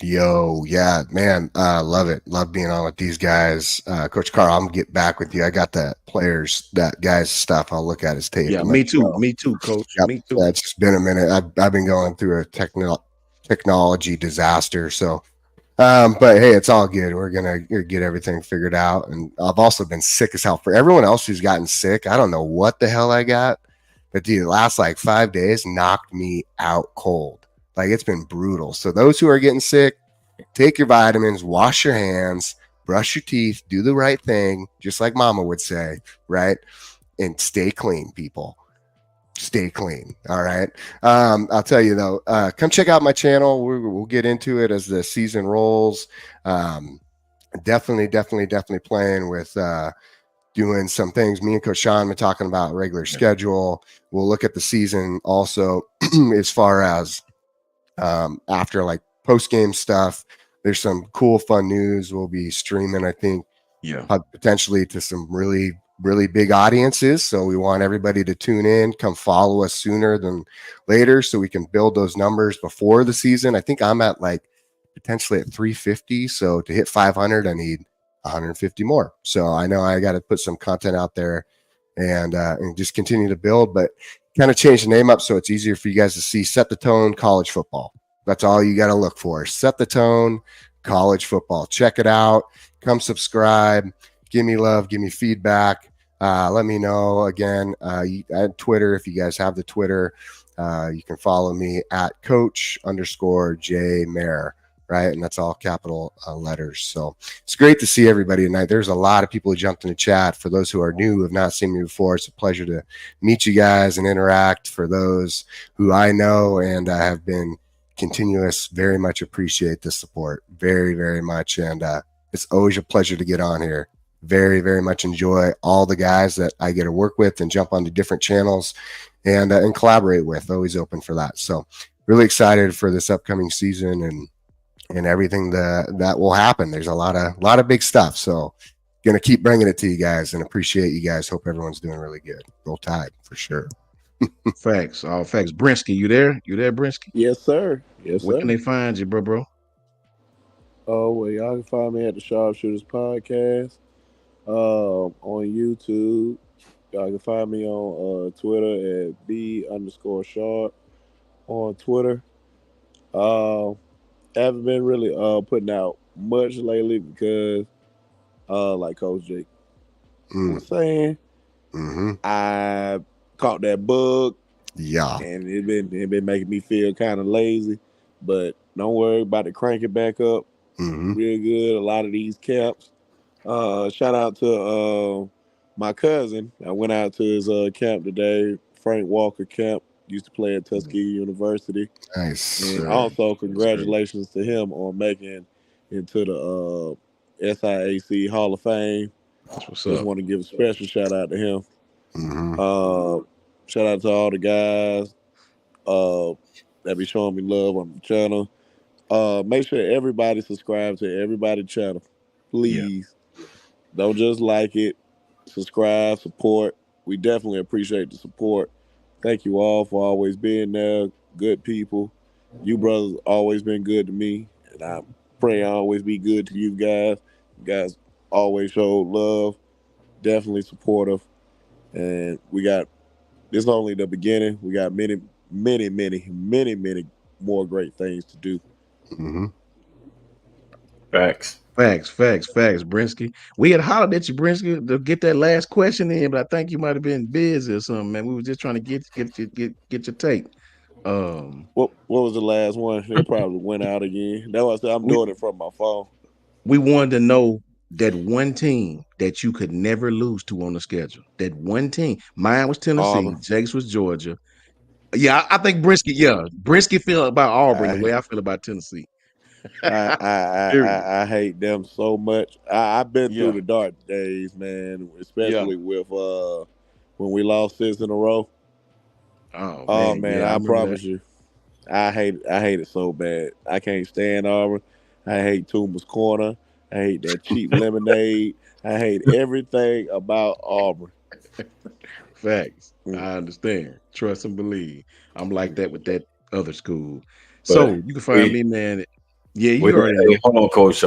Yo, yeah, man. Love it. Love being on with these guys. Coach Carl, I'm gonna get back with you. I got that guys stuff. I'll look at his tape. Yeah, me too. Me too, Coach. Yep. Me too. It's been a minute. I've been going through a technology disaster. So, but hey, it's all good. We're gonna get everything figured out. And I've also been sick as hell. For everyone else who's gotten sick, I don't know what the hell I got, but dude, the last like 5 days knocked me out cold. Like, it's been brutal. So those who are getting sick, take your vitamins, wash your hands, brush your teeth, do the right thing, just like Mama would say, right? And stay clean, people. Stay clean. All right. I'll tell you though, come check out my channel. We'll get into it as the season rolls. Definitely playing with doing some things. Me and Coach Sean been talking about regular schedule. We'll look at the season also as far as after like post-game stuff. There's some cool, fun news we'll be streaming, I think, potentially to some really, really big audiences. So we want everybody to tune in, come follow us sooner than later so we can build those numbers before the season. I think I'm at like potentially at 350. So to hit 500, I need 150 more. So I know I got to put some content out there and just continue to build, but kind of change the name up so it's easier for you guys to see. Set the Tone College Football. That's all you got to look for. Set the Tone College Football. Check it out. Come subscribe. Give me love. Give me feedback. Let me know. Again, at Twitter, if you guys have the Twitter, you can follow me at Coach_J Mayer right? And that's all capital letters. So it's great to see everybody tonight. There's a lot of people who jumped in the chat. For those who are new, who have not seen me before, it's a pleasure to meet you guys and interact. For those who I know and have been continuous, very much appreciate the support. Very, very much. And it's always a pleasure to get on here. Very, very much enjoy all the guys that I get to work with and jump onto different channels and collaborate with. Always open for that. So really excited for this upcoming season and everything that will happen. There's a lot of big stuff. So gonna keep bringing it to you guys and appreciate you guys. Hope everyone's doing really good. Roll Tide for sure. Facts, all facts. Brinsky, you there? You there, Brinsky? Yes, sir. Yes, Where sir. can they find you, bro? Oh, well, y'all can find me at the Sharpshooters Podcast on YouTube. Y'all can find me on Twitter at B_sharp on Twitter. Haven't been really putting out much lately because, like Coach Jake was saying, I caught that bug. Yeah. And it been making me feel kind of lazy. But don't worry about to crank it back up. Real good. A lot of these camps. Shout out to my cousin. I went out to his camp today, Frank Walker camp. Used to play at Tuskegee University. Nice. And also congratulations to him on making into the SIAC Hall of Fame. What's Just up? want to give a special shout out to him. Shout out to all the guys that be showing me love on the channel. Make sure everybody subscribe to everybody's channel. Please. Don't just like it. Subscribe, support. We definitely appreciate the support. Thank you all for always being there. Good people. You brothers always been good to me. And I pray I always be good to you guys. You guys always show love. Definitely supportive. And we got, this is only the beginning. We got many more great things to do. Facts. Brinsky. We had hollered at you, Brinsky, to get that last question in, but I think you might have been busy or something, man. We were just trying to get your take. What was the last one? It probably went out again. That's why I said I'm doing it from my phone. We wanted to know that one team that you could never lose to on the schedule. That one team. Mine was Tennessee. Auburn. Jake's was Georgia. Yeah, I think Brinsky. Yeah, Brinsky feel about Auburn the way I feel about Tennessee. I hate them so much. I've been through the dark days, man. Especially with when we lost 6 in a row. Oh man, I promise you, I hate it so bad. I can't stand Auburn. I hate Toomer's Corner. I hate that cheap lemonade. I hate everything about Auburn. Facts. I understand. Trust and believe. I'm like that with that other school. So you can find me, man. Yeah, you already know. Hold on, Coach.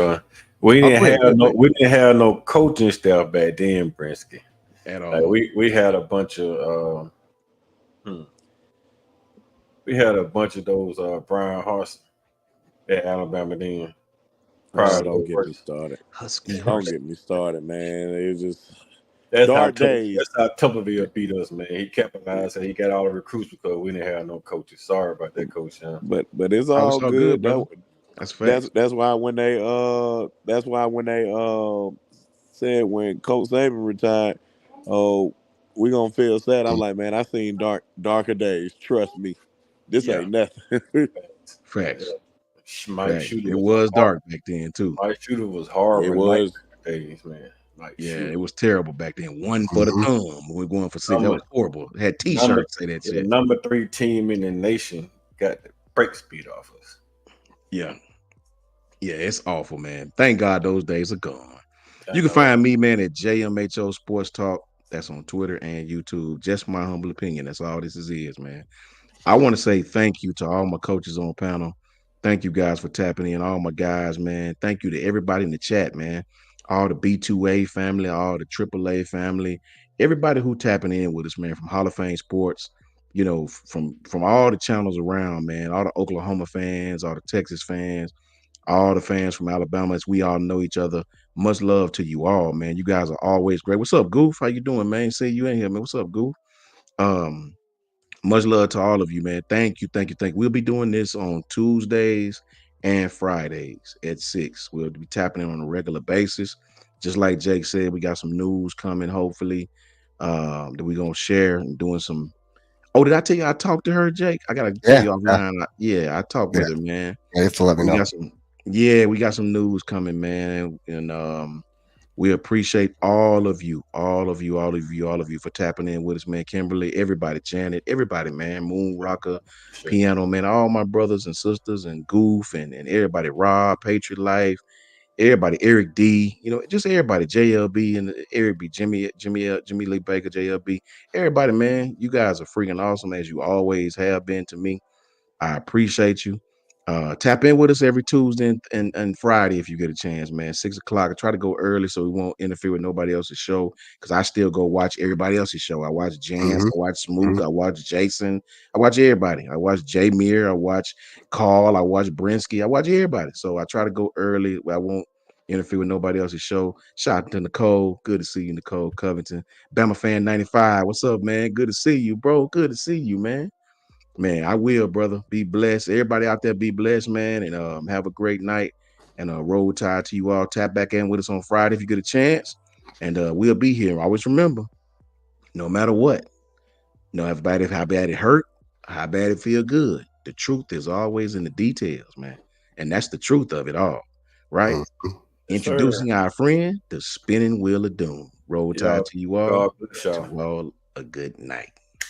We didn't have no coaching staff back then, Brinsky. At all. Like we had a bunch of those Brian Harsin at Alabama then. Don't get me started. Husky. Don't get me started, man. It's just That's dark days. That's how Tuberville beat us, man. He capitalized and he got all the recruits because we didn't have no coaches. Sorry about that, Coach. But it's all good, bro. That's why when they said when Coach Saban retired, we gonna feel sad. I'm like, man, I seen darker days. Trust me, this ain't nothing. Facts. Mike Shooter it was dark back then too. Mike Shooter was horrible. It was days, man. Like, it was terrible back then. One for the thumb. We're going for 6. That was horrible. It had T-shirts say that shit. The number 3 team in the nation got the break speed off us. Yeah, it's awful, man. Thank God those days are gone. You can find me, man, at JMHO Sports Talk. That's on Twitter and YouTube. Just my humble opinion. That's all this is, man. I want to say thank you to all my coaches on panel. Thank you guys for tapping in. All my guys, man. Thank you to everybody in the chat, man. All the B2A family, all the AAA family, everybody who tapping in with us, man, from Hall of Fame Sports, you know, from all the channels around, man, all the Oklahoma fans, all the Texas fans, all the fans from Alabama, as we all know each other. Much love to you all, man. You guys are always great. What's up, Goof? How you doing, man? See you in here, man. What's up, Goof? Much love to all of you, man. Thank you. We'll be doing this on Tuesdays and Fridays at 6. We'll be tapping in on a regular basis. Just like Jake said, we got some news coming, hopefully, that we're going to share and doing some. Oh, did I tell you I talked to her, Jake? I got to tell you offline. I talked with her, man. Yeah, you have to let me know. We got some news coming, man. And we appreciate all of you for tapping in with us, man. Kimberly, everybody, Janet, everybody, man. Moon Rocker, Piano, man. All my brothers and sisters and Goof and everybody, Rob, Patriot Life, everybody, Eric D, just everybody, JLB and Eric B, Jimmy Lee Baker, JLB, everybody, man. You guys are freaking awesome as you always have been to me. I appreciate you. Tap in with us every Tuesday and Friday if you get a chance, man. 6 o'clock. I try to go early so we won't interfere with nobody else's show because I still go watch everybody else's show. I watch Jance, I watch Smook, I watch Jason, I watch everybody. I watch Jay Muir, I watch Carl, I watch Brinsky, I watch everybody. So I try to go early. I won't interfere with nobody else's show. Shout out to Nicole. Good to see you, Nicole Covington. Bama Fan 95. What's up, man? Good to see you, bro. Good to see you, man. Man, I will, brother. Be blessed. Everybody out there, be blessed, man, and have a great night. And roll tide to you all. Tap back in with us on Friday if you get a chance, and we'll be here. Always remember, no matter what, how bad it hurt, how bad it feel good. The truth is always in the details, man, and that's the truth of it all, right? Introducing our friend, the spinning wheel of doom. Roll tide to you all. God bless y'all. To all a good night.